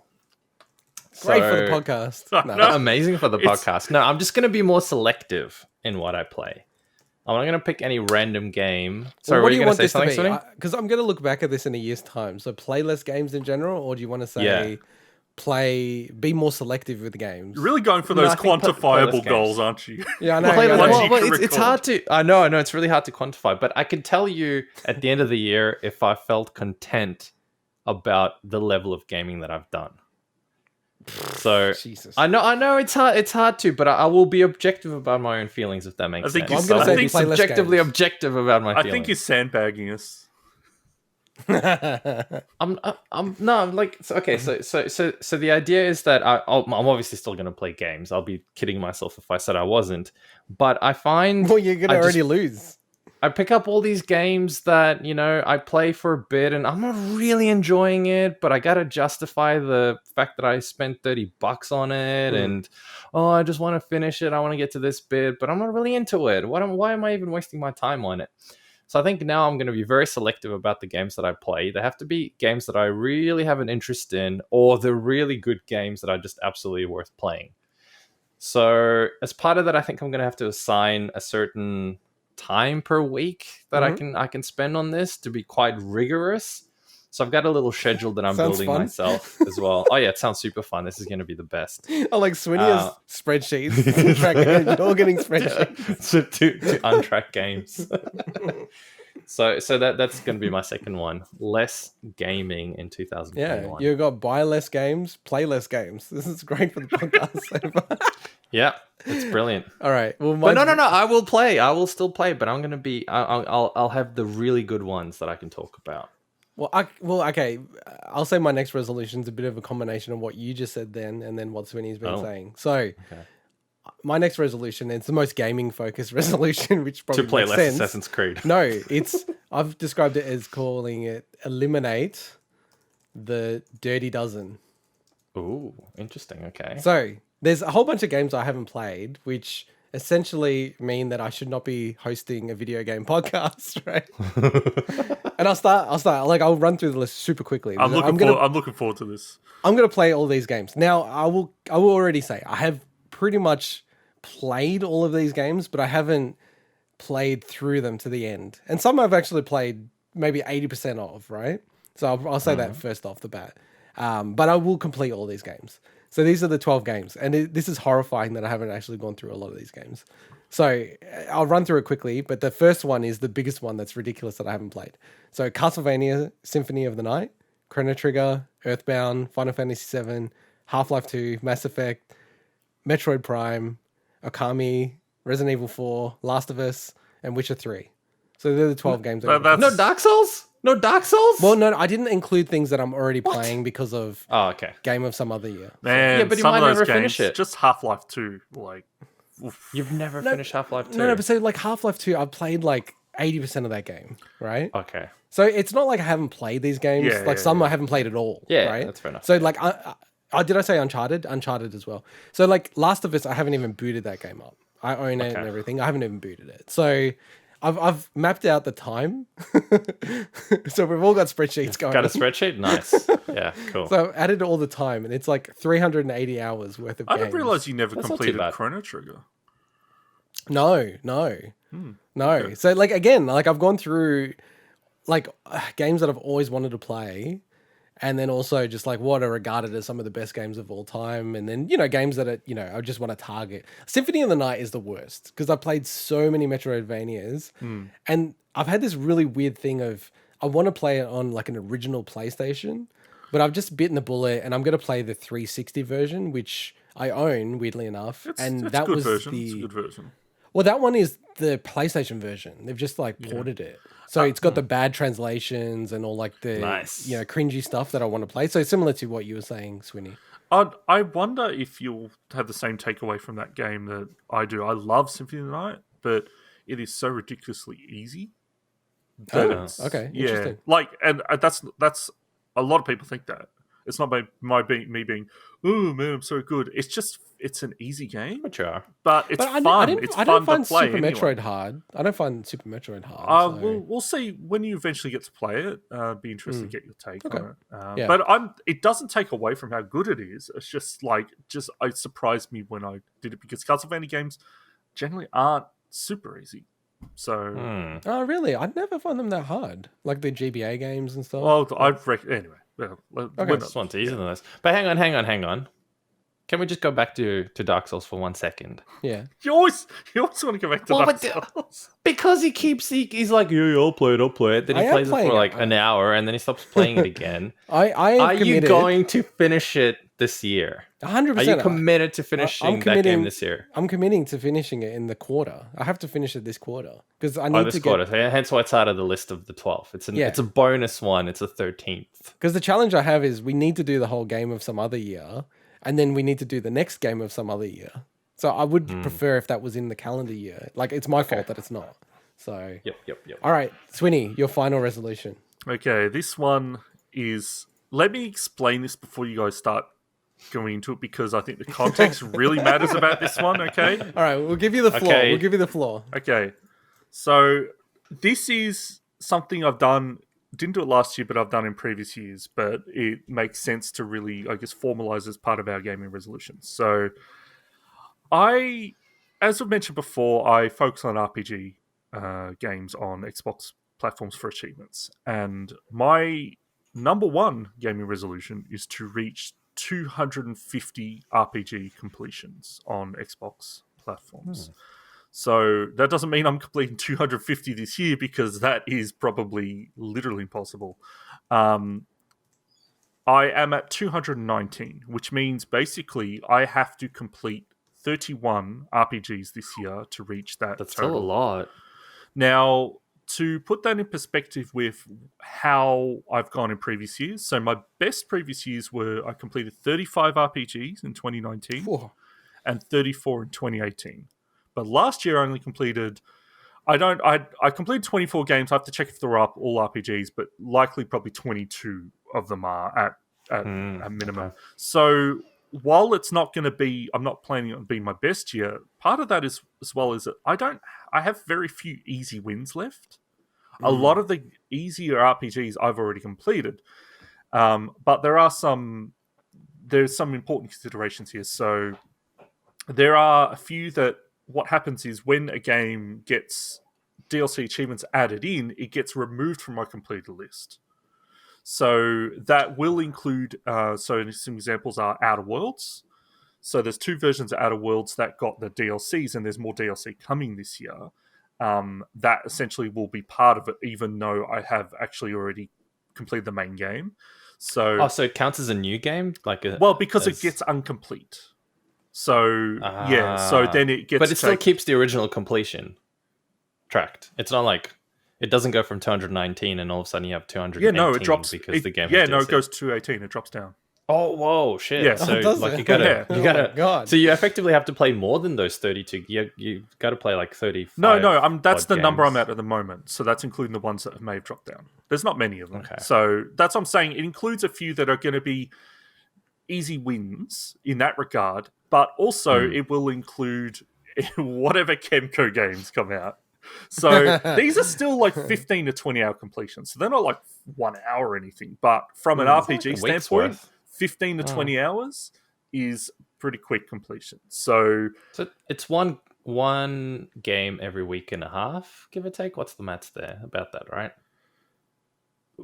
Great for the So- podcast. No. No. Amazing for the podcast. No, I'm just going to be more selective in what I play. I'm not going to pick any random game. Sorry, what were do you you going to want say this to something, be? Sonny? Because I'm going to look back at this in a year's time. So play less games in general, or do you want to say be more selective with the games? You're really going for No, those I think play less quantifiable games. goals, aren't you? Yeah, I know. Play I less- know. Well, well, you can it's record. hard to. I know, it's really hard to quantify. But I can tell you at the end of the year if I felt content about the level of gaming that I've done. So Jesus. I know it's hard to, but I will be objective about my own feelings if that makes I think sense. you- I'm gonna I say will be play less subjectively games. objective about my I feelings. think you're sandbagging us. I'm no like so, okay. So the idea is that I'm obviously still going to play games. I'll be kidding myself if I said I wasn't. But I find Well, you're going to I already just- lose. I pick up all these games that, I play for a bit and I'm not really enjoying it, but I got to justify the fact that I spent $30 on it and, I just want to finish it. I want to get to this bit, but I'm not really into it. Why am I even wasting my time on it? So I think now I'm going to be very selective about the games that I play. They have to be games that I really have an interest in, or they're really good games that are just absolutely worth playing. So as part of that, I think I'm going to have to assign a certain time per week that I can spend on this to be quite rigorous. So I've got a little schedule that I'm Sounds building fun. myself as well. Oh yeah, it sounds super fun. This is going to be the best. I like Swinny has spreadsheets. You're getting spreadsheets. So to untrack games. so that's going to be my second one. Less gaming in 2021. Yeah, you got buy less games, play less games. This is great for the podcast so far. Yeah, it's brilliant. All right. Well, But mine's- no, I will play. I will still play, but I'm going to be. I'll have the really good ones that I can talk about. Okay. I'll say my next resolution is a bit of a combination of what you just said then, and then what Swinny's been saying. So, my next resolution, it's the most gaming focused resolution, which probably To play makes less sense. Assassin's Creed. No, I've described it as calling it eliminate the dirty dozen. Ooh, interesting. Okay. So there's a whole bunch of games I haven't played, which essentially mean that I should not be hosting a video game podcast, right? And I'll start. Like I'll run through the list super quickly. I'm looking forward to this. I'm gonna play all these games. Now I will already say I have pretty much played all of these games, but I haven't played through them to the end. And some I've actually played maybe 80% of, right? So I'll say that first off the bat. But I will complete all these games. So these are the 12 games. And this is horrifying that I haven't actually gone through a lot of these games. So I'll run through it quickly, but the first one is the biggest one that's ridiculous that I haven't played. So Castlevania Symphony of the Night, Chrono Trigger, Earthbound, Final Fantasy VII, Half-Life 2, Mass Effect, Metroid Prime, Okami, Resident Evil 4, Last of Us, and Witcher 3. So they're the 12 games. That's- No Dark Souls? No Dark Souls? Well, no, I didn't include things that I'm already playing because of Oh, okay. game of some other year. Man, Yeah, but you some might of those never games, finish it. Just Half-Life 2, like... oof. You've never finished Half-Life 2? No, but so like Half-Life 2, I've played like 80% of that game, right? Okay. So it's not like I haven't played these games. Yeah, like yeah, some yeah. I haven't played at all. Yeah, right? that's fair enough. So like, did I say Uncharted? Uncharted as well. So like Last of Us, I haven't even booted that game up. I own it and Okay. everything. I haven't even booted it. So I've mapped out the time. So we've all got spreadsheets going. Got a spreadsheet? Nice. Yeah, cool. So I've added all the time, and it's like 380 hours worth of I games. didn't realize you never That's not too completed bad. Chrono Trigger. No. No. Okay. So like again, like I've gone through like games that I've always wanted to play, and then also just like what are regarded as some of the best games of all time, and then games that are I just want to target. Symphony of the Night is the worst because I've played so many Metroidvanias, and I've had this really weird thing of I want to play it on like an original PlayStation, but I've just bitten the bullet and I'm going to play the 360 version, which I own weirdly enough, It's and a that good was version. It's a good version. well, that one is the PlayStation version. They've just like ported it. So it's got the bad translations and all like the Nice. cringy stuff that I want to play. So similar to what you were saying, Swinny. I wonder if you'll have the same takeaway from that game that I do. I love Symphony of the Night, but it is so ridiculously easy. That it's, okay, yeah, interesting. like, and that's a lot of people think that. It's not me being, oh man, I'm so good. It's just it's an easy game, Mature. but it's fun. It's fun to play. Super anyway. Metroid hard. I don't find Super Metroid hard. So. We'll see when you eventually get to play it. Be interested to get your take on it. Yeah. But it doesn't take away from how good it is. It's just like it surprised me when I did it because Castlevania games generally aren't super easy. So Oh really? I'd never find them that hard. Like the GBA games and stuff. well, anyway. Well, Okay. This one's easier than this. But hang on. Can we just go back to Dark Souls for 1 second? Yeah. You always want to go back to Dark Souls. Because he's like, yeah, I'll play it. Then he I am plays it playing for it. like an hour and then he stops playing it again. I Are you committed, going to finish it this year? 100%. Are you committed to finishing that game this year? I'm committing to finishing it in the quarter. I have to finish it this quarter because I need This to quarter. Hence why it's out of the list of the 12. It's a bonus one. It's a 13th. Because the challenge I have is we need to do the whole game of some other year, and then we need to do the next game of some other year. So I would prefer if that was in the calendar year. Like it's my fault that it's not. So Yep. All right, Swinny, your final resolution. Okay, this one is. Let me explain this before you guys start going into it because I think the context really matters about this one. Okay. All right, we'll give you the floor. Okay. We'll give you the floor. Okay. So this is something I've done. Didn't do it last year, but I've done in previous years. But it makes sense to really, I guess, formalize as part of our gaming resolutions. So as I've mentioned before, I focus on RPG games on Xbox platforms for achievements, and my number one gaming resolution is to reach 250 RPG completions on Xbox platforms. So that doesn't mean I'm completing 250 this year because that is probably literally impossible. I am at 219, which means basically I have to complete 31 RPGs this year to reach that That's total. still a lot. Now, to put that in perspective with how I've gone in previous years, so my best previous years were I completed 35 RPGs in 2019 Whoa. and 34 in 2018. But last year I only completed I completed 24 games. I have to check if they're up all RPGs, but likely probably 22 of them are at a minimum. Okay. So while it's not going to be, I'm not planning on being my best year. Part of that is as well is that I have very few easy wins left. A lot of the easier RPGs I've already completed, but there's some important considerations here. So there are a few that what happens is when a game gets DLC achievements added in, it gets removed from my completed list. So that will include, so some examples are Outer Worlds. So there's 2 versions of Outer Worlds that got the DLCs, and there's more DLC coming this year. That essentially will be part of it, even though I have actually already completed the main game. So, so it counts as a new game, because it gets incomplete. So so then it gets. But it still keeps the original completion tracked. It's not like it doesn't go from 219 and all of a sudden you have 218. Yeah, no, it drops because the game. Yeah, no, it goes to 218. It drops down. Oh, whoa, shit! Yeah. So does like it? you gotta, Oh my God. So you effectively have to play more than those 32. You got to play like 35. No, that's the number games. I'm at the moment. So that's including the ones that may have dropped down. There's not many of them. Okay. So that's what I'm saying. It includes a few that are going to be easy wins in that regard, but also it will include whatever Chemco games come out. So these are still like 15 to 20 hour completions. So they're not like 1 hour or anything, but from an RPG like a week's standpoint, worth. 15 to 20 hours is pretty quick completion. So So it's one one game every week and a half, give or take. What's the maths there? About that, right?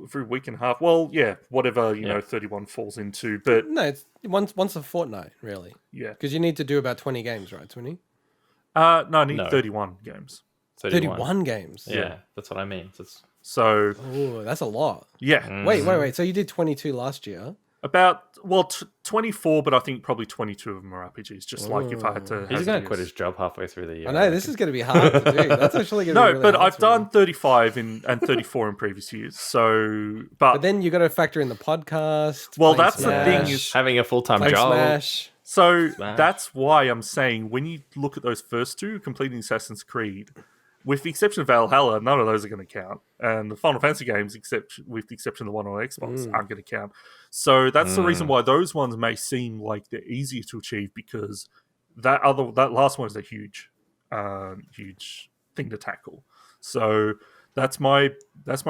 Every week and a half. Well, yeah, whatever, 31 falls into. But No, it's once a fortnight, really. yeah. Because you need to do about 20 games, right, 20? No, I need No. 31 games. 31 games. Yeah, that's what I mean. So, Oh, that's a lot. yeah. Wait. So you did 22 last year. About 24, but I think probably 22 of them are RPGs. Just like if I had to. He's going to quit his job halfway through the year. I know, this is going to be hard to do. That's actually going to be really but hard I've for done me. 35 and 34 in previous years. So, But then you got to factor in the podcast. Well, playing that's the Smash, thing is- having a full-time playing job. Smash. So Smash. that's why I'm saying when you look at those first two, completing Assassin's Creed, with the exception of Valhalla, none of those are going to count. And the Final Fantasy games, with the exception of the one on Xbox, aren't going to count. So that's the reason why those ones may seem like they're easier to achieve, because that last one is a huge thing to tackle. So that's my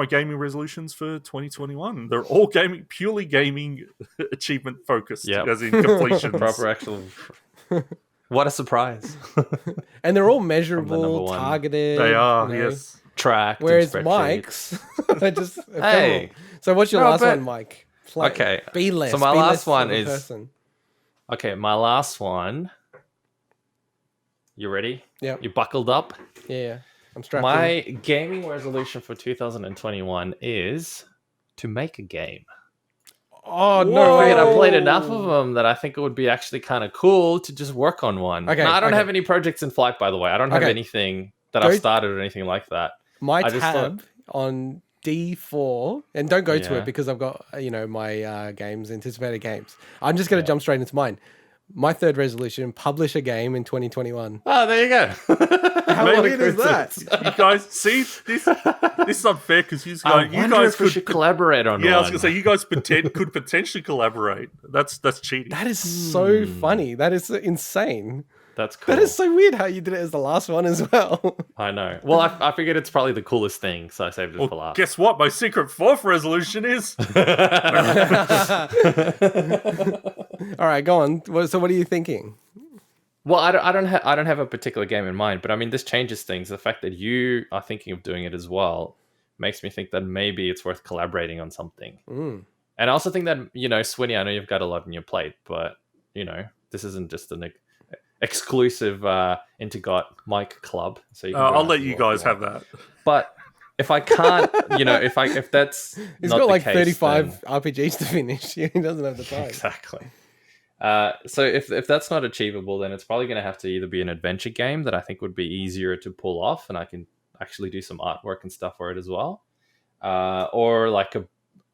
gaming resolutions for 2021. They're all purely gaming achievement focused, Yep. as in completions. Proper actual. What a surprise! And they're all number measurable, one. targeted. They are, you know. yes. Tracked. and Whereas spreadsheets. Mike's, I just Hey. So what's your No, last but- one, Mike? Play. Okay, Be less. so my be last less one of a is- person. Okay, my last one. You ready? Yeah. You buckled up? Yeah. I'm strapped in. My gaming resolution for 2021 is to make a game. Oh No, no! wait, I played enough of them that I think it would be actually kind of cool to just work on one. Okay, No, I don't okay. have any projects in flight, by the way. I don't have Okay. anything that Go- I've started or anything like that. My I just tab on D4, and don't go to Yeah. it because I've got my games, anticipated games. I'm just going to jump straight into mine. My third resolution: publish a game in 2021. Oh, there you go. How Maybe weird is that? You guys see this? This is unfair because you I guys wonder if we could should collaborate on Yeah, I was one. gonna say you guys could potentially collaborate. That's cheating. That is so funny. That is insane. That's cool. That is so weird how you did it as the last one as well. I know. Well, I figured it's probably the coolest thing, so I saved it for last. Guess what? My secret fourth resolution is All right, go on. So what are you thinking? Well, I don't have a particular game in mind, but I mean, this changes things. The fact that you are thinking of doing it as well makes me think that maybe it's worth collaborating on something. And I also think that, Swinny, I know you've got a lot on your plate, but, this isn't just an exclusive Integot mic club. So you can I'll let you guys have that. But if I can't, if that's He's not got the like case, 35 then- RPGs to finish. He doesn't have the time. Exactly. So if that's not achievable, then it's probably going to have to either be an adventure game that I think would be easier to pull off, and I can actually do some artwork and stuff for it as well, or like a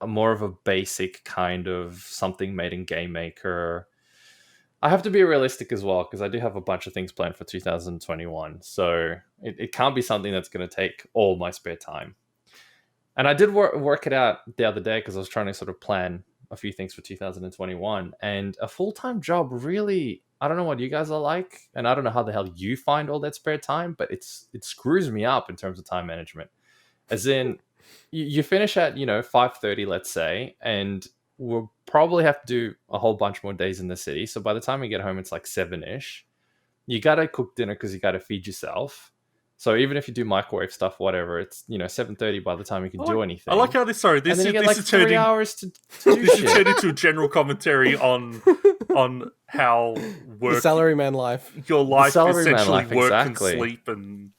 more of a basic kind of something made in Game Maker. I have to be realistic as well because I do have a bunch of things planned for 2021, so it can't be something that's going to take all my spare time. And I did work it out the other day because I was trying to sort of plan a few things for 2021, and a full-time job really, I don't know what you guys are like, and I don't know how the hell you find all that spare time, but it screws me up in terms of time management. As in, you finish at 5:30, let's say, and we'll probably have to do a whole bunch more days in the city, so by the time we get home it's like 7ish. You gotta cook dinner because you gotta feed yourself. So even if you do microwave stuff, whatever, it's 7:30 by the time you can do anything. I like how this. Sorry, And this then is you get this like is turned 3 in, hours to do this is shit. turned into a general commentary on how The work salaryman life. your life salaryman essentially life, work exactly. and sleep and.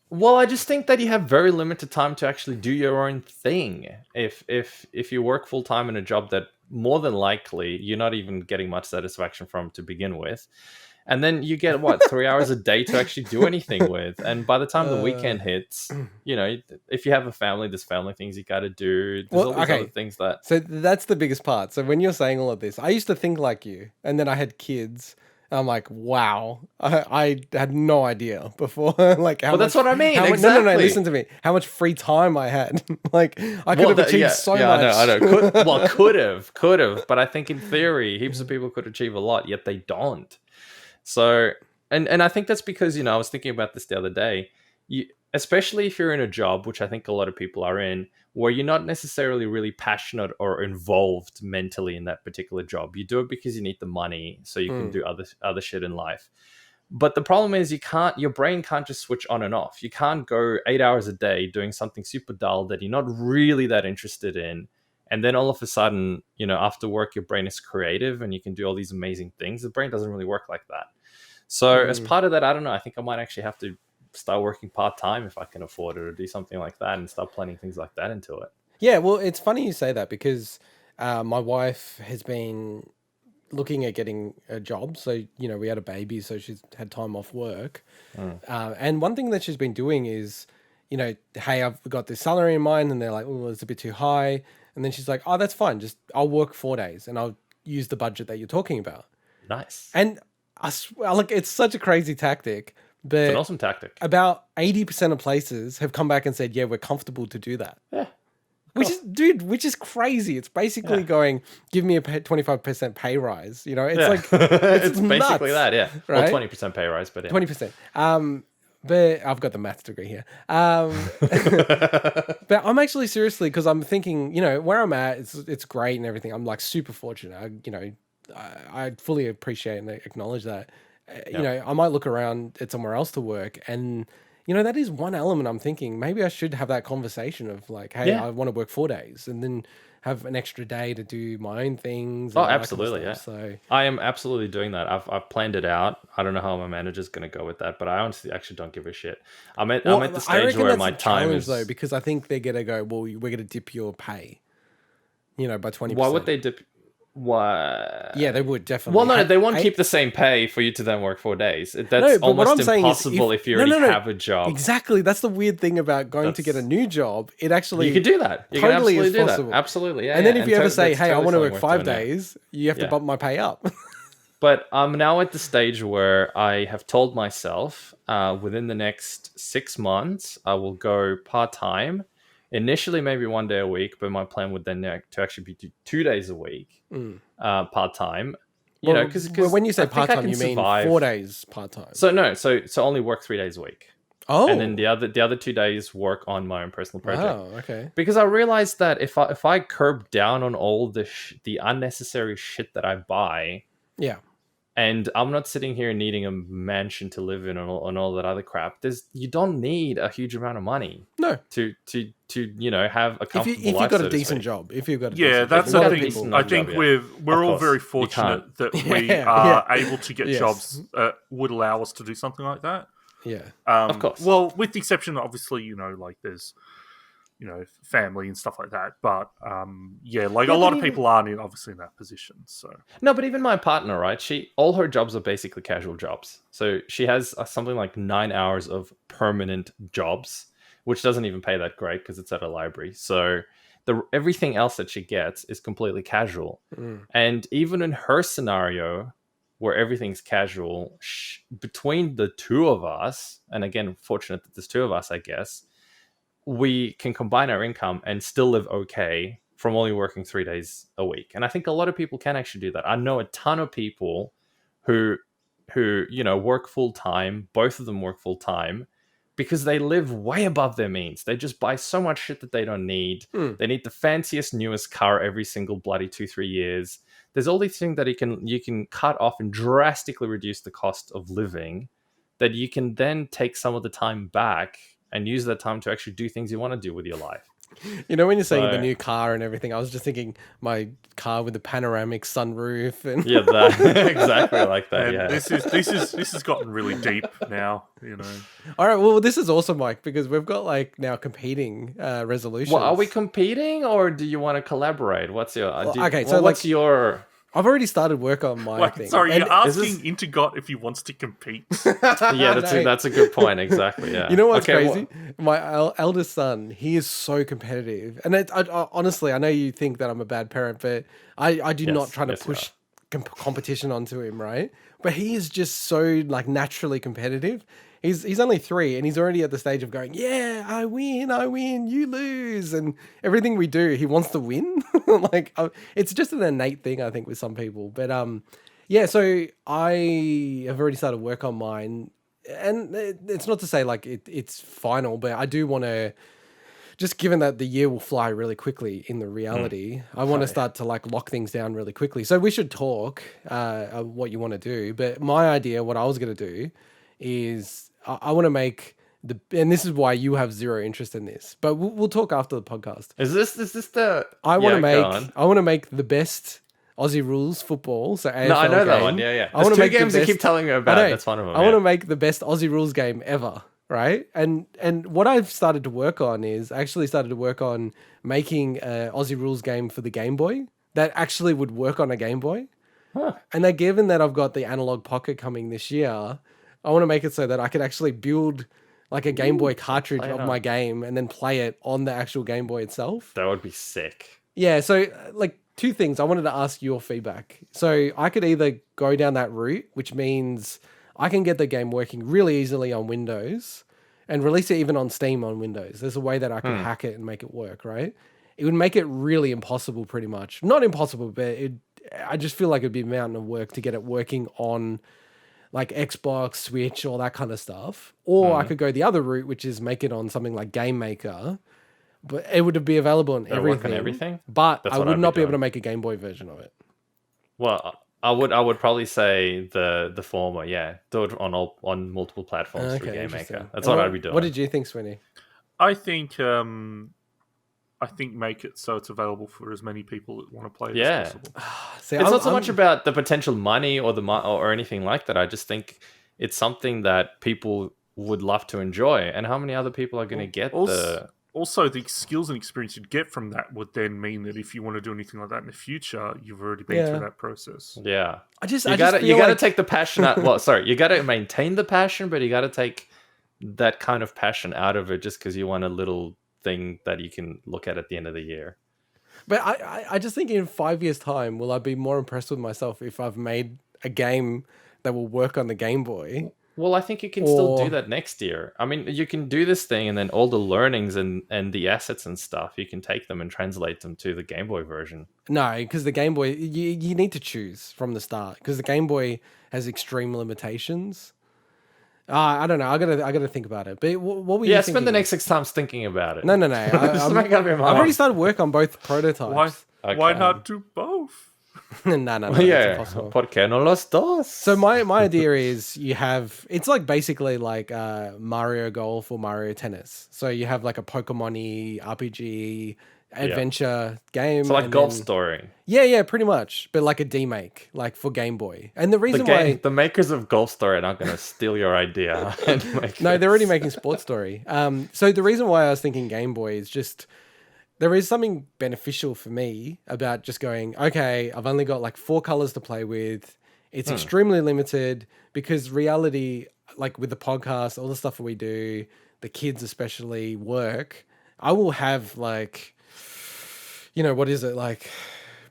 Well, I just think that you have very limited time to actually do your own thing. If you work full time in a job that more than likely you're not even getting much satisfaction from to begin with, and then you get 3 hours a day to actually do anything with, and by the time the weekend hits, if you have a family, there's family things you got to do. There's all these other things that. So that's the biggest part. So when you're saying all of this, I used to think like you, and then I had kids. I'm like, wow, I had no idea before. Like, how Well, that's much- what I mean, No, exactly. listen to me. How much free time I had. Like, I could have achieved so much. I know. Could have. But I think in theory, heaps of people could achieve a lot, yet they don't. So, and I think that's because, I was thinking about this the other day, especially if you're in a job, which I think a lot of people are in, where you're not necessarily really passionate or involved mentally in that particular job. You do it because you need the money so you can do other shit in life. But the problem is your brain can't just switch on and off. You can't go 8 hours a day doing something super dull that you're not really that interested in. And then all of a sudden, after work, your brain is creative and you can do all these amazing things. The brain doesn't really work like that. So as part of that, I don't know, I think I might actually have to start working part-time if I can afford it, or do something like that and start planning things like that into it. Yeah, well, it's funny you say that because my wife has been looking at getting a job. So, we had a baby, so she's had time off work. And one thing that she's been doing is, hey, I've got this salary in mind, and they're like, oh, it's a bit too high. And then she's like, oh, that's fine. I'll work 4 days and I'll use the budget that you're talking about. Nice. And look, it's such a crazy tactic, but It's an awesome tactic. about 80% of places have come back and said, yeah, we're comfortable to do that. Yeah. Which is crazy. It's basically going, give me a 25% pay rise. It's like, it's basically nuts, that, yeah. right? Well, 20% pay rise, but yeah. 20%. But I've got the maths degree here. But I'm actually seriously, because I'm thinking, where I'm at, it's great and everything. I'm like super fortunate. I fully appreciate and acknowledge that. I might look around at somewhere else to work, and that is one element I'm thinking. Maybe I should have that conversation of like, hey, I want to work 4 days, and then have an extra day to do my own things. Oh, absolutely, yeah. So I am absolutely doing that. I've planned it out. I don't know how my manager's going to go with that, but I honestly actually don't give a shit. I'm at the stage where my time is though, because I think they're gonna go, well, we're gonna dip your pay, by 20%. Why would they dip? Why? Yeah, they would definitely. Well, no, they won't keep the same pay for you to then work 4 days. That's but what almost I'm saying is impossible if you already have a job. Exactly. That's the weird thing about going to get a new job. It actually you could do that. You totally can absolutely is do possible. that. Absolutely, yeah. And then if you ever say, "Hey, I want to work 5 doing, days," you have to bump my pay up. But I'm now at the stage where I have told myself within the next 6 months I will go part-time. Initially, maybe 1 day a week, but my plan would then to actually be 2 days a week part-time. Because when you say part-time, you mean 4 days part-time. So only work 3 days a week. Oh, and then the other 2 days work on my own personal project. Oh, okay. Because I realized that if I curb down on all the unnecessary shit that I buy, yeah. And I'm not sitting here needing a mansion to live in and all that other crap. You don't need a huge amount of money. No. To have a comfortable life. If you've got a decent job. If you've got that's the thing. I think we're all very fortunate that we are able to get jobs that would allow us to do something like that. Yeah. Of course. Well, with the exception, obviously, like there's family and stuff like that. But a lot of people aren't obviously in that position. So no, but even my partner, right? All her jobs are basically casual jobs. So she has something like 9 hours of permanent jobs, which doesn't even pay that great because it's at a library. So everything else that she gets is completely casual. And even in her scenario, where everything's casual, between the two of us, and again, fortunate that there's two of us, I guess, we can combine our income and still live okay from only working 3 days a week. And I think a lot of people can actually do that. I know a ton of people who work full time. Both of them work full time because they live way above their means. They just buy so much shit that they don't need. They need the fanciest, newest car every single bloody 2-3 years. There's all these things that you can cut off and drastically reduce the cost of living, that you can then take some of the time back and use that time to actually do things you want to do with your life. When you're saying the new car and everything, I was just thinking my car with the panoramic sunroof and exactly like that. And this has gotten really deep now. All right, well, this is awesome, Mike, because we've got now competing resolutions. Well, are we competing or do you want to collaborate? What's your what's your? I've already started work on my thing. Sorry, you're asking Integot if he wants to compete. That's a good point. Exactly. Yeah. You know what's crazy? My eldest son, he is so competitive, and honestly, I know you think that I'm a bad parent, but I do not try to push competition onto him, right? But he is just so naturally competitive. He's only 3 and he's already at the stage of going, yeah, I win, you lose. And everything we do, he wants to win. It's just an innate thing, I think, with some people. But so I have already started work on mine. And it's not to say it's final, but I do want to just given that the year will fly really quickly in the reality, I want to start to like lock things down really quickly. So we should talk what you want to do. But my idea, what I was going to do, is I want to make and this is why you have zero interest in this. But we'll talk after the podcast. Is this the? I want to go on. I want to make the best Aussie rules football. So AFL No, I know that game. one. Yeah. I want to two make games the you best, keep telling me about. That's one of them. I want to make the best Aussie rules game ever. Right. And what I've started to work on is making an Aussie rules game for the Game Boy that actually would work on a Game Boy. Huh. And that given that I've got the analog pocket coming this year, I want to make it so that I could actually build like a Game Boy cartridge of my game and then play it on the actual Game Boy itself. That would be sick. Yeah. So like two things. I wanted to ask your feedback. So I could either go down that route, which means I can get the game working really easily on Windows and release it even on Steam on Windows. There's a way that I can hack it and make it work, right? It would make it really impossible pretty much. Not impossible, but I just feel like it'd be a mountain of work to get it working on like Xbox, Switch, all that kind of stuff. Or I could go the other route, which is make it on something like Game Maker, but it would be available on everything. But I would not be able to make a Game Boy version of it. Well, I would probably say the former, yeah. Do it on multiple platforms through Game Maker. That's what I'd be doing. What did you think, Sweeney? I think make it so it's available for as many people that want to play it as possible. See, it's not so much about the potential money or anything like that. I just think it's something that people would love to enjoy. And how many other people are going to get Also, the skills and experience you'd get from that would then mean that if you want to do anything like that in the future, you've already been through that process. Yeah. You gotta take the passion out. Well, sorry, you gotta maintain the passion, but you gotta take that kind of passion out of it just because you want a little thing that you can look at the end of the year. But I just think in 5 years' time, will I be more impressed with myself if I've made a game that will work on the Game Boy? Well, I think you can still do that next year. I mean, you can do this thing and then all the learnings and the assets and stuff, you can take them and translate them to the Game Boy version. No, because the Game Boy, you need to choose from the start because the Game Boy has extreme limitations. I don't know. I gotta think about it. But what were you thinking? Spend the next 6 times thinking about it. No. I've already started work on both prototypes. Why not do both? No, yeah, it's impossible. ¿Por qué no los dos? So my idea is it's like basically like Mario Golf or Mario Tennis. So you have like a Pokemon-y RPG adventure game. So like Golf Story. Yeah, pretty much. But like a demake, like for Game Boy. And the reason why the makers of Golf Story are not going to steal your idea. No, they're already making Sports Story. So the reason why I was thinking Game Boy is just there is something beneficial for me about just going, okay, I've only got like 4 colors to play with. It's extremely limited because reality, like with the podcast, all the stuff that we do, the kids especially, work, I will have like, what is it? Like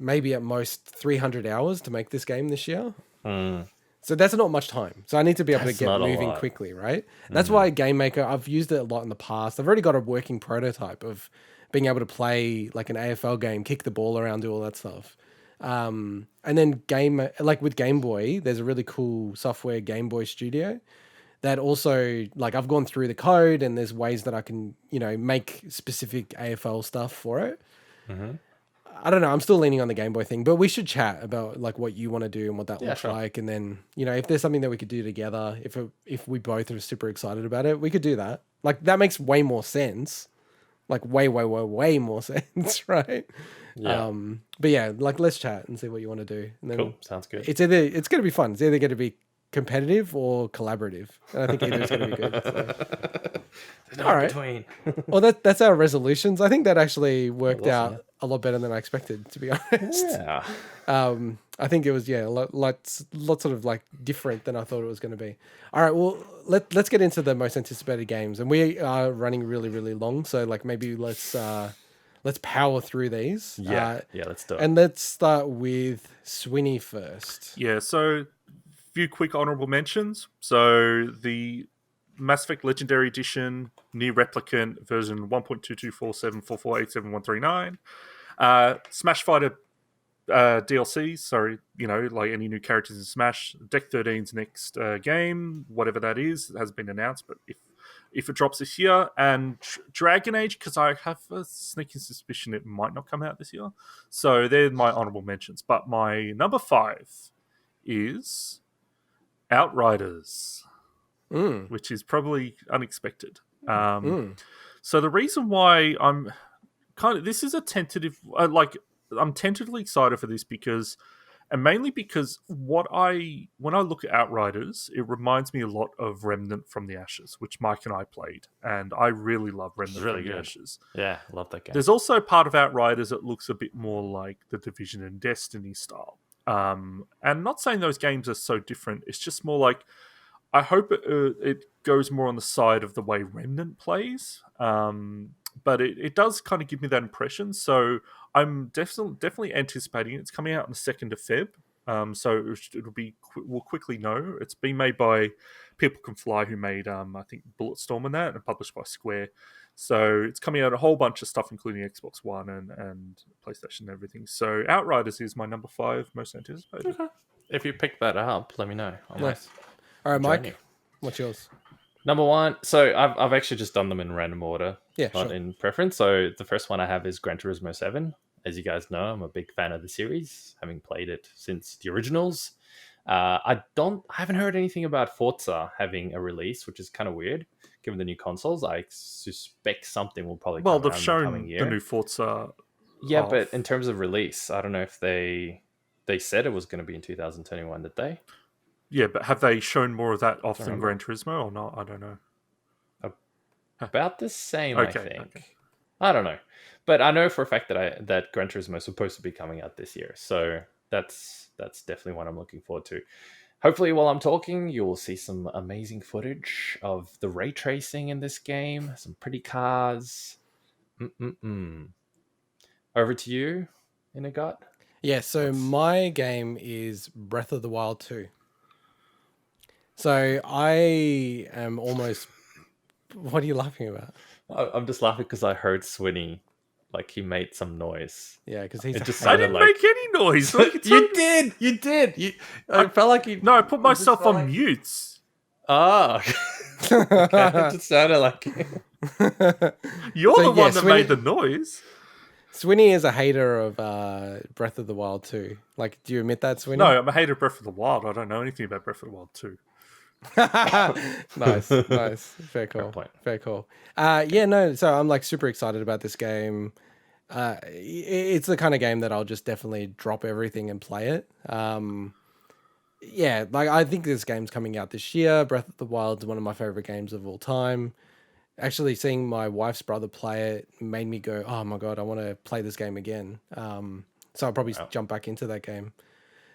maybe at most 300 hours to make this game this year. So that's not much time. So I need to be able to get moving quickly, right? That's why Game Maker, I've used it a lot in the past. I've already got a working prototype of being able to play like an AFL game, kick the ball around, do all that stuff. And then with Game Boy, there's a really cool software, Game Boy Studio, that also like I've gone through the code and there's ways that I can, make specific AFL stuff for it. I don't know. I'm still leaning on the Game Boy thing, but we should chat about like what you want to do and what that looks like. And then, if there's something that we could do together, if we both are super excited about it, we could do that. Like that makes way more sense. Like way more sense, right? Yeah. But yeah, like let's chat and see what you want to do. And then cool. Sounds good. It's going to be fun. It's either going to be competitive or collaborative. And I think either is going to be good. So. There's no in between. Well, that's our resolutions. I think that actually worked out a lot better than I expected, to be honest. Yeah. I think it was lots sort of like different than I thought it was going to be. All right, well let's get into the most anticipated games, and we are running really really long, so like maybe let's power through these. Yeah, let's do it. And let's start with Sweeney first. Yeah, so few quick honorable mentions. So the Mass Effect Legendary Edition, Near Replicant version 1.224744871139, Smash Fighter DLCs, so like any new characters in Smash, Deck 13's next game, whatever that is, it hasn't been announced, but if it drops this year, and Dragon Age, because I have a sneaking suspicion it might not come out this year. So they're my honorable mentions. But my number 5 is Outriders, which is probably unexpected. So the reason why I'm this is a tentative, I'm tentatively excited for this because, and mainly because when I look at Outriders, it reminds me a lot of Remnant from the Ashes, which Mike and I played, and I really love Remnant really from the good. Ashes. Yeah, love that game. There's also part of Outriders that looks a bit more like the Division and Destiny style. And not saying those games are so different, it's just more like, I hope it goes more on the side of the way Remnant plays. But it does kind of give me that impression. So I'm definitely anticipating it. It's coming out on the 2nd of Feb. So we'll quickly know. It's been made by People Can Fly, who made, I think, Bulletstorm and that, and published by Square. So it's coming out a whole bunch of stuff, including Xbox One and PlayStation and everything. So Outriders is my number 5 most anticipated. Okay. If you pick that up, let me know. Nice. All right, Mike, what's yours? Number 1. So I've actually just done them in random order, not in preference. So the first one I have is Gran Turismo 7. As you guys know, I'm a big fan of the series, having played it since the originals. I haven't heard anything about Forza having a release, which is kind of weird given the new consoles. I suspect something will probably come around they've the shown coming year. The new Forza. Yeah, but in terms of release, I don't know if they said it was going to be in 2021, did they? Yeah, but have they shown more of that off than Gran Turismo or not? I don't know. About the same, okay, I think. Okay. I don't know. But I know for a fact that Gran Turismo is supposed to be coming out this year. So that's definitely what I'm looking forward to. Hopefully, while I'm talking, you will see some amazing footage of the ray tracing in this game. Some pretty cars. Over to you, Integot. Yeah, so my game is Breath of the Wild 2. So I am almost... What are you laughing about? I'm just laughing because I heard Swinny, like he made some noise. Yeah, because he's... I didn't make any noise. You did. I felt like you... No, I put myself on mute. Ah. Okay, it just sounded like... You're the one that made the noise. Swinny is a hater of Breath of the Wild 2. Like, do you admit that, Swinny? No, I'm a hater of Breath of the Wild. I don't know anything about Breath of the Wild 2. Nice. Fair call. Fair call. So I'm like super excited about this game. It's the kind of game that I'll just definitely drop everything and play it. I think this game's coming out this year. Breath of the Wild is one of my favorite games of all time. Actually, seeing my wife's brother play it made me go, oh my God, I want to play this game again. So I'll probably jump back into that game.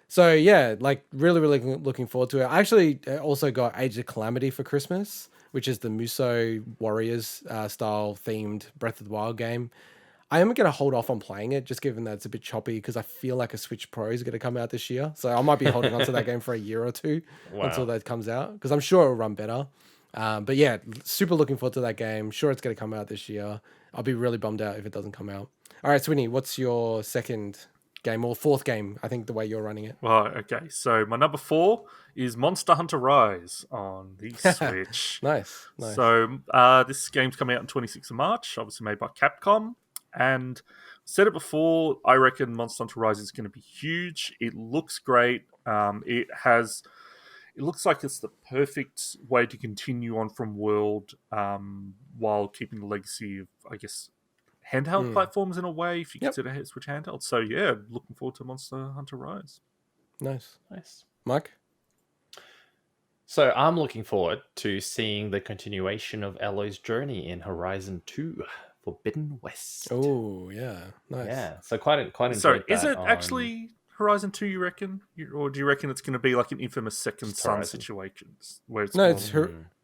So yeah, like really looking forward to it. I actually also got Age of Calamity for Christmas, which is the Muso Warriors style themed Breath of the Wild game. I am going to hold off on playing it, just given that it's a bit choppy, because I feel like a Switch Pro is going to come out this year. So I might be holding on to that game for a year or two until that comes out, because I'm sure it'll run better. But yeah, super looking forward to that game. Sure, it's going to come out this year. I'll be really bummed out if it doesn't come out. All right, Swinny, what's your second game or fourth game? I think the way you're running it. Right. Okay. So my number 4 is Monster Hunter Rise on the Switch. Nice. So this game's coming out on 26th of March. Obviously made by Capcom, and said it before. I reckon Monster Hunter Rise is going to be huge. It looks great. It looks like it's the perfect way to continue on from World while keeping the legacy of, I guess, handheld platforms in a way, if you consider Switch handheld. So, yeah, looking forward to Monster Hunter Rise. Nice. Mike? So I'm looking forward to seeing the continuation of Aloy's journey in Horizon 2 Forbidden West. Oh, yeah. Nice. Yeah, so quite enjoyed Sorry, that. Is it actually Horizon 2, you reckon? Or do you reckon it's going to be like an infamous Second Son situation? Where it's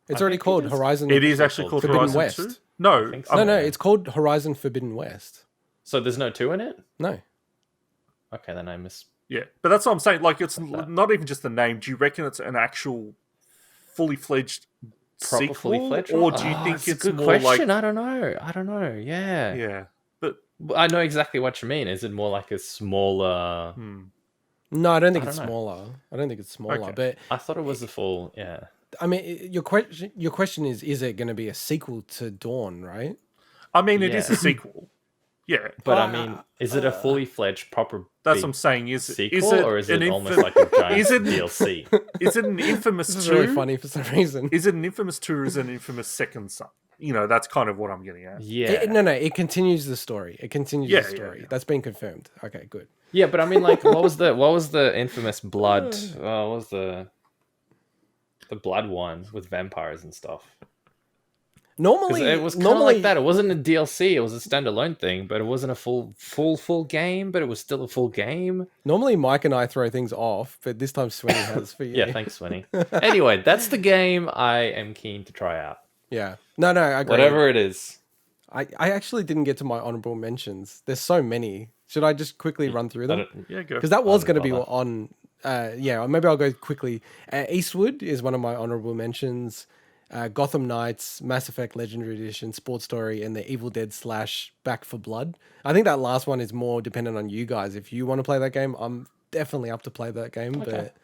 it's already called Horizon. It is actually called Forbidden Horizon West. 2? No. No, it's called Horizon Forbidden West. So there's no 2 in it? No. Okay, then I miss... Yeah, but that's what I'm saying. Like, it's not even just the name. Do you reckon it's an actual fully fledged sequel? Or do you think it's a good more question. like... I don't know. Yeah. Yeah. But I know exactly what you mean. Is it more like a smaller... No, I don't think it's smaller. I don't think it's smaller. Okay. But I thought it was a full... Yeah. I mean, your question is it going to be a sequel to Dawn, right? I mean, it is Yeah. a sequel. Yeah, But I mean, is it a fully fledged proper that's big what I'm saying. Is sequel, it or is an it almost like a giant is it DLC? is it an Infamous This is 2? really funny for some reason. Is it an Infamous 2 or is it an Infamous Second Son? You know, that's kind of what I'm getting at. Yeah. No, it continues the story. It continues Yeah, the story. yeah. That's been confirmed. Okay, good. Yeah, but I mean, like, what was the infamous blood? What was the blood one with vampires and stuff? Normally, Because it was kind of like that. It wasn't a DLC. It was a standalone thing, but it wasn't a full game. But it was still a full game. Normally, Mike and I throw things off, but this time Sweeney has for you. Yeah, thanks, Swinny. Anyway, that's the game I am keen to try out. Yeah. No, I agree. Whatever it is. I actually didn't get to my honorable mentions. There's so many. Should I just quickly run through them? Yeah, go. Because that was going to be bother. on. Yeah, maybe I'll go quickly. Eastwood is one of my honorable mentions. Gotham Knights, Mass Effect Legendary Edition, Sports Story, and the Evil Dead / Back for Blood. I think that last one is more dependent on you guys. If you want to play that game, I'm definitely up to play that game. Okay. But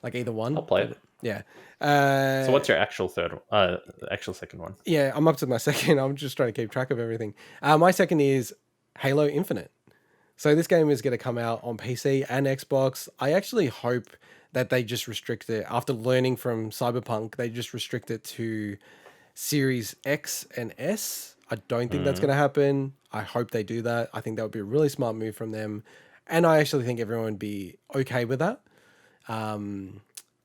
like either one, I'll play it. Yeah. So what's your actual second one? Yeah, I'm up to my second. I'm just trying to keep track of everything. My second is Halo Infinite. So this game is going to come out on PC and Xbox. I actually hope that they just restrict it. After learning from Cyberpunk, they just restrict it to Series X and S. I don't think that's going to happen. I hope they do that. I think that would be a really smart move from them. And I actually think everyone would be okay with that.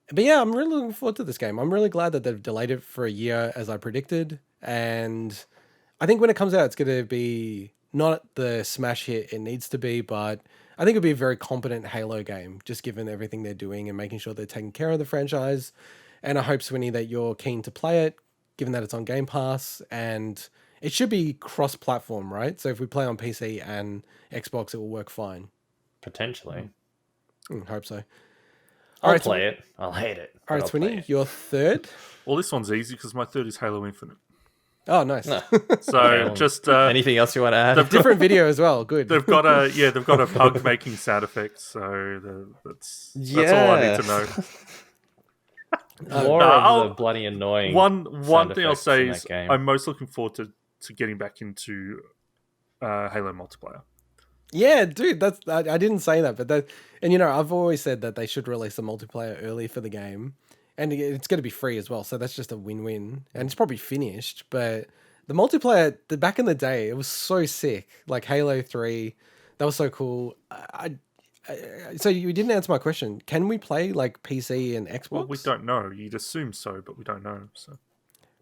But yeah, I'm really looking forward to this game. I'm really glad that they've delayed it for a year as I predicted. And I think when it comes out, it's going to be not the smash hit it needs to be, but I think it'll be a very competent Halo game, just given everything they're doing and making sure they're taking care of the franchise. And I hope, Swinny, that you're keen to play it, given that it's on Game Pass. And it should be cross-platform, right? So if we play on PC and Xbox, it will work fine. Potentially. Hope so. I'll play it. I'll hate it. All right, I'll play Swinny, it. your third. Well, this one's easy because my third is Halo Infinite. Oh, nice. No. So Okay, just Anything else you want to add? Different video as well. Good. they've got a pug making sound effects. So that's all I need to know. More I'll- of the bloody annoying. One sound thing I'll effects say in is that game. I'm most looking forward to getting back into Halo multiplayer. Yeah, dude, I didn't say that, but that, and you know, I've always said that they should release the multiplayer early for the game, and it's going to be free as well, so that's just a win-win, and it's probably finished. But the multiplayer, back in the day, it was so sick. Like Halo 3, that was so cool. So you didn't answer my question. Can we play like PC and Xbox? Well, we don't know. You'd assume so, but we don't know. So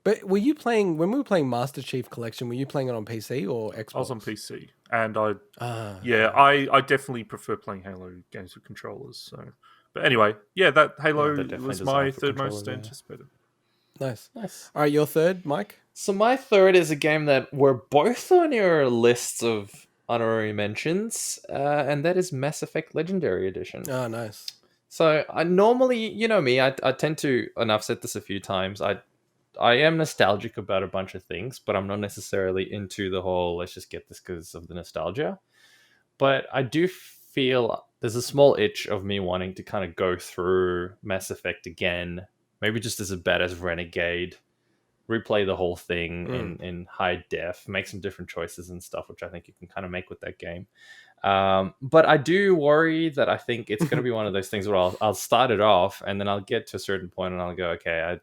But were you playing when we were playing Master Chief Collection? Were you playing it on PC or Xbox? I was on PC, and I definitely prefer playing Halo games with controllers. So, but anyway, yeah, that Halo that definitely was does my offer third controllers, most yeah. anticipated. Nice. Nice. All right, your third, Mike. So my third is a game that we're both on your lists of honorary mentions, and that is Mass Effect Legendary Edition. Oh, nice. So I normally, you know me, I tend to, and I've said this a few times, I am nostalgic about a bunch of things, but I'm not necessarily into the whole, let's just get this because of the nostalgia. But I do feel there's a small itch of me wanting to kind of go through Mass Effect again, maybe just as a badass renegade, replay the whole thing in high def, make some different choices and stuff, which I think you can kind of make with that game. But I do worry that I think it's going to be one of those things where I'll start it off and then I'll get to a certain point and I'll go, okay,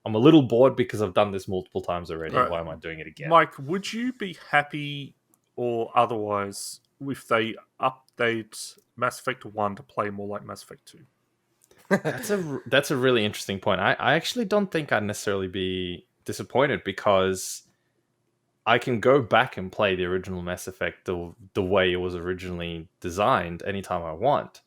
I'm a little bored because I've done this multiple times already. Right. Why am I doing it again? Mike, would you be happy or otherwise if they update Mass Effect 1 to play more like Mass Effect 2? That's a really interesting point. I actually don't think I'd necessarily be disappointed because I can go back and play the original Mass Effect the way it was originally designed anytime I want.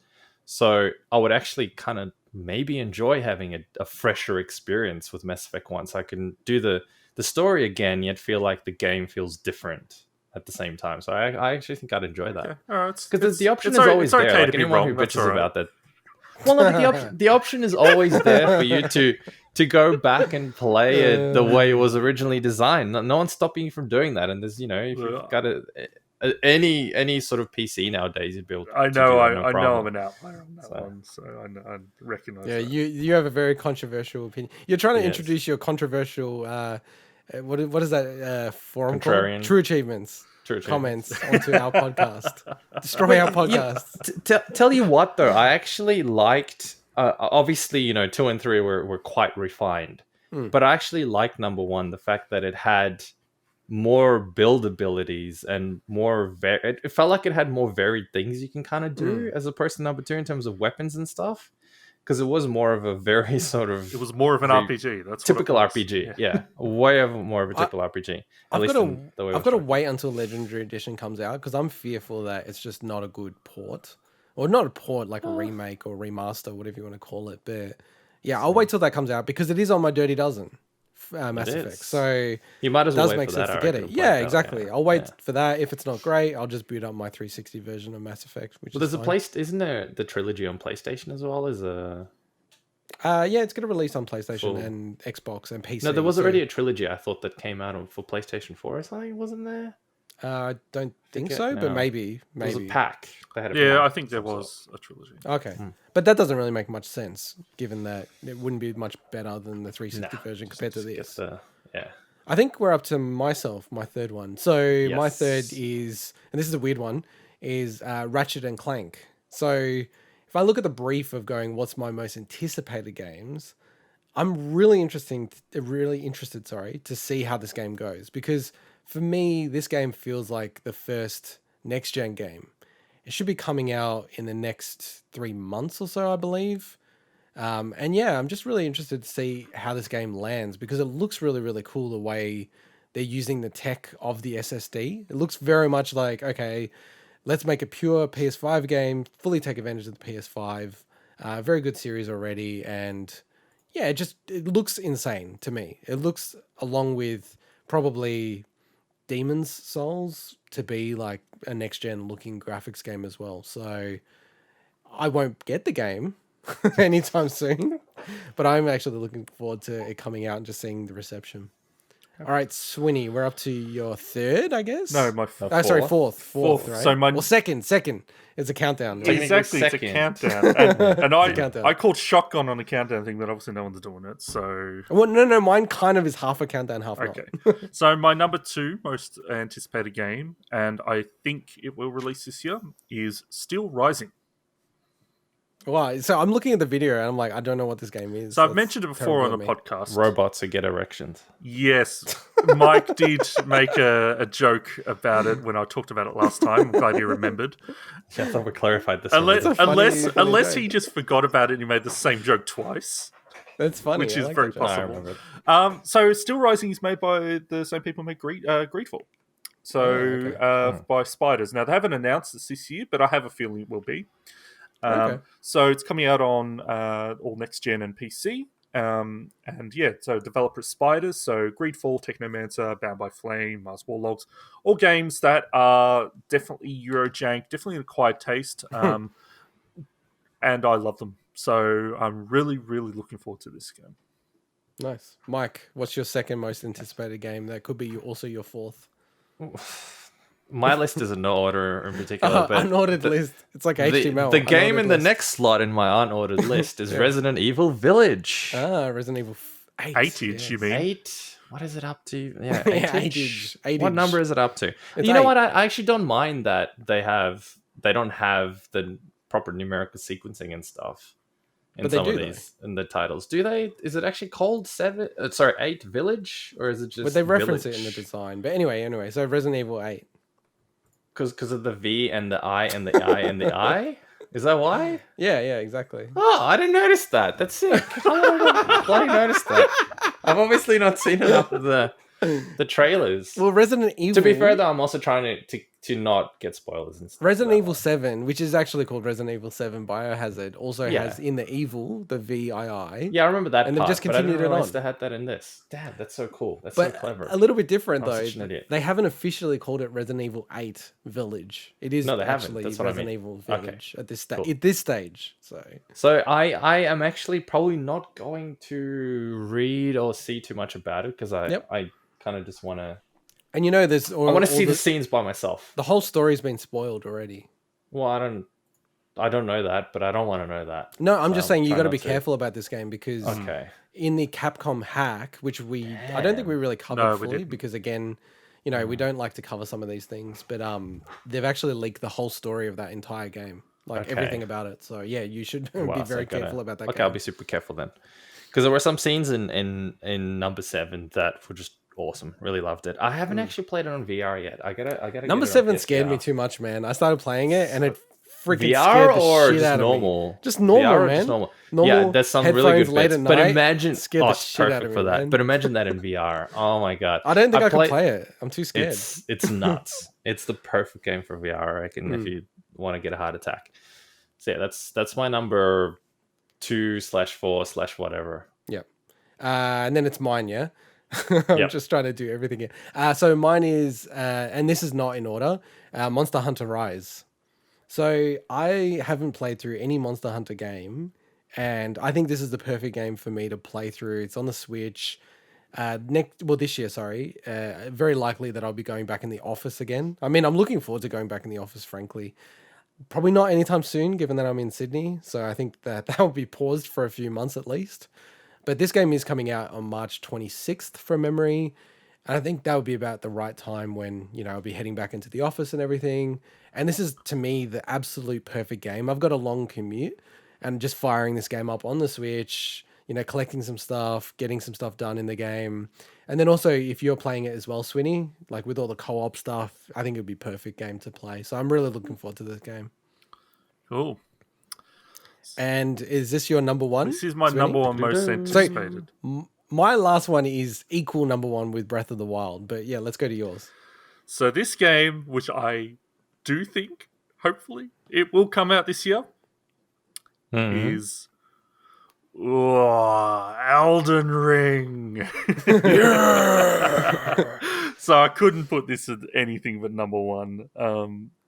So I would actually kind of maybe enjoy having a fresher experience with Mass Effect 1. So I can do the story again, yet feel like the game feels different at the same time. So I actually think I'd enjoy that. Because the option is always there. Okay Like to be anyone wrong, who that's bitches all right. about that. Well, no, the option is always there for you to go back and play it the way it was originally designed. No one's stopping you from doing that. And there's, if you've got Any sort of PC nowadays you'd be able to I do know, that, no I know problem. I'm an outlier on that one, so I recognize Yeah, that. you have a very controversial opinion. You're trying to Yes. introduce your controversial what is that forum Contrarian. called? True achievements. True achievements. Comments onto our podcast. Destroy our podcast. Tell you what though, I actually liked. Obviously, 2 and 3 were quite refined, but I actually liked number 1, the fact that it had more build abilities and more. It felt like it had more varied things you can kind of do as opposed to number 2 in terms of weapons and stuff. Because it was more of a very sort of. It was more of an RPG. That's typical what it was. RPG. Yeah, way of more of a typical RPG. I've got to wait until Legendary Edition comes out because I'm fearful that it's just not a good port, or not a port, like a remake or remaster, whatever you want to call it. But yeah, I'll wait till that comes out because it is on my Dirty Dozen, Mass Effect. So you might as it well does wait make for sense that, to get I it. reckon, Yeah, like, exactly. yeah. I'll wait for that. If it's not great, I'll just boot up my 360 version of Mass Effect. Which Well, is there's fine. isn't there the trilogy on PlayStation as well as a. Yeah, it's going to release on PlayStation Full. and Xbox and PC. No, there was already a trilogy I thought that came out for PlayStation 4 or something, wasn't there? I don't think it- so, but no. maybe. It was a pack. They had a Yeah, pack I of think there some sort. was a trilogy. Okay, but that doesn't really make much sense, given that it wouldn't be much better than the 360 version compared to Just this. yeah. I think we're up to my third one. So my Yes. third is, and this is a weird one, is Ratchet and Clank. So if I look at the brief of going, what's my most anticipated games, I'm really interested, to see how this game goes, because for me, this game feels like the first next gen game. It should be coming out in the next 3 months or so, I believe. And yeah, I'm just really interested to see how this game lands because it looks really, really cool the way they're using the tech of the SSD. It looks very much like, okay, let's make a pure PS5 game, fully take advantage of the PS5. Very good series already. And yeah, it looks insane to me. It looks, along with probably Demon's Souls, to be like a next gen looking graphics game as well. So I won't get the game anytime soon, but I'm actually looking forward to it coming out and just seeing the reception. All right, Swinny, we're up to your third, I guess. No, my sorry, fourth, right? So my second. It's a countdown. Right? Technically exactly, it's a second. countdown, and a countdown. I called shotgun on a countdown thing, but obviously no one's doing it. So Well, no, mine kind of is half a countdown, half okay. not. So my number 2 most anticipated game, and I think it will release this year, is Steel Rising. Wow, so I'm looking at the video and I'm like, I don't know what this game is. So I've That's mentioned it before on terrible the of me. podcast. Robots who get erections. Yes, Mike did make a joke about it when I talked about it last time. I'm glad he remembered. Yeah, I thought we clarified this. Unless, a funny unless joke. he just forgot about it and he made the same joke twice, That's funny. which I is like very that joke. I possible. remember. So Steel Rising is made by the same people who made Greedfall. So okay. by Spiders. Now they haven't announced this year, but I have a feeling it will be. Okay. So it's coming out on all next gen and PC. And yeah, so developer is Spiders, so Greedfall, Technomancer, Bound by Flame, Mars Warlogs, all games that are definitely Eurojank, definitely an acquired taste, and I love them. So I'm really, really looking forward to this game. Nice. Mike, what's your second most anticipated game? That could be also your fourth. My list is in no order in particular, but Unordered list. It's like HTML. the game in unordered the list. next slot in my unordered list is Resident Evil Village. Resident Evil 8. 8-inch, you mean? 8. What is it up to? Yeah, Yeah, 8-inch. 8-inch. What number is it up to? It's You know 8. what? I actually don't mind that they don't have the proper numerical sequencing and stuff in But they some of do, these in the titles. Do they? Is it actually called 8 Village, or is it just? But they reference it in the Village? design. But anyway, so Resident Evil 8. Because of the V and the I and the I and the I? Is that why? Yeah, exactly. Oh, I didn't notice that. That's sick. How did I not bloody notice that? I've obviously not seen enough of the trailers. Well, Resident Evil. To be fair, though, I'm also trying to not get spoilers and stuff. Resident Evil 7, which is actually called Resident Evil 7 Biohazard, also has in the evil the VII. Yeah, I remember that And part, they've just but I continued didn't it realize on. they had that in this. Damn, that's so cool. That's But so clever. a little bit different, I'm though. such an idiot. They haven't officially called it Resident Evil 8 Village. It is No, they haven't. actually That's what I Resident mean. Evil Okay. Village at this Cool. stage. So So I am actually probably not going to read or see too much about it because I kind of just want to And there's I want to see the scenes by myself. The whole story's been spoiled already. Well, I don't know that, but I don't want to know that. No, I'm just saying you got to be to. careful about this game because Okay. in the Capcom hack, which I don't think we really covered fully because again, we don't like to cover some of these things, but they've actually leaked the whole story of that entire game, like everything about it. So yeah, you should be very careful about that. Okay, I'll be super careful then, because there were some scenes in number 7 that were just awesome. Really loved it. I haven't actually played it on VR yet. I gotta. Number 7 scared me too much, man. I started playing it and it freaking VR scared the or shit just out normal? of me. Just normal, VR man. Just normal. Normal Yeah, there's some really good bits. But imagine, scared the shit out of me, for that. man. But imagine that in VR. Oh my god. I don't think I could play it. I'm too scared. It's nuts. It's the perfect game for VR, I reckon, if you want to get a heart attack. So yeah, that's my number 2/4/whatever. Yep. And then it's mine, yeah. I'm just trying to do everything here. So mine is, and this is not in order, Monster Hunter Rise. So I haven't played through any Monster Hunter game, and I think this is the perfect game for me to play through. It's on the Switch. This year, sorry. Very likely that I'll be going back in the office again. I mean, I'm looking forward to going back in the office, frankly. Probably not anytime soon, given that I'm in Sydney. So I think that will be paused for a few months at least. But this game is coming out on March 26th from memory. And I think that would be about the right time when, I'll be heading back into the office and everything. And this is, to me, the absolute perfect game. I've got a long commute and just firing this game up on the Switch, collecting some stuff, getting some stuff done in the game. And then also, if you're playing it as well, Swinny, like with all the co-op stuff, I think it would be a perfect game to play. So I'm really looking forward to this game. Cool. And is this your number one? This is my number one most anticipated. So, my last one is equal number one with Breath of the Wild. But yeah, let's go to yours. So this game, which I do think, hopefully, it will come out this year, is Elden Ring. So I couldn't put this at anything but number one.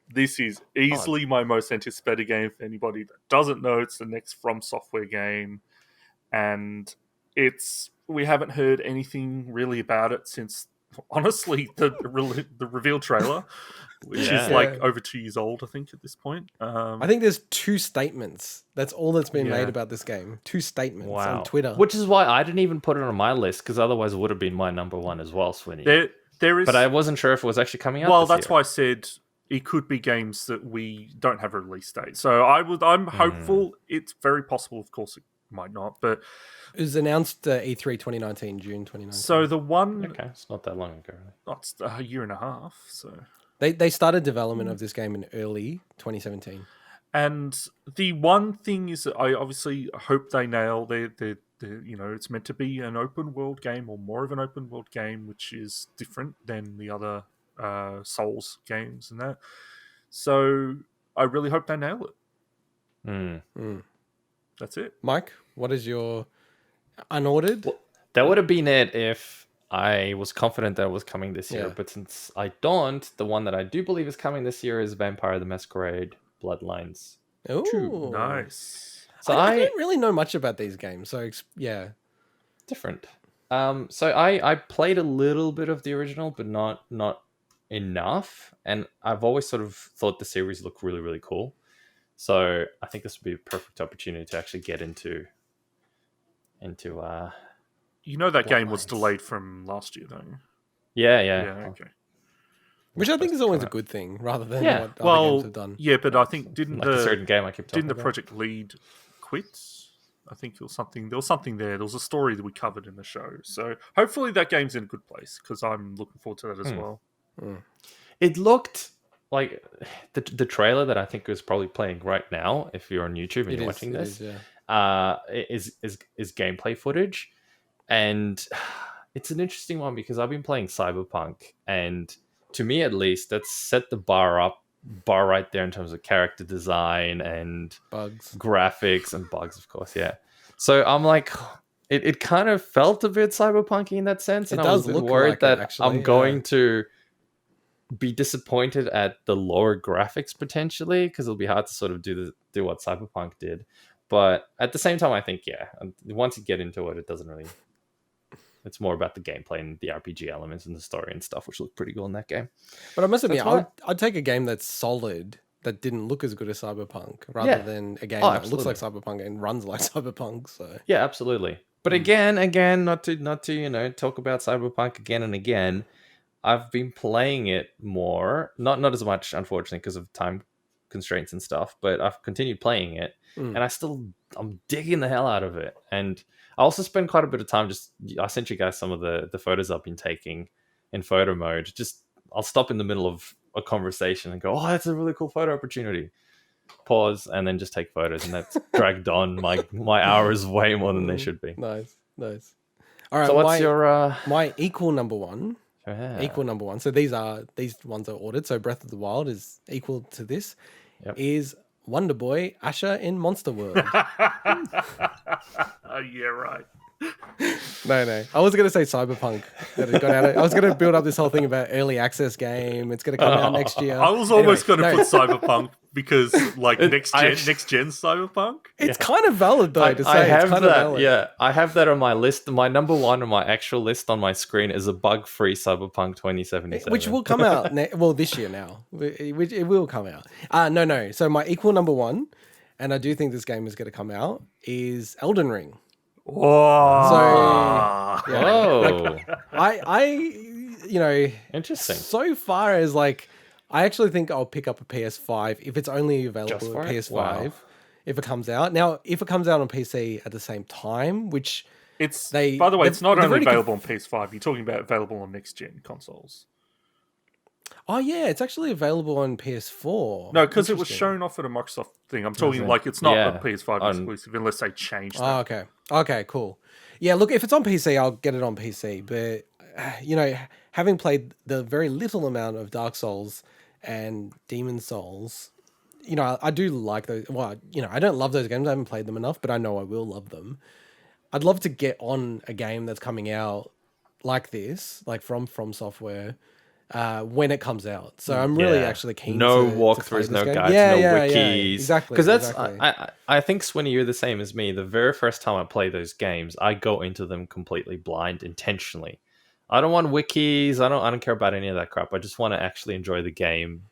This is easily my most anticipated game. For anybody that doesn't know, it's the next From Software game. And we haven't heard anything really about it since, honestly, the reveal trailer, which is like over 2 years old, I think, at this point. I think there's 2 statements. That's all that's been made about this game. 2 statements on Twitter. Which is why I didn't even put it on my list, because otherwise it would have been my number one as well, Swinny. There is, but I wasn't sure if it was actually coming out Well, this that's year. why I said it could be games that we don't have a release date. So I'm hopeful. It's very possible, of course, it might not, but it was announced E3 2019, June 2019. So the one... Okay, it's not that long ago. It's a year and a half, so... They started development of this game in early 2017. And the one thing is that I obviously hope they nail it's meant to be an open world game, or more of an open world game, which is different than the other Souls games and that. So I really hope they nail it. That's it. Mike, what is your unordered? Well, that would have been it if I was confident that it was coming this year. But since I don't, the one that I do believe is coming this year is Vampire the Masquerade Bloodlines. Oh, nice. So I don't really know much about these games. So yeah, different. So I played a little bit of the original, but not enough. And I've always sort of thought the series looked really, really cool. So I think this would be a perfect opportunity to actually get into that game was delayed from last year, don't you? Yeah. Okay. Which I think is always a good thing, rather than what other games have done. Yeah, but I think didn't a certain game I keep talking didn't the project lead quit? I think it was something. There was something there. There was a story that we covered in the show. So hopefully that game's in a good place, because I'm looking forward to that as well. It looked like the trailer that I think is probably playing right now, if you're on YouTube and you're watching this, is gameplay footage, and it's an interesting one because I've been playing Cyberpunk, and to me at least, that's set the bar right there in terms of character design and bugs, graphics, and bugs, of course. Yeah, so I'm like, it kind of felt a bit cyberpunky in that sense, and I was a bit worried that I'm going to be disappointed at the lower graphics potentially, because it'll be hard to sort of do what Cyberpunk did. But at the same time, I think once you get into it, it doesn't really It's more about the gameplay and the RPG elements and the story and stuff, which look pretty cool in that game. But I must admit, why- I'd take a game that's solid, that didn't look as good as Cyberpunk, rather than a game that looks like Cyberpunk and runs like Cyberpunk. So yeah, absolutely. But again, not to talk about Cyberpunk again and again. I've been playing it more, not as much, unfortunately, because of time constraints and stuff. But I've continued playing it, and I'm digging the hell out of it. And I also spend quite a bit of time. I sent you guys some of the photos I've been taking in photo mode. I'll stop in the middle of a conversation and go, "Oh, that's a really cool photo opportunity." Pause and then just take photos, and that's dragged on my hours way more than they should be. Nice. All right. So what's your my equal number one? Yeah. Equal number one. So these ones are ordered. So Breath of the Wild is equal to this. Yep. Is Wonder Boy Asher in Monster World? Yeah, right. No. I was going to say Cyberpunk. That it got out I was going to build up this whole thing about early access game. It's going to come out next year. I was almost going to put Cyberpunk because, like, next gen Cyberpunk. It's kind of valid though to say. I have it's kind that. of valid. Yeah, I have that on my list. My number one on my actual list on my screen is a bug-free Cyberpunk 2077, which will come out this year now. It will come out. No. So my equal number one, and I do think this game is going to come out, is Elden Ring. Oh, So yeah, Oh, I interesting. so far as like, I actually think I'll pick up a PS5 if it's only available Just on for it? PS5 Wow. if it comes out. Now, if it comes out on PC at the same time, which by the way, it's not they've only already available on PS5. You're talking about available on next gen consoles. Oh yeah, it's actually available on PS4. No, because it was Interesting. shown off at a Microsoft thing. I'm talking like it's not Yeah, a PS5 exclusive unless they change that. Oh, okay, cool. Yeah, look, if it's on PC, I'll get it on PC. But having played the very little amount of Dark Souls and Demon Souls, I do like those. Well, I don't love those games. I haven't played them enough, but I know I will love them. I'd love to get on a game that's coming out like this, like from Software, when it comes out. So I'm really actually keen. No to play walkthroughs, this no game. guides, Yeah, no yeah, wikis. exactly. Because that's exactly. I think Swinny, you're the same as me. The very first time I play those games, I go into them completely blind intentionally. I don't want wikis. I don't care about any of that crap. I just want to actually enjoy the game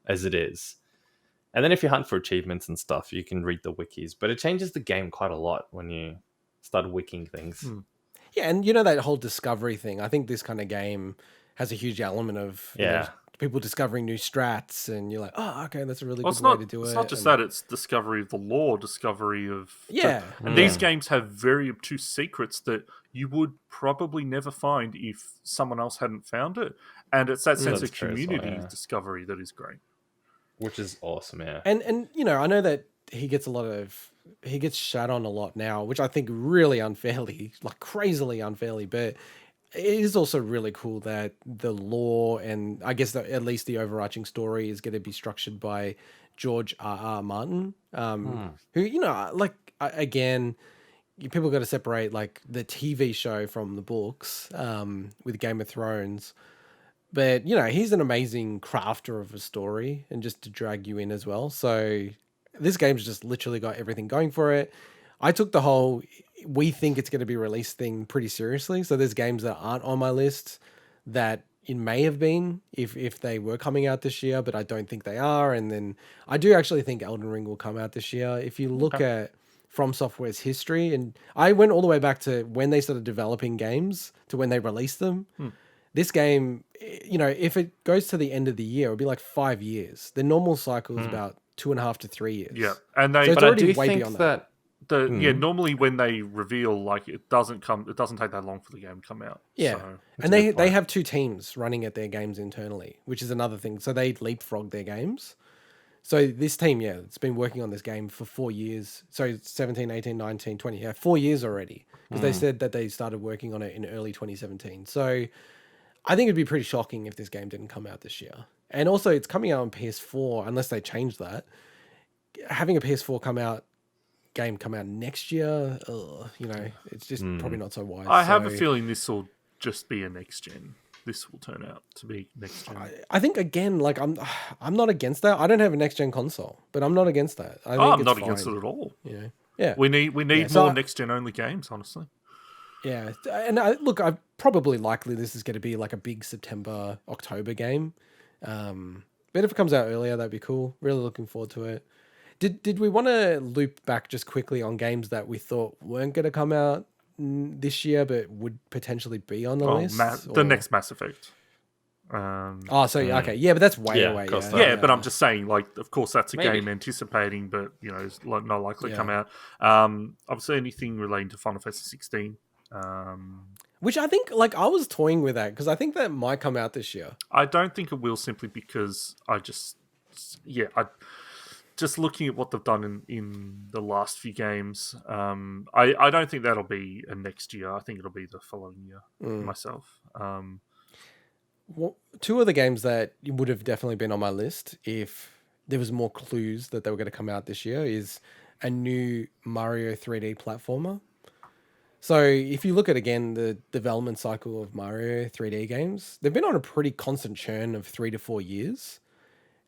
as it is. And then if you hunt for achievements and stuff, you can read the wikis. But it changes the game quite a lot when you start wicking things. Yeah, and that whole discovery thing. I think this kind of game has a huge element of people discovering new strats, and you're like, oh, okay, that's a really good way to do it. It's not just that; it's discovery of the lore, discovery of and these games have very obtuse secrets that you would probably never find if someone else hadn't found it, and it's that sense of community discovery that is great, which is awesome. Yeah, and I know that he gets shat on a lot now, which I think really unfairly, like crazily unfairly, but it is also really cool that the lore and I guess at least the overarching story is going to be structured by George R.R. Martin, who, again, people got to separate like the TV show from the books with Game of Thrones. But, he's an amazing crafter of a story and just to drag you in as well. So this game's just literally got everything going for it. I took the whole we think it's going to be released thing pretty seriously. So there's games that aren't on my list that it may have been if they were coming out this year, but I don't think they are. And then I do actually think Elden Ring will come out this year. If you look at From Software's history, and I went all the way back to when they started developing games to when they released them. This game, if it goes to the end of the year, it'll be like 5 years. The normal cycle is about 2.5 to 3 years. Yeah, and they. So it's but I already do way think beyond that. Normally when they reveal, like, it doesn't take that long for the game to come out. Yeah, so and they have two teams running at their games internally, which is another thing. So they leapfrog their games. So this team, it's been working on this game for 4 years. So 17, 18, 19, 20, 4 years already. Because they said that they started working on it in early 2017. So I think it'd be pretty shocking if this game didn't come out this year. And also it's coming out on PS4, unless they change that. Having a PS4 game come out next year, it's just probably not so wise. I have a feeling this will just be a next gen. This will turn out to be next gen. I think again, like I'm not against that. I don't have a next gen console, but I'm not against that. I think I'm it's not fine. against it at all. Yeah, We need more next gen only games, honestly. Yeah, and I'm probably likely this is going to be like a big September, October game. But if it comes out earlier, that'd be cool. Really looking forward to it. Did we want to loop back just quickly on games that we thought weren't going to come out this year, but would potentially be on the list? The next Mass Effect. Okay, yeah, but that's way Yeah, away. of course Yeah, but I'm just saying, like, of course, that's a Maybe. game anticipating, but it's not likely to Yeah. come out. Obviously, anything relating to Final Fantasy 16. Which I think, like, I was toying with that because I think that might come out this year. I don't think it will, simply because I just looking at what they've done in the last few games, I don't think that'll be a next year. I think it'll be the following year myself. Well, two of the games that would have definitely been on my list if there was more clues that they were going to come out this year is a new Mario 3D platformer. So if you look at, again, the development cycle of Mario 3D games, they've been on a pretty constant churn of 3 to 4 years,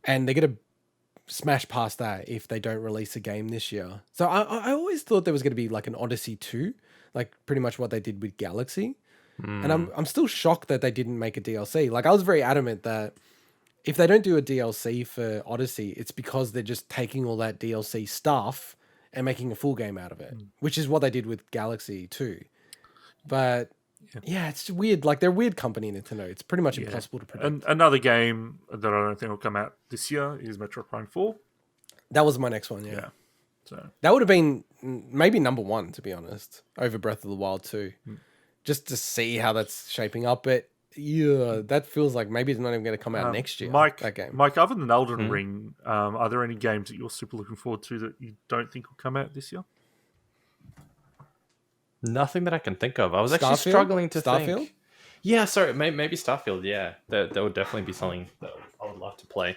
and they're going to smash past that if they don't release a game this year. So I always thought there was going to be like an Odyssey 2, like pretty much what they did with Galaxy. And I'm still shocked that they didn't make a DLC. Like, I was very adamant that if they don't do a DLC for Odyssey, it's because they're just taking all that DLC stuff and making a full game out of it, which is what they did with Galaxy 2. But yeah, it's weird. Like, they're a weird company, Nintendo. It's pretty much impossible to predict. And another game that I don't think will come out this year is Metro Prime 4. That was my next one, yeah. So That would have been maybe number one, to be honest, over Breath of the Wild 2. Just to see how that's shaping up. But yeah, that feels like maybe it's not even going to come out next year. That game. Mike, other than Elden Ring, are there any games that you're super looking forward to that you don't think will come out this year? Nothing that I can think of. I was Starfield? actually struggling to Starfield? think. Yeah, sorry, maybe Starfield. Yeah, that would definitely be something that I would love to play.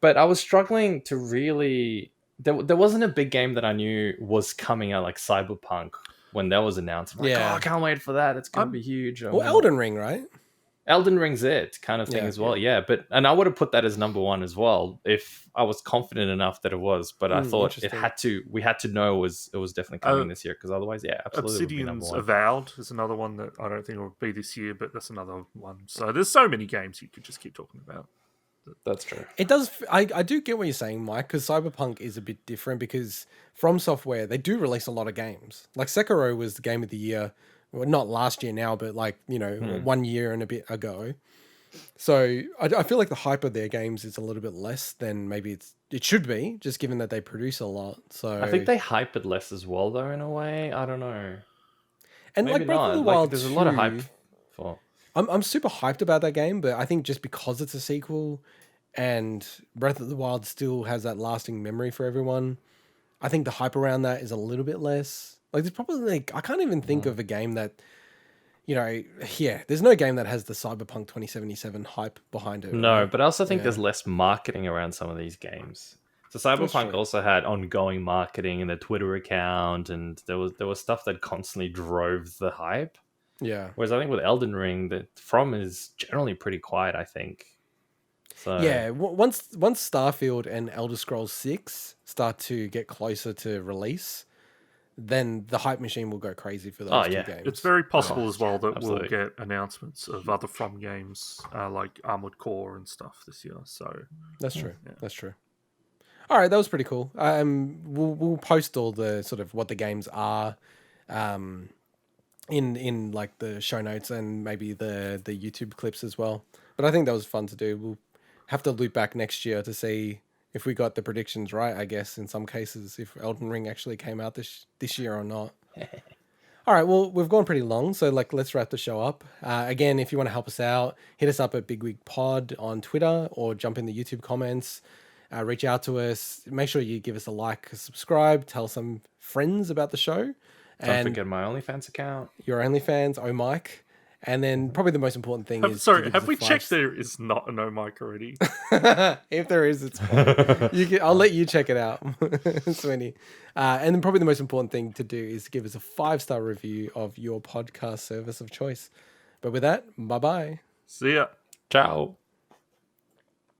But I was struggling to really. There wasn't a big game that I knew was coming out, like Cyberpunk, when that was announced. I'm like, I can't wait for that. It's gonna be huge. Well, Elden Ring, right? Elden Ring's it kind of thing as well. Yeah, and I would have put that as number one as well if I was confident enough that it was. But I thought we had to know it was definitely coming this year, because otherwise, yeah, absolutely. Obsidian's Avowed is another one that I don't think will be this year, but that's another one. So there's so many games you could just keep talking about. That's true. It does. I do get what you're saying, Mike, because Cyberpunk is a bit different because From Software, they do release a lot of games. Like Sekiro was the game of the year, well, not last year now, but 1 year and a bit ago. So I feel like the hype of their games is a little bit less than maybe it should be, just given that they produce a lot. So I think they hype it less as well, though, in a way. I don't know. And maybe like Breath of the not. Wild, There's a lot of hype for. I'm super hyped about that game, but I think just because it's a sequel and Breath of the Wild still has that lasting memory for everyone, I think the hype around that is a little bit less. Like, there's probably I can't even think of a game that, there's no game that has the Cyberpunk 2077 hype behind it. No, right? but I also think there's less marketing around some of these games. So Cyberpunk also had ongoing marketing in the Twitter account, and there was stuff that constantly drove the hype. Yeah. Whereas I think with Elden Ring, the From is generally pretty quiet, I think. So yeah, once Starfield and Elder Scrolls 6 start to get closer to release, then the hype machine will go crazy for those two games. It's very possible as well that absolutely. we'll get announcements of other From games like Armored Core and stuff this year. So that's true. Yeah. That's true. All right, that was pretty cool. We'll post all the sort of what the games are, in like the show notes and maybe the YouTube clips as well. But I think that was fun to do. We'll have to loop back next year to see if we got the predictions right, I guess, in some cases, if Elden Ring actually came out this year or not. All right, well, we've gone pretty long, so let's wrap the show up. Again, if you want to help us out, hit us up at Bigwig Pod on Twitter or jump in the YouTube comments. Reach out to us. Make sure you give us a like, subscribe, tell some friends about the show. Don't forget my OnlyFans account. Your OnlyFans, oh Mike. And then probably the most important thing is... Sorry, have we checked there is not an Mike already? If there is, it's fine. I'll let you check it out, Sweeney. And then probably the most important thing to do is give us a 5-star review of your podcast service of choice. But with that, bye-bye. See ya. Ciao.